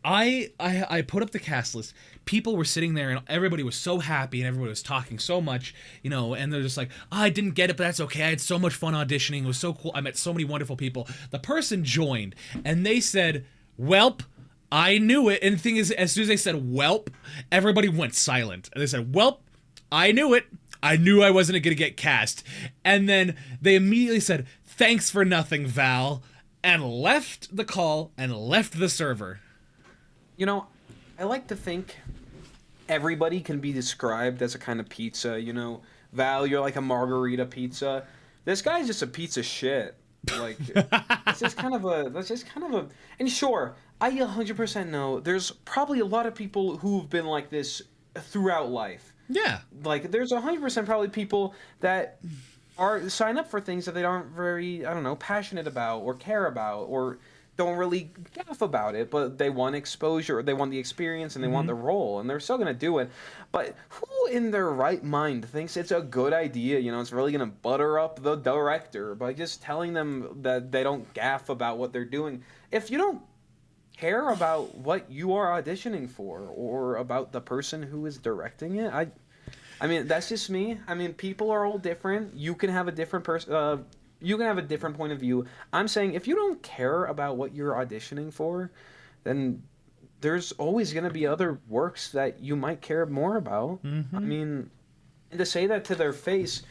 I put up the cast list. People were sitting there and everybody was so happy and everybody was talking so much, and they're just like, oh, I didn't get it, but that's okay. I had so much fun auditioning. It was so cool. I met so many wonderful people. The person joined and they said, welp, I knew it. And the thing is, as soon as they said welp, everybody went silent. And they said, welp, I knew it. I knew I wasn't going to get cast. And then they immediately said, thanks for nothing, Val, and left the call and left the server. I like to think everybody can be described as a kind of pizza. Val, you're like a margarita pizza. This guy's just a piece of shit. Like, that's just kind of a. And sure, I 100% know there's probably a lot of people who've been like this throughout life. Yeah. Like, there's 100% probably people that sign up for things that they aren't very, I don't know, passionate about or care about or don't really gaff about it, but they want exposure, they want the experience, and they want the role, and they're still going to do it. But who in their right mind thinks it's a good idea, it's really going to butter up the director by just telling them that they don't gaff about what they're doing? If you don't care about what you are auditioning for or about the person who is directing it, I mean, that's just me. I mean, people are all different. You can have a different you can have a different point of view. I'm saying if you don't care about what you're auditioning for, then there's always going to be other works that you might care more about. I mean, and to say that to their face,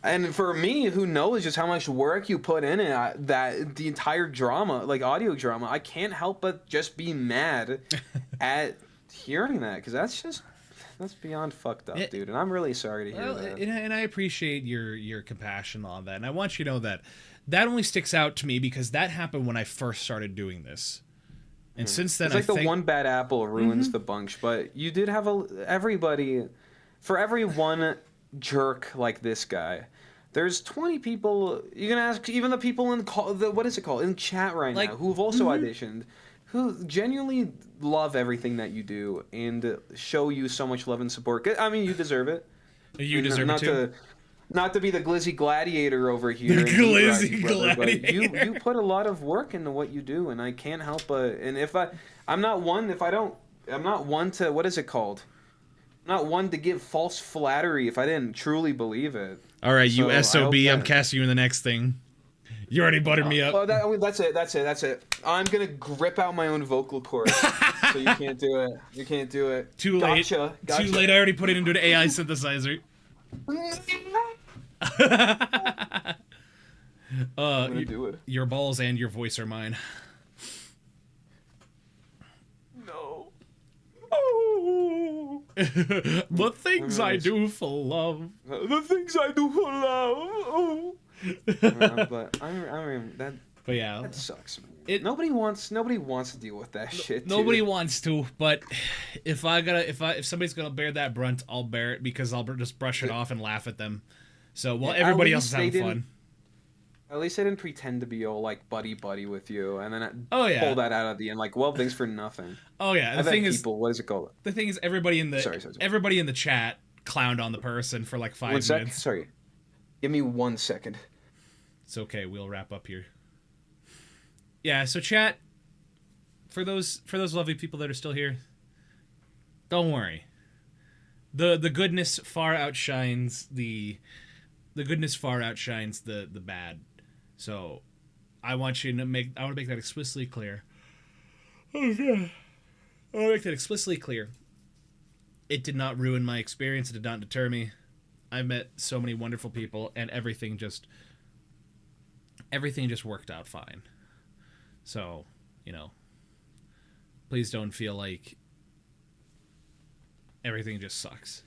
and for me, who knows just how much work you put in it, that the entire drama, like audio drama, I can't help but just be mad at hearing that, because that's beyond fucked up, dude, and I'm really sorry to hear that. And I appreciate your compassion on that, and I want you to know that only sticks out to me because that happened when I first started doing this, and since then, it's like the one bad apple ruins the bunch. But you did have for every one jerk like this guy, there's 20 people. You can ask even the people in what is it called, in chat right now, who've also auditioned, who genuinely love everything that you do and show you so much love and support. I mean, you deserve it. You deserve it too. Not to be the glizzy gladiator over here. The glizzy gladiator. But you put a lot of work into what you do, and I can't help but. And I'm not one to, what is it called? I'm not one to give false flattery if I didn't truly believe it. All right, you SOB. I'm casting you in the next thing. You already buttered me up. Oh, that's it. I'm gonna grip out my own vocal cords, so you can't do it. You can't do it. Too late. Gotcha. Too late. I already put it into an AI synthesizer. I'm gonna do it. Your balls and your voice are mine. No. Oh. The things I do for love. The things I do for love. Oh. But But yeah, that sucks. Nobody wants to deal with that shit. Nobody wants to, but if somebody's gonna bear that brunt, I'll bear it because I'll just brush it off and laugh at them. So while everybody else is having fun. At least I didn't pretend to be all like buddy with you, and then pull that out at the end. Like, well, thanks for nothing. Oh yeah, the thing is, what is it called? The thing is, everybody in the chat clowned on the person for like 5 minutes. Sorry, give me 1 second. It's okay. We'll wrap up here. Yeah. So chat, for those lovely people that are still here, don't worry. The goodness far outshines the bad. So I want to make that explicitly clear. Oh yeah. I want to make that explicitly clear. It did not ruin my experience. It did not deter me. I met so many wonderful people, and everything just worked out fine. So, you know, please don't feel like everything just sucks.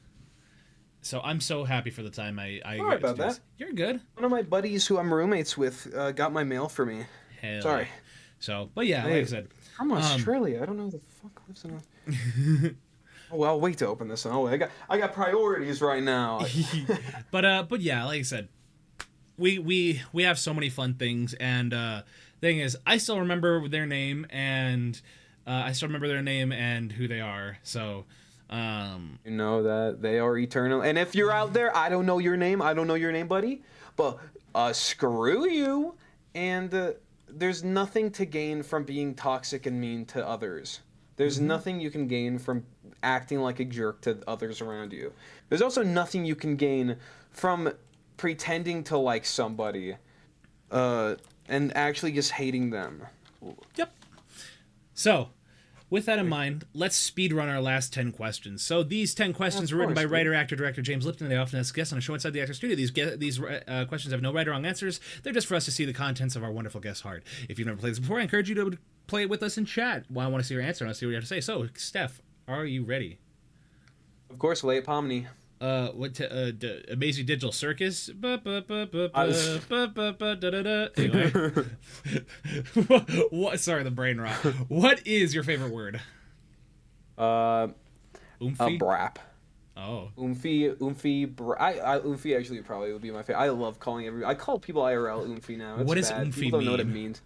So I'm so happy for the time I Sorry get to about do this. that. You're good. One of my buddies who I'm roommates with got my mail for me. Hell Sorry. yeah. So, but yeah, like I said, From Australia. I don't know who the fuck lives in. Oh, well, I'll wait to open this one. Oh, I got priorities right now. but yeah, like I said, we have so many fun things, and thing is, I still remember their name, and who they are. So, You know that they are eternal. And if you're out there, I don't know your name. I don't know your name, buddy. But screw you. And there's nothing to gain from being toxic and mean to others. There's nothing you can gain from acting like a jerk to others around you. There's also nothing you can gain from pretending to like somebody and actually just hating them. yep. So, with that in mind, let's speed run our last 10 questions. So these 10 questions were written by writer, actor, director James Lipton. They often ask guests on a show inside the actor studio. These questions have no right or wrong answers. They're just for us to see the contents of our wonderful guest's heart. If you've never played this before, I encourage you to play it with us in chat. Well, I want to see your answer. I want to see what you have to say. So, Steph, are you ready? Of course, lay it Pomni. Amazing Digital Circus. Anyway. What? Sorry, the brain rot. What is your favorite word? Oomphy? Brap. Oh. Oomphy. Oomphy actually probably would be my favorite. I love calling I call people IRL Oomphy now. It's What does bad. Oomphy People don't know what it mean? means.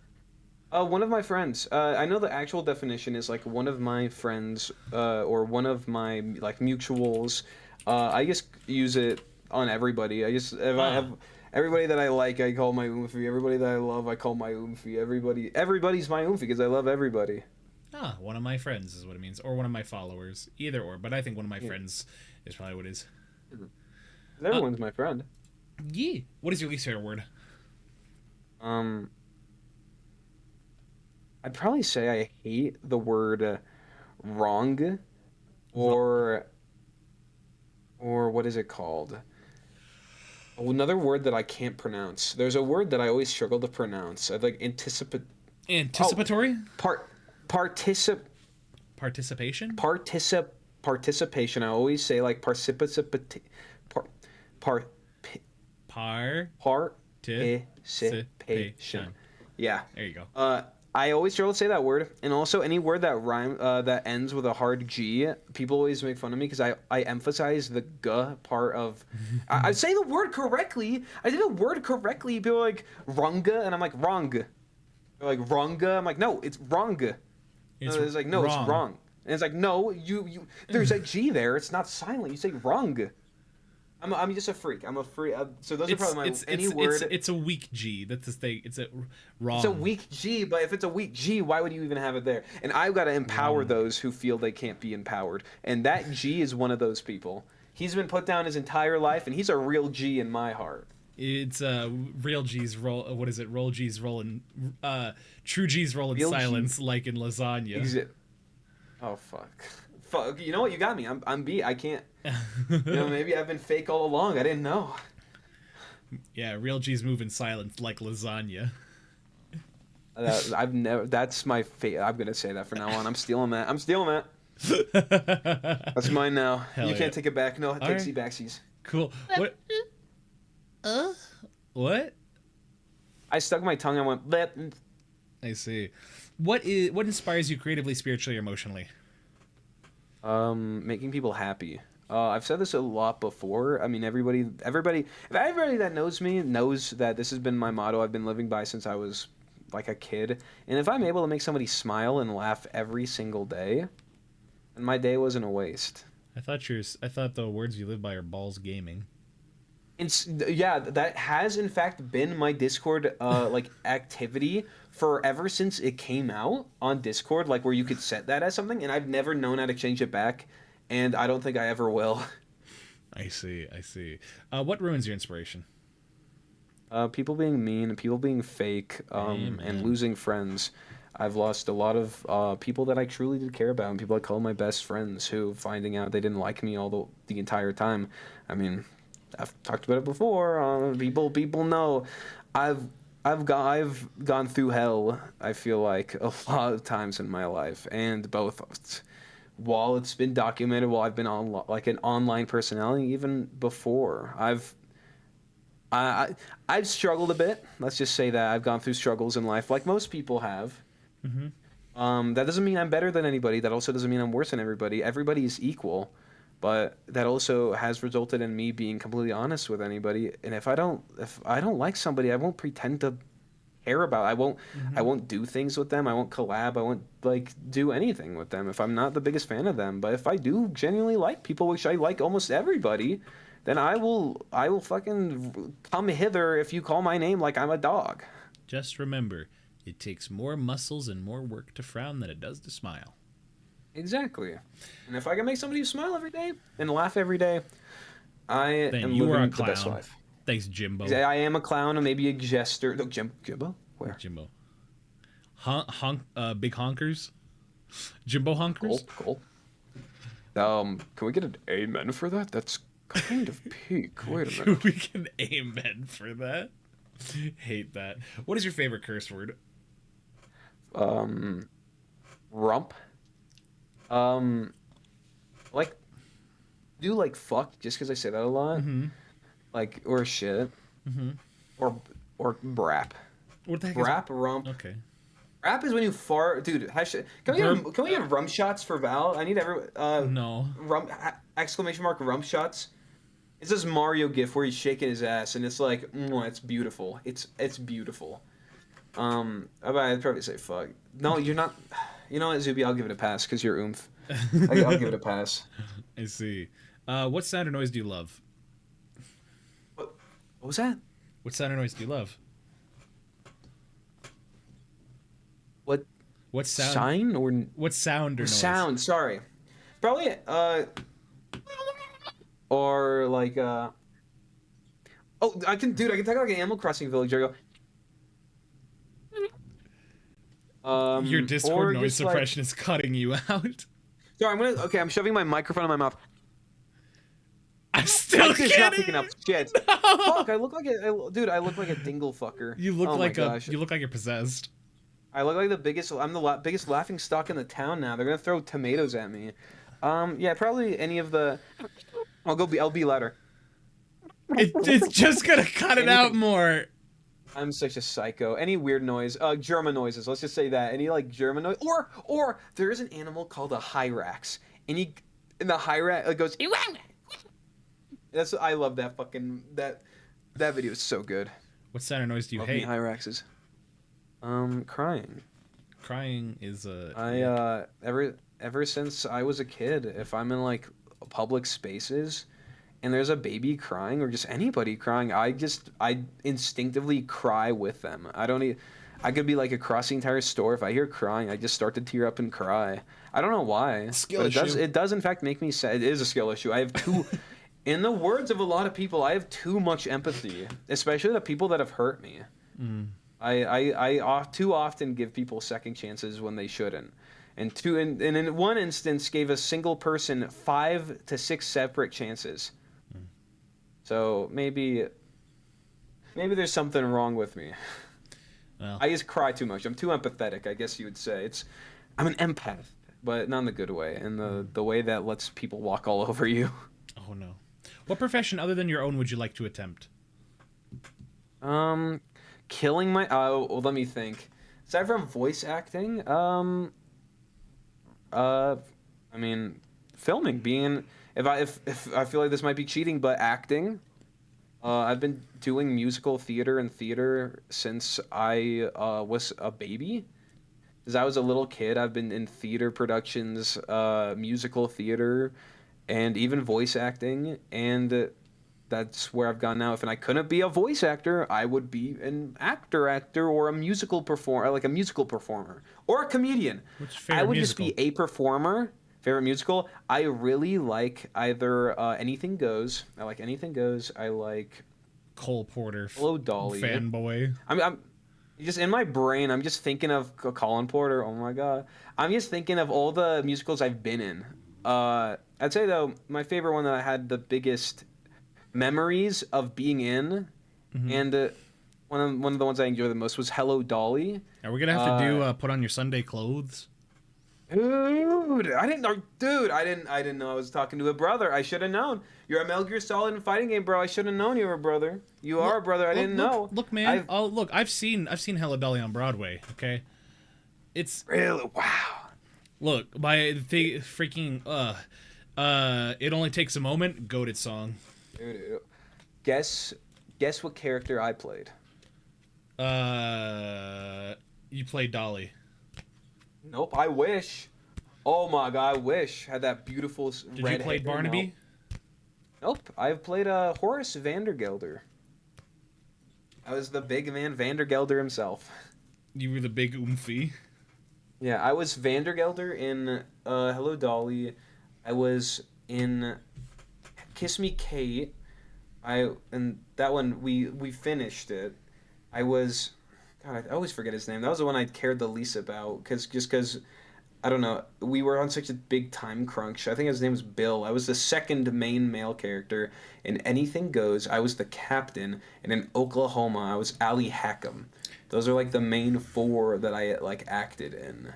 One of my friends. I know the actual definition is like one of my friends, or one of my like mutuals. I just use it on everybody. If I have everybody that I like, I call my Oomphy. Everybody that I love, I call my Oomphy. Everybody's my Oomphy because I love everybody. One of my friends is what it means, or one of my followers, either or. But I think one of my friends is probably what it is. Everyone's my friend. Yeah. What is your least favorite word? I'd probably say I hate the word wrong, or what is it called? Another word that I can't pronounce. There's a word that I always struggle to pronounce. I'd like Anticipatory? Participation. Participation. I always say like participation. Yeah. There you go. I always struggle to say that word, and also any word that that ends with a hard G. People always make fun of me because I emphasize the g part of. I say the word correctly. I say the word correctly. People are like runga, and I'm like wrong. They're like wronga. I'm like no, it's wrong. It's like no, wrong. It's wrong. And it's like no, you. There's a G there. It's not silent. You say wrong. I'm just a freak. I'm a freak. So those are probably my word. It's a weak G. That's the thing. It's a wrong. It's a weak G, but if it's a weak G, why would you even have it there? And I've got to empower those who feel they can't be empowered. And that G is one of those people. He's been put down his entire life, and he's a real G in my heart. It's real G's roll. What is it? Roll G's roll in. True G's roll in real silence, like in lasagna. Oh fuck. Fuck. You know what? You got me. I'm B. I can't. Maybe I've been fake all along. I didn't know. Yeah, real G's move in silence like lasagna. I've never. That's my fate. I'm gonna say that from now on. I'm stealing that. That's mine now. Hell you can't take it back. No, takesy backsies. Cool. What? What? I stuck my tongue and went. Bleh. I see. What inspires you creatively, spiritually, or emotionally? Making people happy. I've said this a lot before. I mean, everybody that knows me knows that this has been my motto I've been living by since I was like a kid. And if I'm able to make somebody smile and laugh every single day, then my day wasn't a waste. I thought the words you live by are balls gaming. That has in fact been my Discord like activity ever since it came out on Discord, like where you could set that as something, and I've never known how to change it back, and I don't think I ever will. I see. What ruins your inspiration? People being mean, people being fake, and losing friends. I've lost a lot of people that I truly did care about, and people I call my best friends who finding out they didn't like me the entire time. I mean, I've talked about it before. People know. I've gone through hell, I feel like, a lot of times in my life, and both while it's been documented, while I've been on like an online personality, even before I I've struggled a bit. Let's just say that I've gone through struggles in life, like most people have. Mm-hmm. That doesn't mean I'm better than anybody. That also doesn't mean I'm worse than everybody. Everybody is equal, but that also has resulted in me being completely honest with anybody. And if I don't like somebody, I won't pretend to care about. I Mm-hmm. won't do things with them. I won't collab. I won't like do anything with them if I'm not the biggest fan of them. But if I do genuinely like people, which I like almost everybody, then I will fucking come hither if you call my name like I'm a dog. Just remember, it takes more muscles and more work to frown than it does to smile. Exactly. And if I can make somebody smile every day and laugh every day, I Then am you are a living the best clown. life. Thanks, Jimbo. I am a clown and maybe a jester. No, Jimbo? Where? Jimbo. Big honkers. Jimbo honkers. Cool. Can we get an amen for that? That's kind of peak. Wait a minute. We can amen for that. Hate that. What is your favorite curse word? Um, Rump. Um, like, do like fuck just because I say that a lot. Mm-hmm. Like, or shit. Mm-hmm. Or brap. What the heck Brap, rump. Okay. Rap is when you fart, dude. Can we get rum shots for Val? I need No. rum exclamation mark rum shots. It's this Mario gif where he's shaking his ass, and it's like, it's beautiful. It's beautiful. I'd probably say fuck. No, you're not. You know what, Zuby? I'll give it a pass because you're oomph. I'll give it a pass. I see. What sound or noise do you love? What was that? What sound or noise do you love? What What sound? sign or What sound or noise? sound? Sorry, probably or like oh, I can take like an Animal Crossing villager. I go. Your Or Discord noise just, like, suppression is cutting you out. sorry, I'm shoving my microphone in my mouth. I'm still It's kidding. not picking up shit. No! Fuck, I look like I look like a dingle fucker. You look Oh my like gosh. you look like you're possessed. I look like I'm the biggest laughing stock in the town now. They're gonna throw tomatoes at me. Yeah, probably any of the. I'll be louder. It's just gonna cut it out more. I'm such a psycho. Any weird noise, German noises. Let's just say that. Any like German noise, or there is an animal called a hyrax, and the hyrax goes. I love that fucking that video is so good. What sound or noise do you Love hate? me hyraxes. Crying. Crying is a. Ever since I was a kid, if I'm in like public spaces and there's a baby crying or just anybody crying, I instinctively cry with them. I could be like across the entire store. If I hear crying, I just start to tear up and cry. I don't know why. Skill But issue. it does in fact make me sad. It is a skill issue. I have too in the words of a lot of people, I have too much empathy, especially the people that have hurt me. Mm. I too often give people second chances when they shouldn't. And in one instance gave a single person 5 to 6 separate chances. So maybe there's something wrong with me. Well, I just cry too much. I'm too empathetic, I guess you would say. I'm an empath, but not in the good way, in the way that lets people walk all over you. oh no. What profession other than your own would you like to attempt? Killing my well, let me think. Aside from voice acting, I mean, filming, being if I feel like this might be cheating, but acting. I've been doing musical theater and theater since I was a baby. As I was a little kid, I've been in theater productions, musical theater, and even voice acting. And that's where I've gone now. If I couldn't be a voice actor, I would be an actor, or a musical performer, like a musical performer, or a comedian. What's your I favorite would musical? just be a performer. Favorite musical? I really like either Anything Goes. I like Anything Goes. I like Cole Porter. Hello, Dolly. Fanboy. I'm just in my brain. I'm just thinking of Colin Porter. Oh my god. I'm just thinking of all the musicals I've been in. I'd say though my favorite one that I had the biggest memories of being in, Mm-hmm. and one of the ones I enjoy the most was Hello Dolly. Are we gonna have to do put on your Sunday clothes? Dude, I didn't know. Dude, I didn't know I was talking to a brother. I should have known. You're a Metal Gear Solid in fighting game, bro. I should have known you were a brother. You are a brother. I didn't know. Look, man. Look. I've seen Hello Dolly on Broadway. Okay, it's really wow. Look, by the freaking it only takes a moment. Goated song. Dude, guess what character I played. You played Dolly. Nope, I wish. Oh my god, I wish. Had that beautiful Did red you play hair. Barnaby? Nope, I've played Horace Vandergelder. I was the big man Vandergelder himself. You were the big oomphy. Yeah, I was Vandergelder in Hello Dolly. I was in Kiss Me Kate. And that one we finished it. I was God, I always forget his name. That was the one I cared the least about because I don't know. We were on such a big time crunch. I think his name was Bill. I was the second main male character in Anything Goes. I was the captain, and in Oklahoma, I was Ali Hackham. Those are like the main four that I like acted in.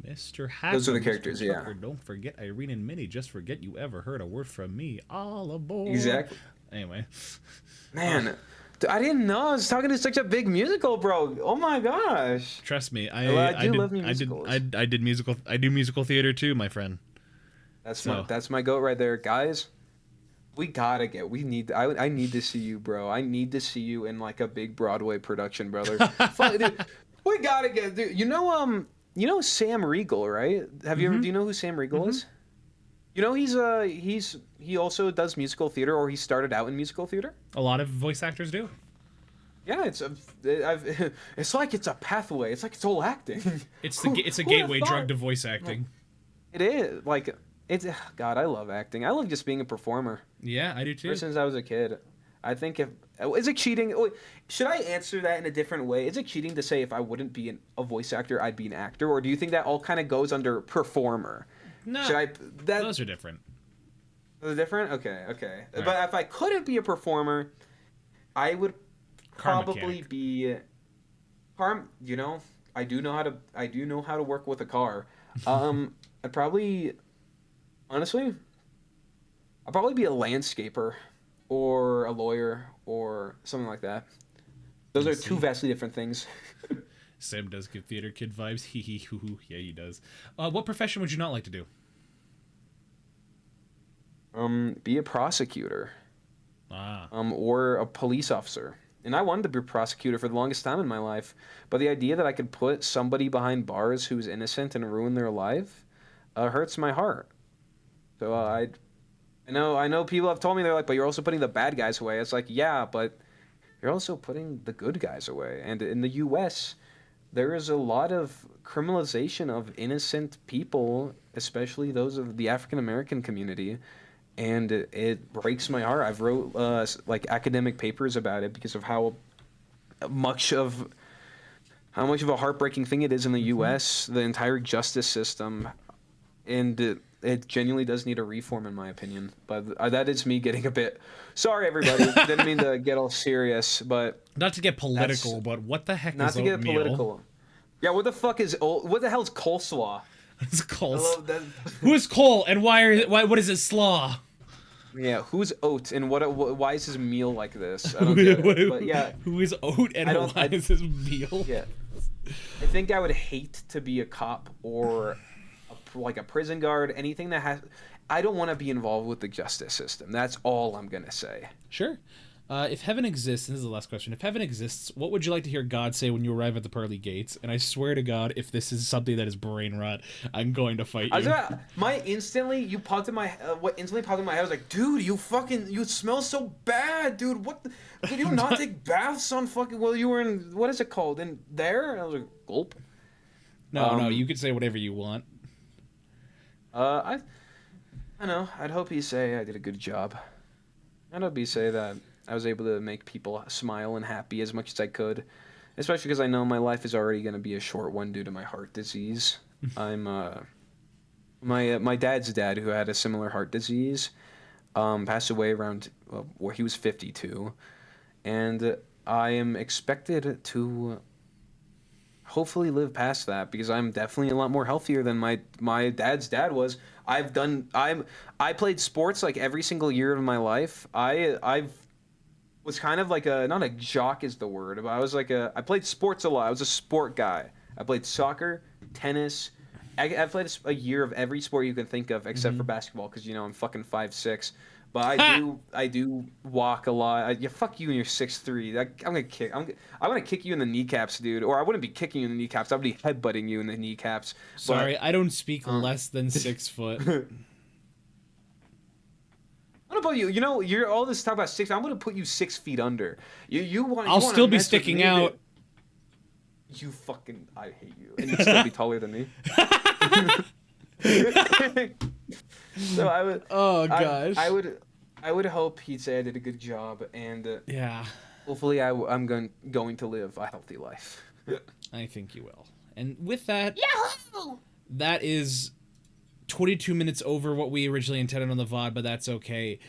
Mr. Hacker. Those are the characters, yeah. Don't forget Irene and Minnie. Just forget you ever heard a word from me. All aboard. Exactly. Anyway. Man, I didn't know I was talking to such a big musical, bro. Oh my gosh. Trust me, I love musicals. I do musical theater too, my friend. That's my goat right there, guys. I need to see you, bro. I need to see you in like a big Broadway production, brother. Dude, we gotta get, dude. You know Sam Riegel, right? Have you ever? Do you know who Sam Riegel is? You know he also does musical theater, or he started out in musical theater. A lot of voice actors do. Yeah, it's like it's a pathway. It's like it's all acting. It's a gateway drug to voice acting. It is like it's God. I love acting. I love just being a performer. Yeah, I do too. Ever since I was a kid, I think is it cheating? Should I answer that in a different way? Is it cheating to say if I wouldn't be a voice actor, I'd be an actor, or do you think that all kind of goes under performer? No, those are different. Those are different. Okay. All But right. if I couldn't be a performer, I would probably be. You know, I do know how to work with a car. I'd probably, honestly, I'd probably be a landscaper, or a lawyer, or something like that. Those are two vastly different things. Sam does give theater kid vibes. Hee hee hoo hoo. Yeah, he does. What profession would you not like to do? Be a prosecutor. Ah. Or a police officer. And I wanted to be a prosecutor for the longest time in my life, but the idea that I could put somebody behind bars who's innocent and ruin their life hurts my heart. So I know people have told me, they're like, but you're also putting the bad guys away. It's like, yeah, but you're also putting the good guys away. And in the U.S., there is a lot of criminalization of innocent people, especially those of the African American community, and it breaks my heart. I've wrote like academic papers about it because of how much of a heartbreaking thing it is in the U.S. The entire justice system, and it genuinely does need a reform, in my opinion. But that is me getting a bit. Sorry, everybody. Didn't mean to get all serious, but not to get political, but what the heck not is to oatmeal? get political. Yeah, what the fuck is what the hell is coleslaw? It's Cole. I love that. Who is Cole and why what is it slaw? Yeah, who's oat and why is his meal like this? I don't get it. But yeah, who is oat and why is his meal? Yeah, I think I would hate to be a cop or like a prison guard. Anything that has, I don't want to be involved with the justice system. That's all I'm gonna say. Sure. If heaven exists, and this is the last question, if heaven exists, what would you like to hear God say when you arrive at the pearly gates? And I swear to God, if this is something that is brain rot, I'm going to fight you. What instantly popped in my head was like, dude, you smell so bad, dude. Did you not take baths on fucking, well, you were in, what is it called, in there? And I was like, gulp. No, you could say whatever you want. I know, I'd hope he'd say I did a good job. I'd hope he'd say that I was able to make people smile and happy as much as I could, especially because I know my life is already going to be a short one due to my heart disease. I'm my dad's dad, who had a similar heart disease, passed away around where he was 52, and I am expected to hopefully live past that because I'm definitely a lot more healthier than my dad's dad was. I played sports like every single year of my life. I've was kind of like a not a jock is the word, but I played sports a lot. I was a sport guy. I played soccer, tennis. I played a year of every sport you can think of except for Mm-hmm. basketball because I'm fucking 5'6". But I do walk a lot. Yeah, fuck you and your 6'3". I'm gonna kick you in the kneecaps, dude. Or I wouldn't be kicking you in the kneecaps. I'd be headbutting you in the kneecaps. Sorry, But I don't speak um, less than 6 foot. what about you? You're all this talk about six. I'm gonna put you 6 feet under. You I'll want to still be mess with sticking me? out. You fucking I hate you, and you'd still be taller than me. So Oh I, gosh. I would hope he'd say I did a good job, and Yeah, hopefully I'm going to live a healthy life. I think you will. And with that, Yahoo! that is 22 minutes over what we originally intended on the VOD, but that's okay.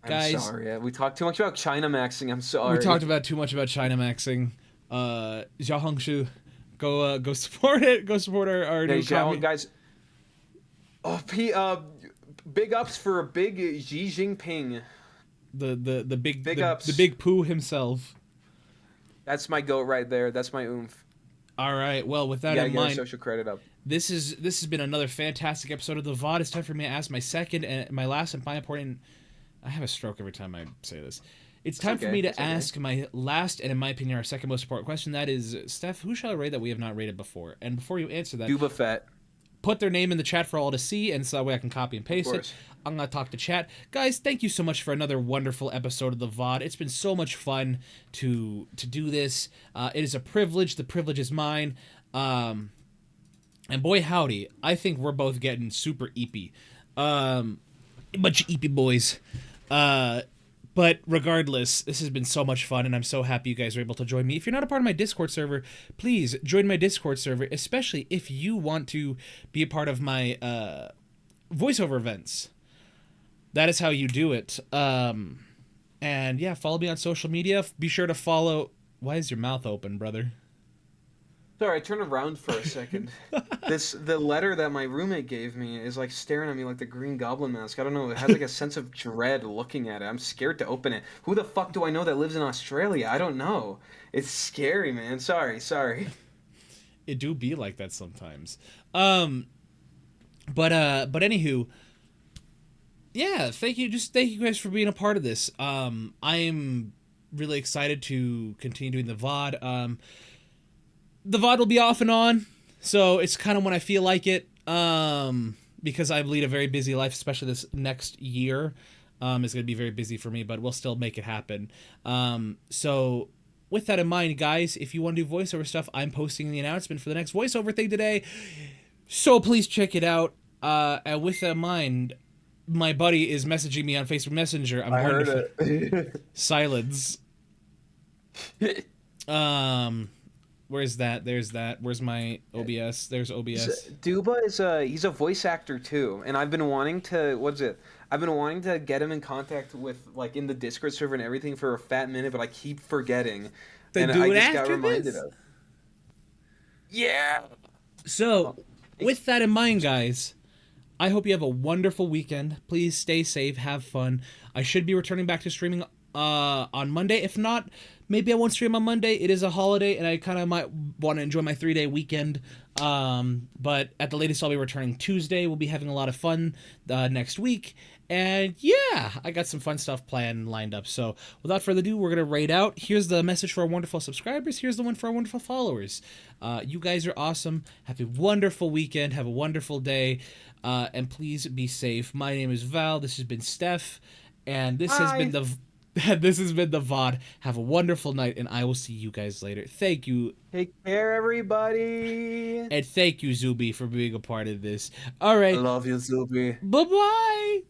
I'm Guys, sorry. We talked too much about China maxing. I'm we sorry. talked about too much about China maxing. Xiaohongshu, go support it. Go support our Hey, new community. guys. Oh, big ups for big Xi Jinping. The big Big the ups. big poo himself. That's my goat right there. That's my oomph. All right. Well, with You that gotta in get our mind, social credit up. this has been another fantastic episode of the VOD. It's time for me to ask my second and my last and my important. I have a stroke every time I say this. It's time for me to ask my last and, in my opinion, our second most important question. That is, Steph, who shall I rate that we have not rated before? And before you answer that, Duba Fett. put their name in the chat for all to see, and so that way I can copy and paste it. course. I'm going to talk to chat. Guys, thank you so much for another wonderful episode of the VOD. It's been so much fun to do this. It is a privilege. The privilege is mine. And boy, howdy, I think we're both getting super eepy. A bunch of eepy boys. But regardless, this has been so much fun, and I'm so happy you guys are able to join me. If you're not a part of my Discord server, please join my Discord server, especially if you want to be a part of my voiceover events. That is how you do it. And yeah, follow me on social media. Be sure to follow... Why is your mouth open, brother? Sorry, I turned around for a second. The letter that my roommate gave me is like staring at me like the Green Goblin mask. I don't know. It has like a sense of dread looking at it. I'm scared to open it. Who the fuck do I know that lives in Australia? I don't know. It's scary, man. Sorry. It do be like that sometimes. But anywho, yeah, thank you guys for being a part of this. I'm really excited to continue doing the VOD. The VOD will be off and on, so it's kind of when I feel like it, because I lead a very busy life, especially this next year. Is going to be very busy for me, but we'll still make it happen. So with that in mind, guys, if you want to do voiceover stuff, I'm posting the announcement for the next voiceover thing today, so please check it out. And with that in mind, my buddy is messaging me on Facebook Messenger. I'm I going heard it. silence. Where's that? There's that. Where's my OBS? There's OBS. Duba is he's a voice actor too, and I've been wanting to I've been wanting to get him in contact with like in the Discord server and everything for a fat minute, but I keep forgetting. Then And do I it just got after reminded this. of. Yeah. So, with that in mind, guys, I hope you have a wonderful weekend. Please stay safe, have fun. I should be returning back to streaming on Monday. If not, maybe I won't stream on Monday. It is a holiday, and I kind of might want to enjoy my 3-day weekend. But at the latest, I'll be returning Tuesday. We'll be having a lot of fun next week. And yeah, I got some fun stuff planned lined up. So without further ado, we're going to raid out. Here's the message for our wonderful subscribers. Here's the one for our wonderful followers. You guys are awesome. Have a wonderful weekend. Have a wonderful day. And please be safe. My name is Val. This has been Steph. And this has been the... This has been the VOD. Have a wonderful night, and I will see you guys later. Thank you. Take care, everybody. And thank you, Zuby, for being a part of this. All right. I love you, Zuby. Bye-bye.